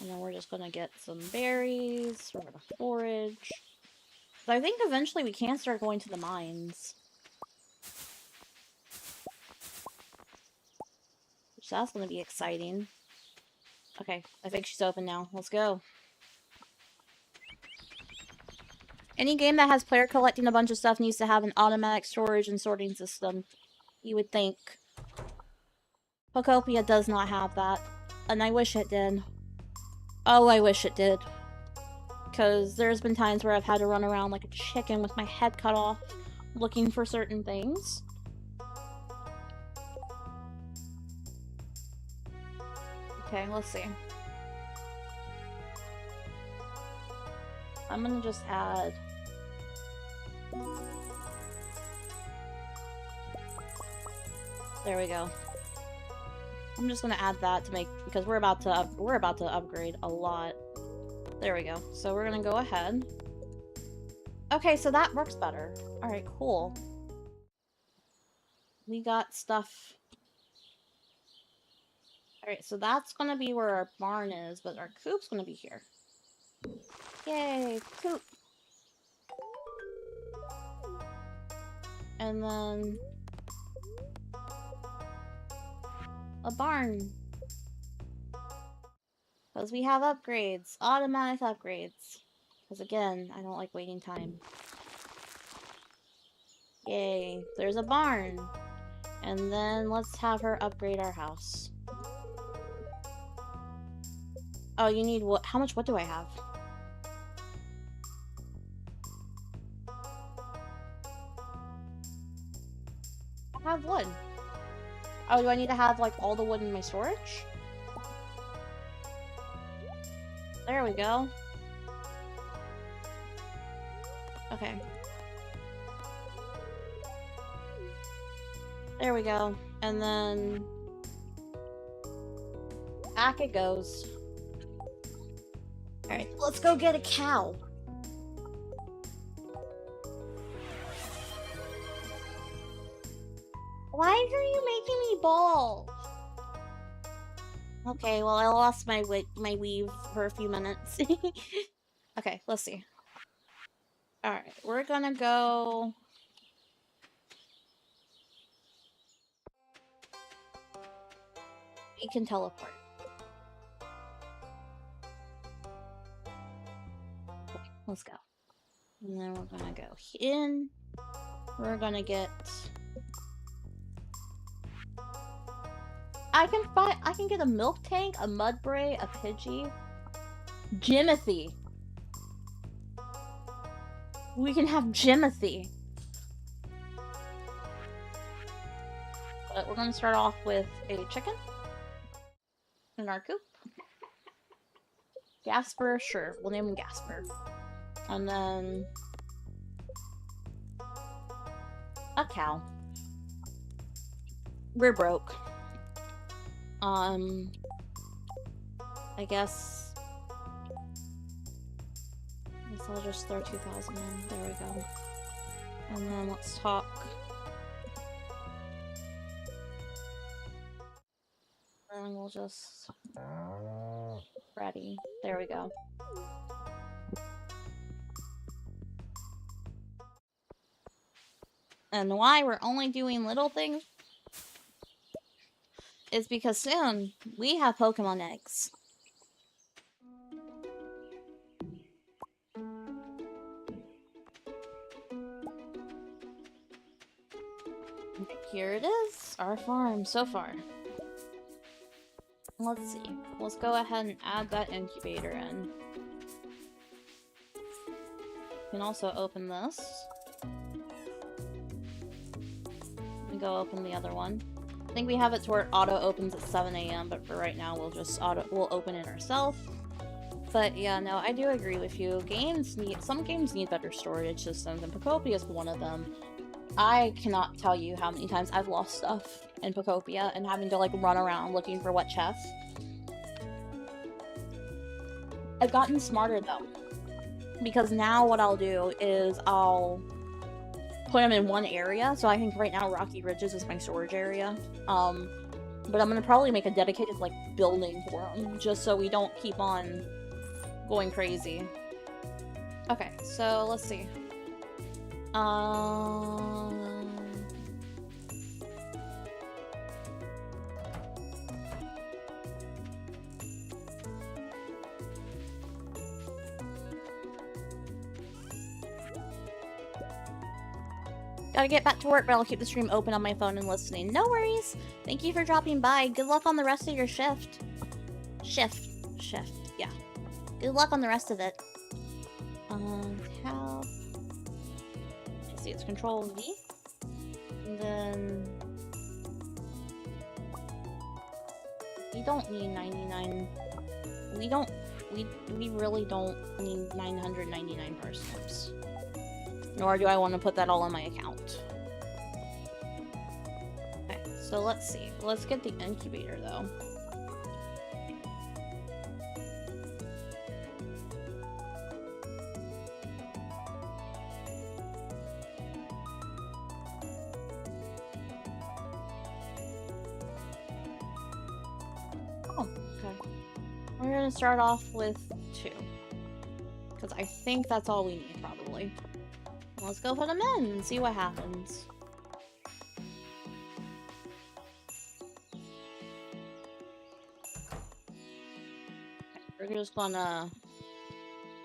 And then we're just gonna get some berries. We're gonna forage. But I think eventually we can start going to the mines. So that's gonna be exciting. Okay, I think she's open now. Let's go. Any game that has player collecting a bunch of stuff needs to have an automatic storage and sorting system. You would think. Pokopia does not have that. And I wish it did. Oh, I wish it did. Because there's been times where I've had to run around like a chicken with my head cut off looking for certain things. Okay, let's see. I'm gonna just add... There we go. I'm just gonna add that to make... Because we're about to upgrade a lot. There we go. So we're gonna go ahead. Okay, so that works better. Alright, cool. We got stuff... Alright, so that's gonna be where our barn is, but our coop's gonna be here. Yay, coop! And then... a barn. Because we have upgrades. Automatic upgrades. Because again, I don't like waiting time. Yay, there's a barn. And then let's have her upgrade our house. Oh, you need what? How much wood do I have? I have wood. Oh, do I need to have, like, all the wood in my storage? There we go. Okay. There we go. And then... back it goes. Alright, let's go get a cow. Why are you making me bald? Okay, well, I lost my weave for a few minutes. Okay, let's see. Alright, we're gonna go... We can teleport. Okay, let's go. And then we're gonna go in. We're gonna get... I can get a milk tank, a mudbray, a Pidgey, Jimothy. We can have Jimothy. But we're gonna start off with a chicken in our coop. Gasper, sure, we'll name him Gasper. And then a cow. We're broke. I guess I'll just throw 2,000 in. There we go. And then let's talk. And we'll just... ready. There we go. And why we're only doing little things is because soon we have Pokemon eggs. Okay, here it is, our farm so far. Let's see. Let's go ahead and add that incubator in. We can also open this. And go open the other one. I think we have it to where it auto opens at 7 a.m., but for right now we'll open it ourselves. But yeah, no, I do agree with you. Some games need better storage systems, and Pocopia is one of them. I cannot tell you how many times I've lost stuff in Pocopia and having to like run around looking for what chests. I've gotten smarter though, because now what I'll do is I'll put them in one area. So I think right now Rocky Ridges is my storage area. But I'm gonna probably make a dedicated like building for them, just so we don't keep on going crazy. Okay, so let's see. Gotta get back to work, but I'll keep the stream open on my phone and listening. No worries! Thank you for dropping by. Good luck on the rest of your shift. Shift, yeah. Good luck on the rest of it. Tab. Let's see, it's Control V. And then... we don't need 99... We really don't need 999 parsnips. Nor do I want to put that all on my account. Okay, so let's see. Let's get the incubator, though. Oh, okay. We're gonna start off with 2. Because I think that's all we need, probably. Let's go put them in and see what happens. We're just gonna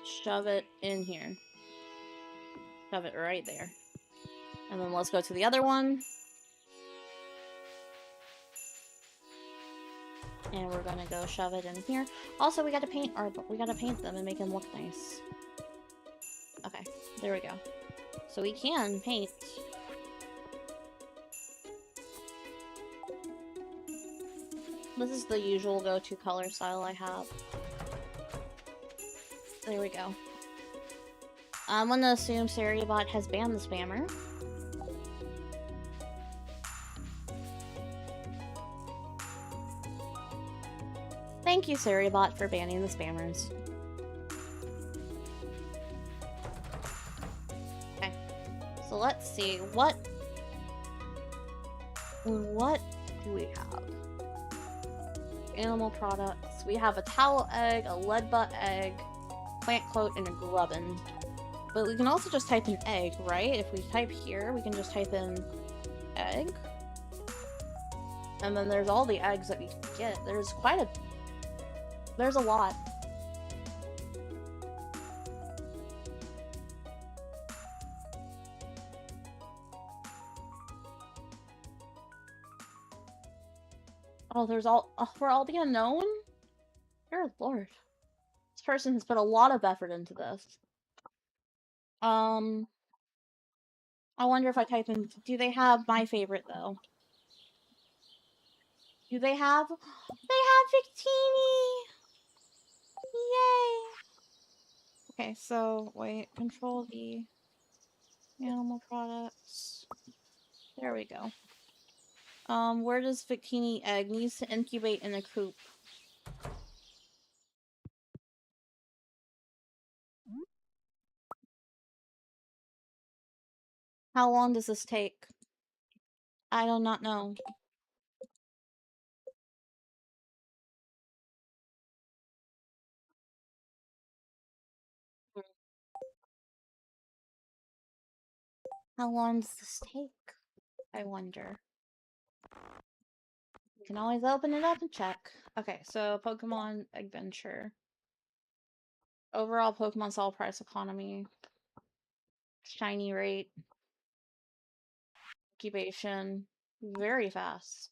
shove it in here. Shove it right there. And then let's go to the other one. And we're gonna go shove it in here. Also, we gotta paint them and make them look nice. Okay, there we go. So we can paint. This is the usual go-to color style I have. There we go. I'm gonna assume Seriabot has banned the spammer. Thank you, Seriabot, for banning the spammers. Okay. So let's see, what do we have? Animal products. We have a towel egg, a lead butt egg, plant coat, and a grubbin. But we can also just type in egg, right? If we type here, we can just type in egg. And then there's all the eggs that we can get. There's a lot. Oh, for all the unknown? Dear Lord. This person has put a lot of effort into this. I wonder if I type in, do they have my favorite, though? Do they have? They have Victini! Yay! Okay, so, wait, Control V. Animal products. There we go. Where does Victini egg? Needs to incubate in a coop. How long does this take? I do not know. How long does this take? I wonder. You can always open it up and check. Okay, so Pokemon Adventure. Overall Pokemon sell price economy. Shiny rate. incubation very fast.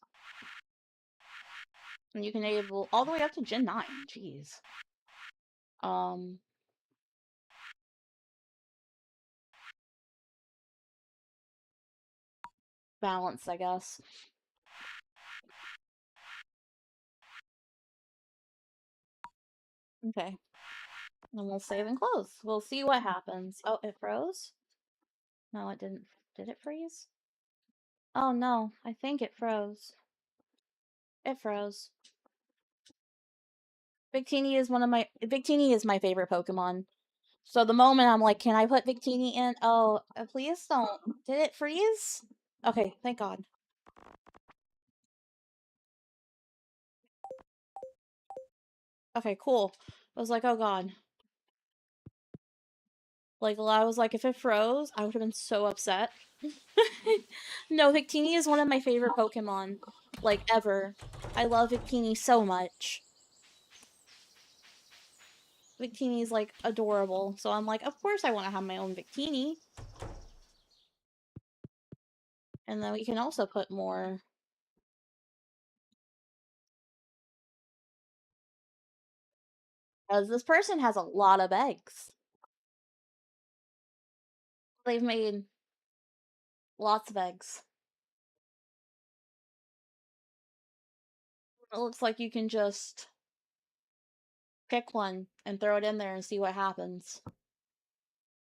And you can enable all the way up to Gen 9. Jeez. Balance, I guess. Okay. And we'll save and close. We'll see what happens. Oh, it froze? No, it didn't. Did it freeze? Oh no, I think it froze. It froze. Victini is my favorite Pokemon. So the moment I'm like, can I put Victini in? Oh, please don't. Did it freeze? Okay, thank God. Okay, cool. I was like, oh God. Like, I was like, if it froze, I would have been so upset. No, Victini is one of my favorite Pokemon. Like, ever. I love Victini so much. Victini is, like, adorable. So I'm like, of course I want to have my own Victini. And then we can also put more. Because this person has a lot of eggs. They've made lots of eggs. It looks like you can just pick one and throw it in there and see what happens.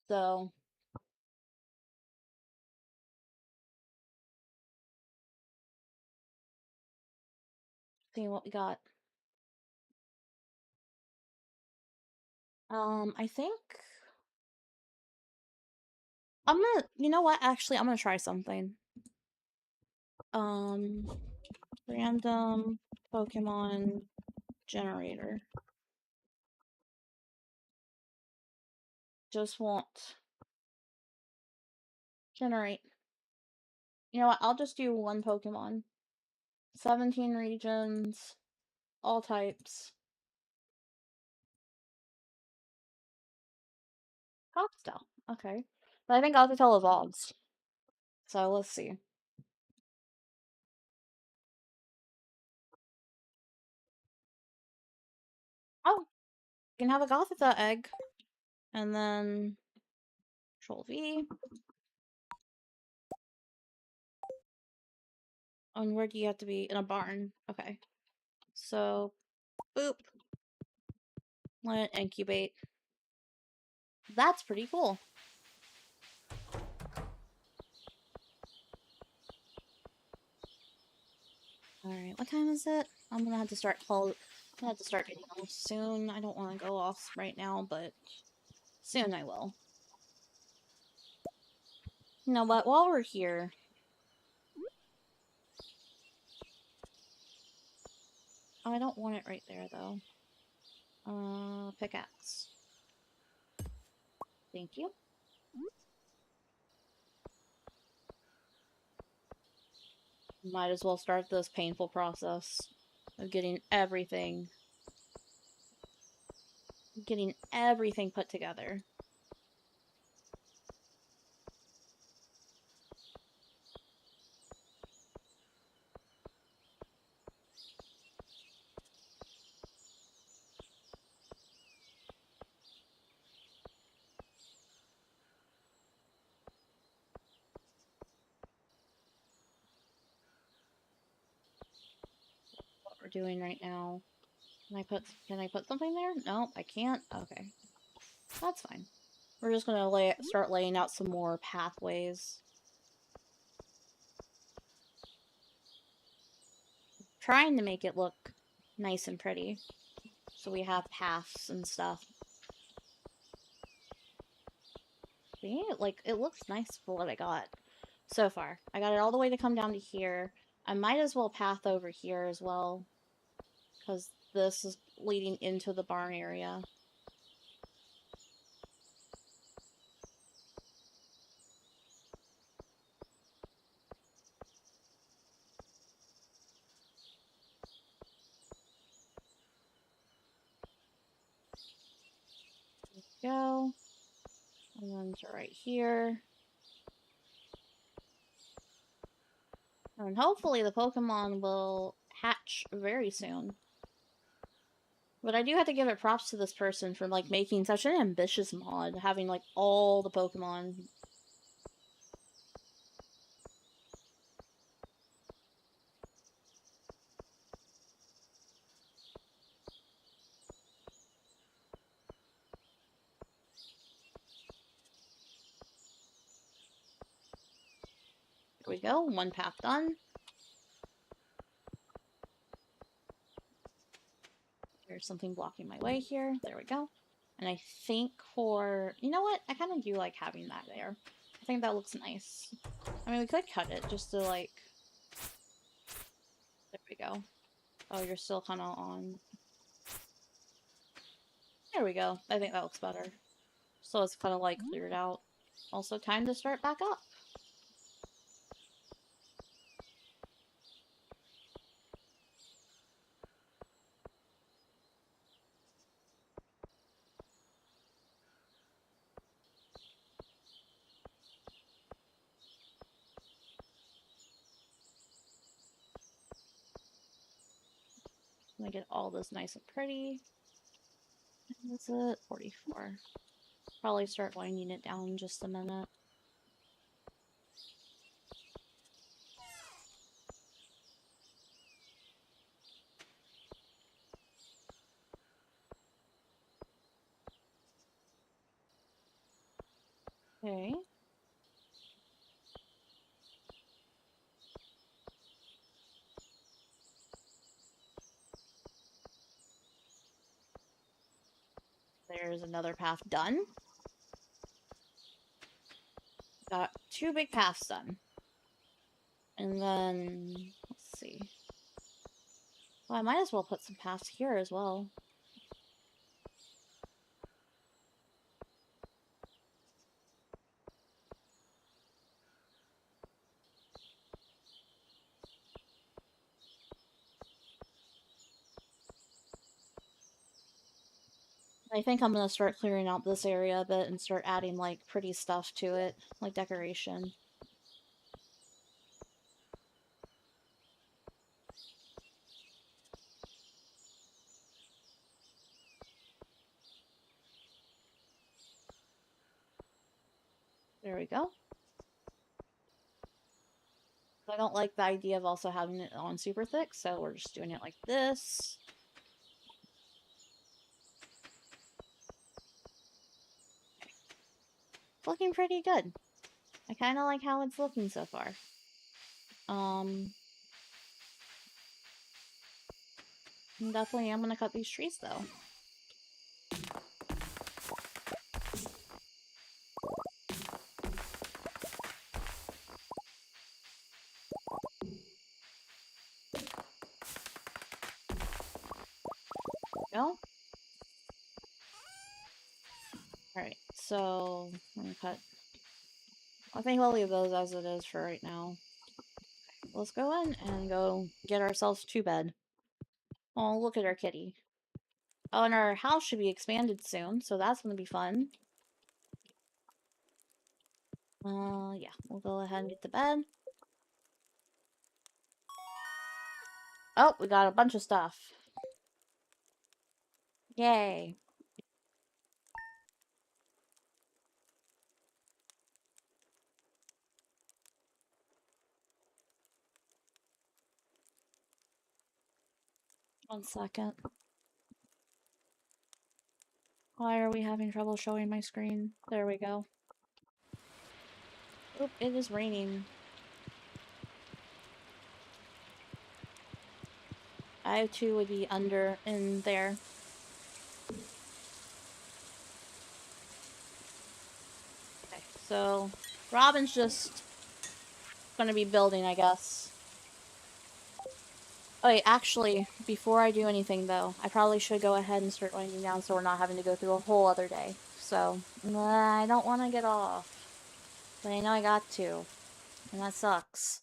So, see what we got. I think you know what? Actually, I'm gonna try something. Um, random Pokemon generator. Just won't generate. You know what? I'll just do one Pokemon. 17 regions, all types. Hostile. Okay. But I think Alcatel evolves. So let's see. Oh, you can have a Gothita egg. And then Control V. And where do you have to be? In a barn. Okay. So, boop. Let it incubate. That's pretty cool. Alright, what time is it? I'm gonna have to start getting off soon. I don't want to go off right now, but soon I will. You know what? While we're here, oh, I don't want it right there though. Pickaxe. Thank you. Might as well start this painful process of getting everything put together. What we're doing right now. Can I put something there? No, I can't. Okay. That's fine. We're just gonna start laying out some more pathways. Trying to make it look nice and pretty. So we have paths and stuff. See? Like, it looks nice for what I got so far. I got it all the way to come down to here. I might as well path over here as well. Because this is leading into the barn area. There we go. And then to right here. And hopefully the Pokemon will hatch very soon. But I do have to give it props to this person for, like, making such an ambitious mod, having, like, all the Pokemon. There we go, one path done. There's something blocking my way here. There we go. And I think for... You know what? I kind of do like having that there. I think that looks nice. I mean, we could cut it just to, like... There we go. Oh, you're still kind of on... There we go. I think that looks better. So it's kind of, like, cleared out. Also, time to start back up. I'm gonna get all this nice and pretty. What's it? 44. Probably start winding it down in just a minute. Okay. There's another path done. Got 2 big paths done. And then, let's see. Well, I might as well put some paths here as well. I think I'm gonna start clearing out this area a bit and start adding, like, pretty stuff to it, like decoration. There we go. I don't like the idea of also having it on super thick, so we're just doing it like this. Looking pretty good. I kind of like how it's looking so far. Definitely am gonna cut these trees, though. Go. Alright, so I'm gonna cut. I think we'll leave those as it is for right now. Let's go in and go get ourselves to bed. Oh, look at our kitty. Oh, and our house should be expanded soon, so that's gonna be fun. Yeah, we'll go ahead and get to bed. Oh, we got a bunch of stuff. Yay. One second. Why are we having trouble showing my screen? There we go. Oop, it is raining. I too would be under in there. Okay, so Robin's just gonna be building, I guess. Oh, wait, actually, before I do anything, though, I probably should go ahead and start winding down so we're not having to go through a whole other day. So, I don't want to get off. But I know I got to. And that sucks.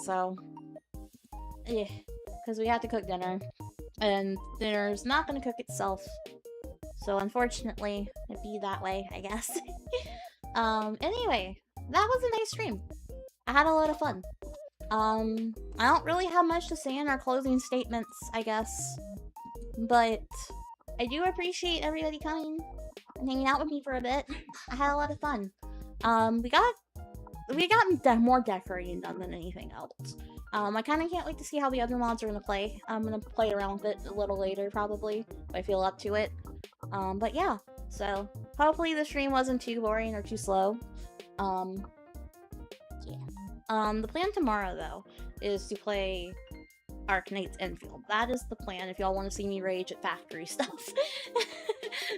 So, yeah. Because we have to cook dinner. And dinner's not going to cook itself. So, unfortunately, it'd be that way, I guess. Anyway. that was a nice stream. I had a lot of fun. I don't really have much to say in our closing statements, I guess, but I do appreciate everybody coming and hanging out with me for a bit. I had a lot of fun. We got more decorating done than anything else. I kind of can't wait to see how the other mods are gonna play. I'm gonna play around with it a little later, probably, if I feel up to it. But yeah, so hopefully the stream wasn't too boring or too slow. Yeah. The plan tomorrow, though, is to play Arknights Enfield. That is the plan if y'all want to see me rage at factory stuff.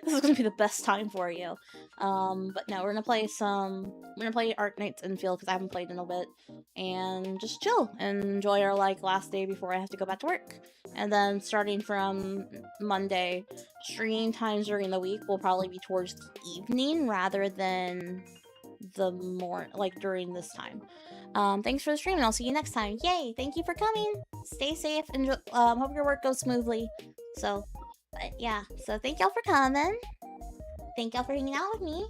This is gonna be the best time for you. But no, we're gonna play Arknights Enfield because I haven't played in a bit, and just chill and enjoy our like last day before I have to go back to work. And then starting from Monday, stream times during the week will probably be towards the evening rather than during this time. Thanks for the stream, and I'll see you next time. Yay! Thank you for coming. Stay safe, and hope your work goes smoothly. So, but yeah. So thank y'all for coming. Thank y'all for hanging out with me,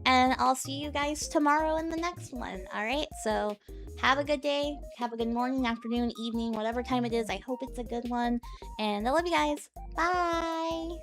and I'll see you guys tomorrow in the next one. All right. So have a good day. Have a good morning, afternoon, evening, whatever time it is. I hope it's a good one, and I love you guys. Bye.